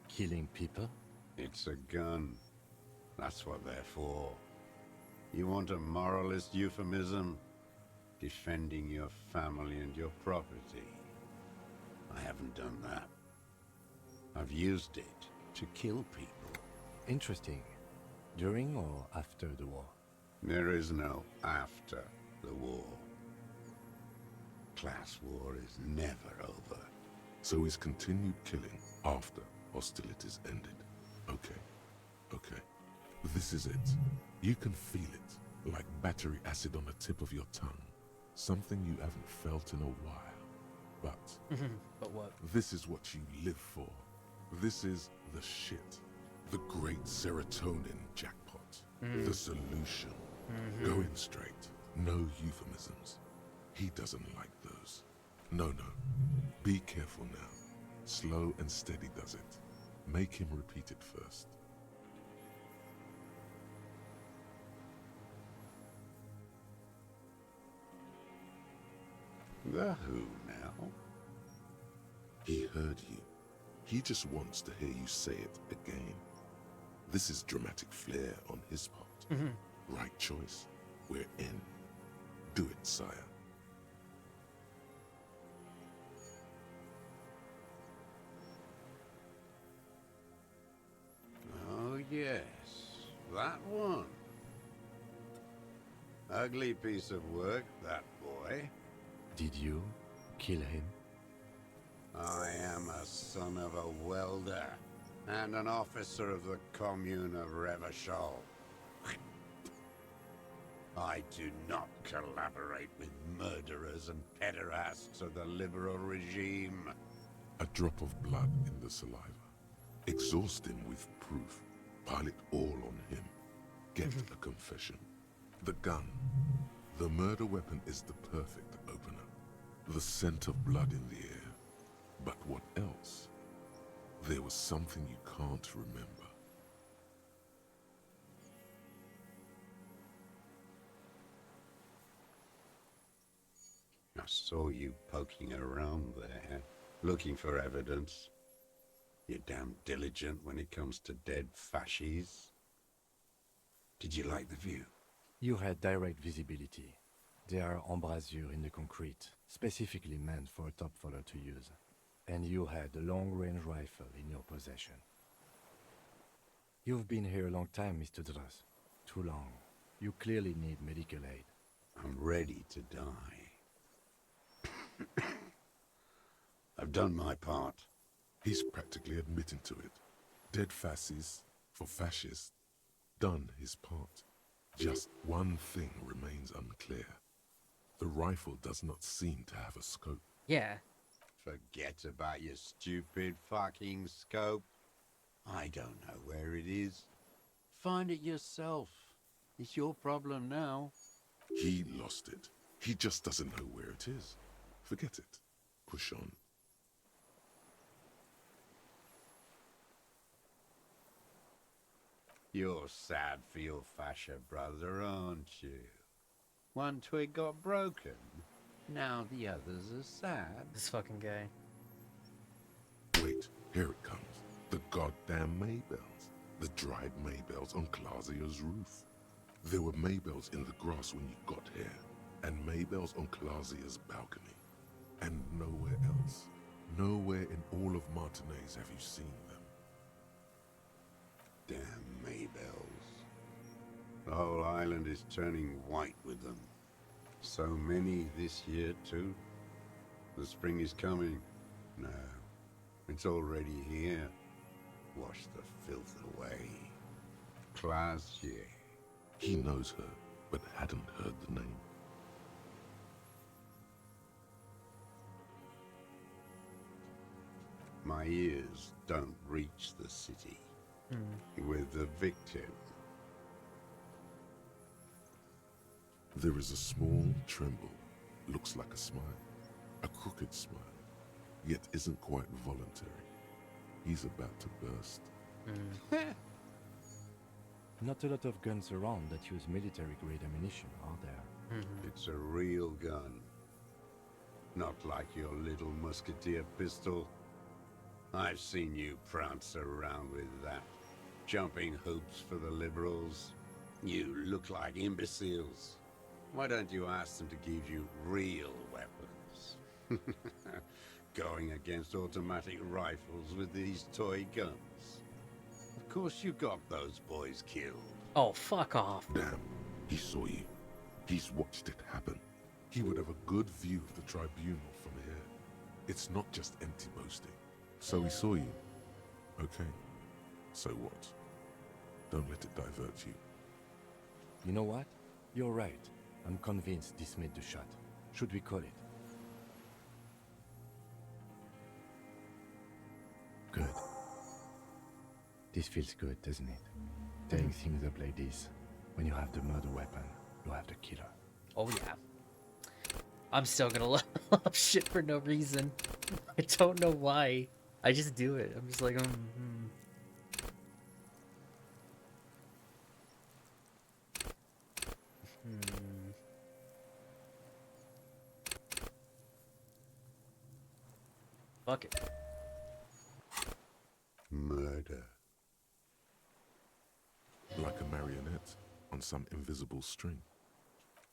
Killing people? It's a gun. That's what they're for. You want a moralist euphemism? Defending your family and your property. I haven't done that. I've used it to kill people. Interesting. During or after the war? There is no after the war. Class war is never over. So he's continued killing after hostilities ended. Okay. This is it. You can feel it, like battery acid on the tip of your tongue. Something you haven't felt in a while. But... But what? This is what you live for. This is the shit. The great serotonin jackpot. The solution. Going straight. No euphemisms. He doesn't like those. No. Be careful now. Slow and steady does it. Make him repeat it first. The who now? He heard you. He just wants to hear you say it again. This is dramatic flair on his part. Right choice. We're in. Do it, sire. Oh yes, that one. Ugly piece of work, that boy. Did you kill him? I am a son of a welder and an officer of the Commune of Revachol. I do not collaborate with murderers and pederasts of the liberal regime. A drop of blood in the saliva. Exhaust him with proof. Pile it all on him. Get a confession. The gun. The murder weapon is the perfect opener. The scent of blood in the air. But what else? There was something you can't remember. I saw you poking around there, looking for evidence. You're damn diligent when it comes to dead fascies. Did you like the view? You had direct visibility. There are embrasures in the concrete, specifically meant for a top follower to use. And you had a long-range rifle in your possession. You've been here a long time, Mr. Dras. Too long. You clearly need medical aid. I'm ready to die. I've done my part. He's practically admitting to it. Dead fascists for fascists. Done his part. Just one thing remains unclear. The rifle does not seem to have a scope. Yeah. Forget about your stupid fucking scope. I don't know where it is. Find it yourself. It's your problem now. He lost it. He just doesn't know where it is. Forget it. Push on. You're sad for your fascia brother, aren't you? One twig got broken. Now the others are sad. This fucking guy. Wait, here it comes. The goddamn Maybells. The dried Maybells on Clausia's roof. There were Maybells in the grass when you got here, and Maybells on Clausia's balcony. And nowhere else. Nowhere in all of Martinez have you seen them. Damn Maybells. The whole island is turning white with them. So many this year, too. The spring is coming. No, it's already here. Wash the filth away. Clausia. He knows her, but hadn't heard the name. My ears don't reach the city. With the victim. There is a small tremble. Looks like a smile. A crooked smile. Yet isn't quite voluntary. He's about to burst. Not a lot of guns around that use military-grade ammunition, are there? It's a real gun. Not like your little musketeer pistol. I've seen you prance around with that, jumping hoops for the liberals. You look like imbeciles. Why don't you ask them to give you real weapons? Going against automatic rifles with these toy guns. Of course you got those boys killed. Oh, fuck off. Damn, he saw you. He's watched it happen. He would have a good view of the tribunal from here. It's not just empty boasting. So he saw you. Okay. So what? Don't let it divert you. You know what? You're right. I'm convinced this made the shot. Should we call it? Good. This feels good, doesn't it? Tearing things up like this. When you have the murder weapon, you have the killer. Oh yeah. I'm still gonna level up shit for no reason. I don't know why. I just do it. I'm just like, Fuck it. Murder. Like a marionette on some invisible string.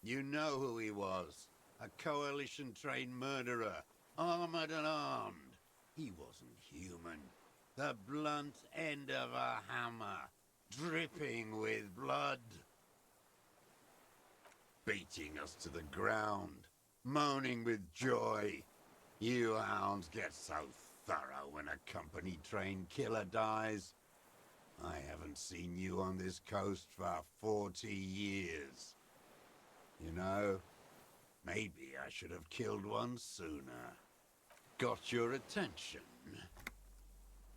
You know who he was. A coalition-trained murderer. Armored and armed. He wasn't human. The blunt end of a hammer. Dripping with blood. Beating us to the ground. Moaning with joy. You hounds get so thorough when a company-trained killer dies. I haven't seen you on this coast for 40 years. You know, maybe I should have killed one sooner. Got your attention.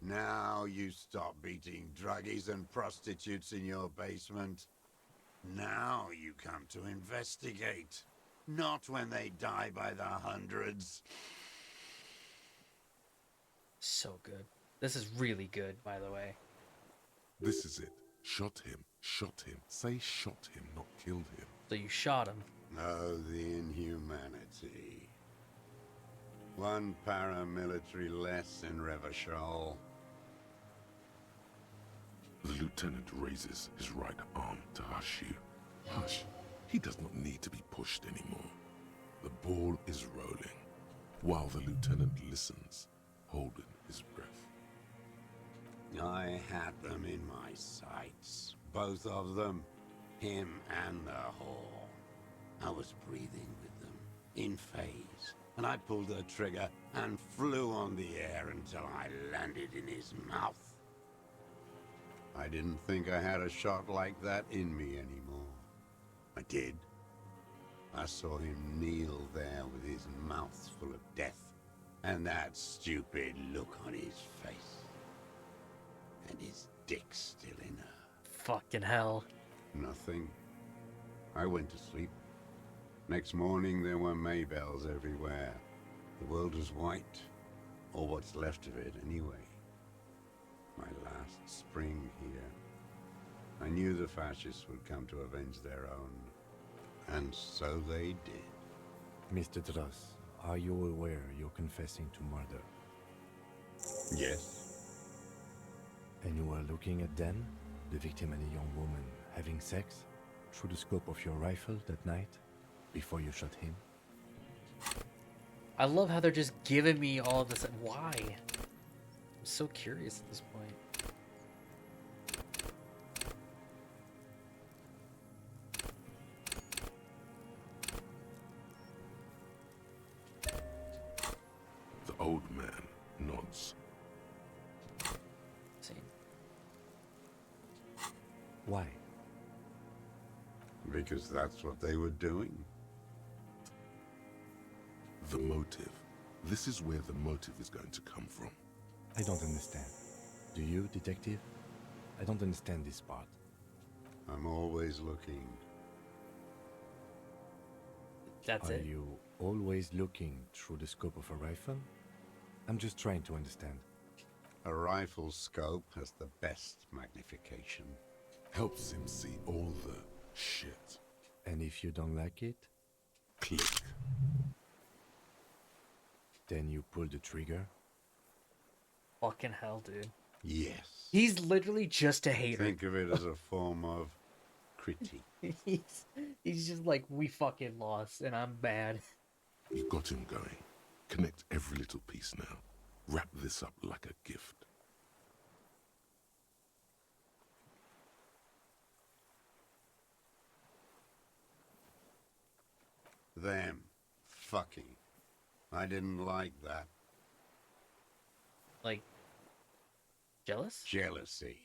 Now you stop beating druggies and prostitutes in your basement. Now you come to investigate. Not when they die by the hundreds. So good. This is really good, by the way. This is it. Shot him. Shot him. Say shot him, not killed him. So you shot him. Oh, the inhumanity. One paramilitary less in Revachol. The lieutenant raises his right arm to hush you. Hush. He does not need to be pushed anymore. The ball is rolling, while the lieutenant listens, holding his breath. I had them in my sights. Both of them. Him and the whore. I was breathing with them, in phase, and I pulled the trigger and flew on the air until I landed in his mouth. I didn't think I had a shot like that in me anymore. I did. I saw him kneel there with his mouth full of death, and that stupid look on his face. And his dick still in her. Fucking hell. Nothing. I went to sleep. Next morning there were Maybells everywhere. The world was white. Or what's left of it anyway. My last spring here. I knew the fascists would come to avenge their own. And so they did. Mr. Dross, are you aware you're confessing to murder? Yes. And you were looking at them, the victim and a young woman, having sex, through the scope of your rifle that night, before you shot him? I love how they're just giving me all this. Why? I'm so curious at this point. The old man nods. Same. Why? Because that's what they were doing. The motive. This is where the motive is going to come from. I don't understand. Do you, detective? I don't understand this part. I'm always looking. That's Are it. you always looking through the scope of a rifle? I'm just trying to understand. A rifle scope has the best magnification. Helps him see all the shit. And if you don't like it? Click. Then you pull the trigger? Fucking hell, dude. Yes. He's literally just a hater. Think of it as a form of critique. he's just like, we fucking lost, and I'm bad. You got him going. Connect every little piece now. Wrap this up like a gift. Them. Fucking. I didn't like that. Like, jealous? Jealousy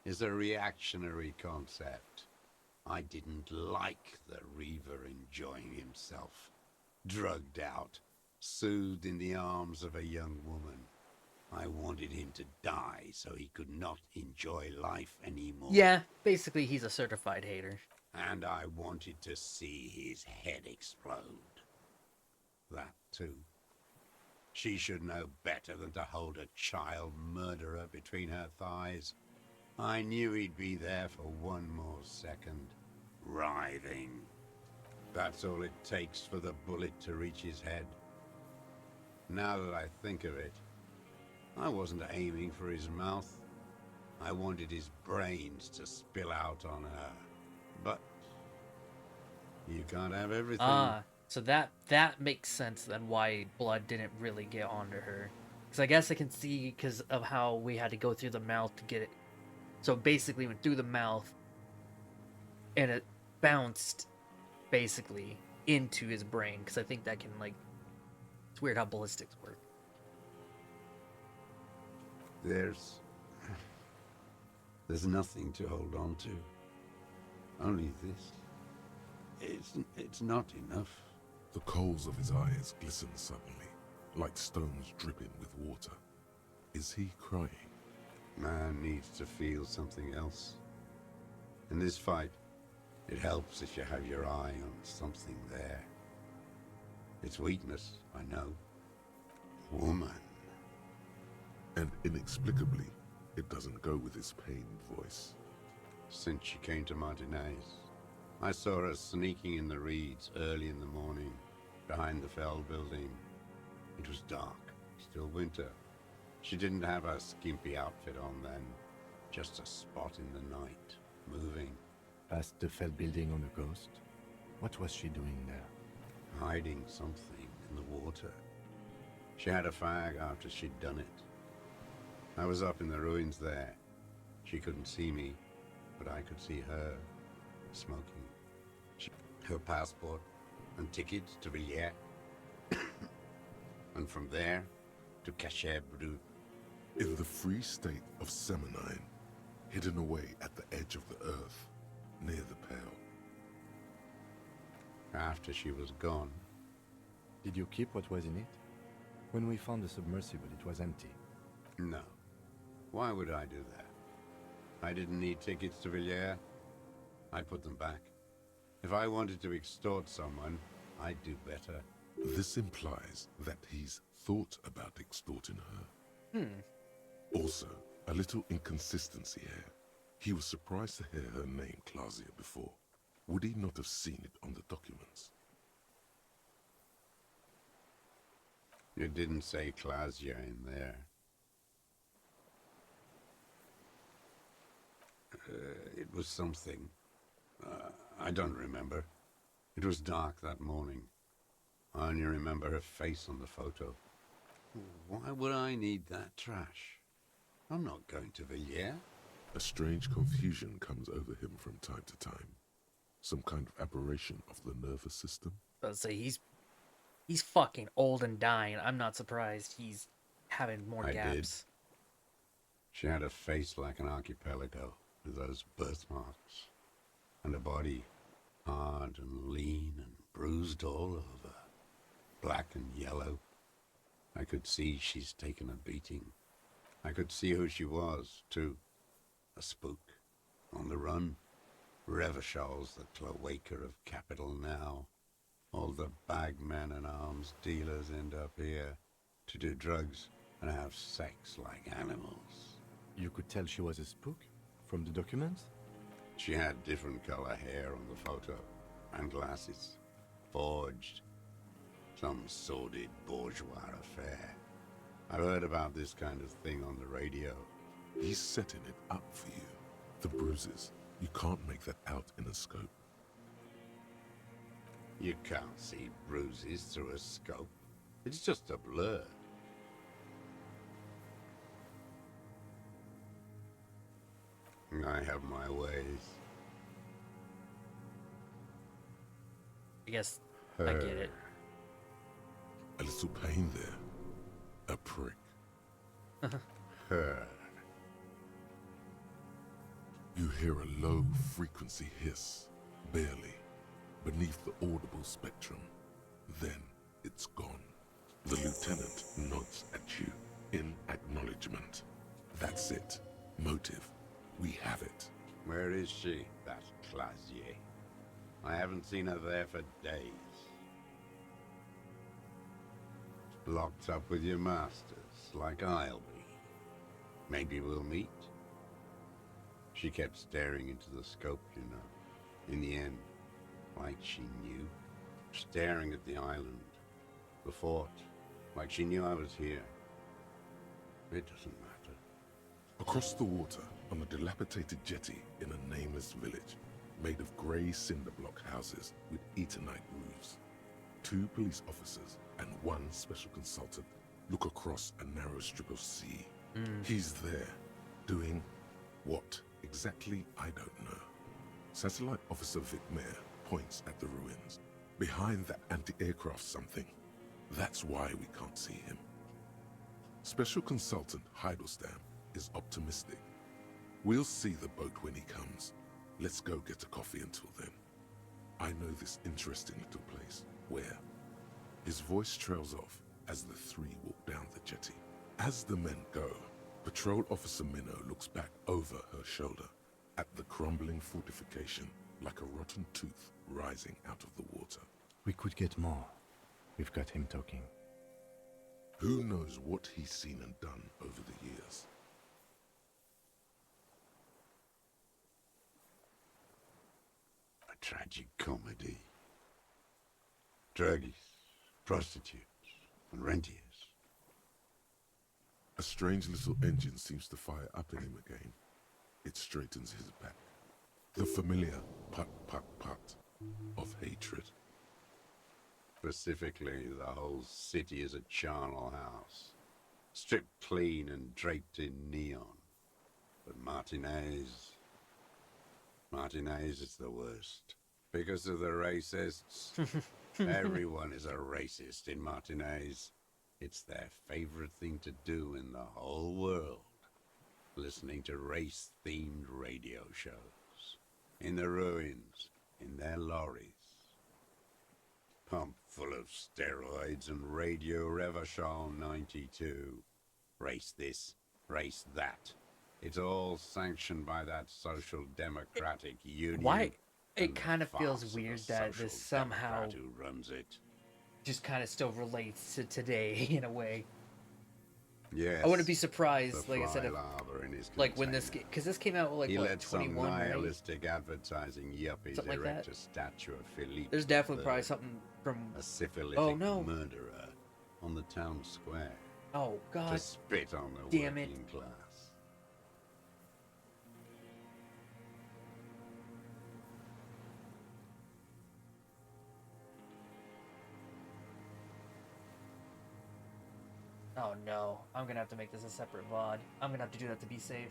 is a reactionary concept. I didn't like the Reaver enjoying himself. Drugged out, soothed in the arms of a young woman. I wanted him to die so he could not enjoy life anymore. Yeah, basically he's a certified hater. And I wanted to see his head explode. That too. She should know better than to hold a child murderer between her thighs. I knew he'd be there for one more second, writhing. That's all it takes for the bullet to reach his head. Now that I think of it, I wasn't aiming for his mouth. I wanted his brains to spill out on her. But you can't have everything. Ah, so that makes sense then why blood didn't really get onto her. Because I guess I can see because of how we had to go through the mouth to get it. So basically went through the mouth and it bounced basically into his brain. Because I think that can, like, it's weird how ballistics work. There's nothing to hold on to. Only this. It's not enough. The coals of his eyes glisten suddenly, like stones dripping with water. Is he crying? Man needs to feel something else. In this fight, it helps if you have your eye on something there. It's weakness, I know. Woman. And inexplicably, it doesn't go with his pained voice. Since she came to Martinez, I saw her sneaking in the reeds early in the morning, behind the Fell building. It was dark, still winter. She didn't have her skimpy outfit on then, just a spot in the night, moving. Past the Fell building on the coast? What was she doing there? Hiding something in the water. She had a fag after she'd done it. I was up in the ruins there. She couldn't see me, but I could see her, smoking. Her passport and tickets to Villiers. And from there to Cachet Brut. In the free state of Seminine, hidden away at the edge of the earth, near the Pale. After she was gone. Did you keep what was in it? When we found the submersible, it was empty. No. Why would I do that? I didn't need tickets to Villiers. I put them back. If I wanted to extort someone, I'd do better. This implies that he's thought about extorting her. Also, a little inconsistency here. He was surprised to hear her name Clausia before. Would he not have seen it on the documents? You didn't say Clausia in there. It was something. I don't remember. It was dark that morning. I only remember her face on the photo. Why would I need that trash? I'm not going to Villiers. A strange confusion comes over him from time to time. Some kind of aberration of the nervous system. Let's say he's fucking old and dying. I'm not surprised he's having more I gaps. did. She had a face like an archipelago with those birthmarks. And a body hard and lean and bruised all over. Black and yellow. I could see she's taken a beating. I could see who she was, too. A spook. On the run. Revachol's the cloaca of capital now. All the bagmen and arms dealers end up here to do drugs and have sex like animals. You could tell she was a spook from the documents? She had different color hair on the photo and glasses. Forged. Some sordid bourgeois affair. I've heard about this kind of thing on the radio. He's setting it up for you. The bruises. You can't make that out in a scope. You can't see bruises through a scope. It's just a blur. I have my ways. I guess I get it. A little pain there. A prick. Her. You hear a low frequency hiss, barely, beneath the audible spectrum. Then it's gone. The lieutenant nods at you in acknowledgement. That's it. Motive. We have it. Where is she, that Clasier? I haven't seen her there for days. Locked up with your masters, like I'll be. Maybe we'll meet. She kept staring into the scope, you know. In the end, like she knew. Staring at the island. The fort. Like she knew I was here. It doesn't matter. Across the water, on a dilapidated jetty in a nameless village, made of grey cinder block houses with Eternite roofs, 2 police officers and 1 special consultant look across a narrow strip of sea. He's there, doing what exactly I don't know. Satellite Officer Vic Mayer points at the ruins. Behind that anti-aircraft something. That's why we can't see him. Special Consultant Heidelstein is optimistic. We'll see the boat when he comes. Let's go get a coffee until then. I know this interesting little place. Where? His voice trails off as the 3 walk down the jetty. As the men go, Patrol Officer Minnow looks back over her shoulder at the crumbling fortification like a rotten tooth rising out of the water. We could get more. We've got him talking. Who knows what he's seen and done over the years? A tragic comedy. Druggies, prostitutes, and rentiers. A strange little engine seems to fire up in him again. It straightens his back. The familiar put of hatred. Specifically, the whole city is a charnel house. Stripped clean and draped in neon. But Martinez is the worst. Because of the racists. Everyone is a racist in Martinez. It's their favorite thing to do in the whole world. Listening to race-themed radio shows. In the ruins, in their lorries. Pumped full of steroids and Radio Revachol 92. Race this, race that. It's all sanctioned by that social democratic union. Why? It kind of feels weird that this somehow who runs it. just kind of still relates to today in a way. Yes. I wouldn't be surprised, like I said, if, lava in his like when this, because this came out like he what, let 21, some right? nihilistic advertising yuppies Something like erect that. a statue of Philippe. There's definitely III, probably something from a syphilitic Oh, no. murderer on the town square. Oh God! To spit on the Damn it. working class. Oh no! I'm gonna have to make this a separate VOD. I'm gonna have to do that to be safe.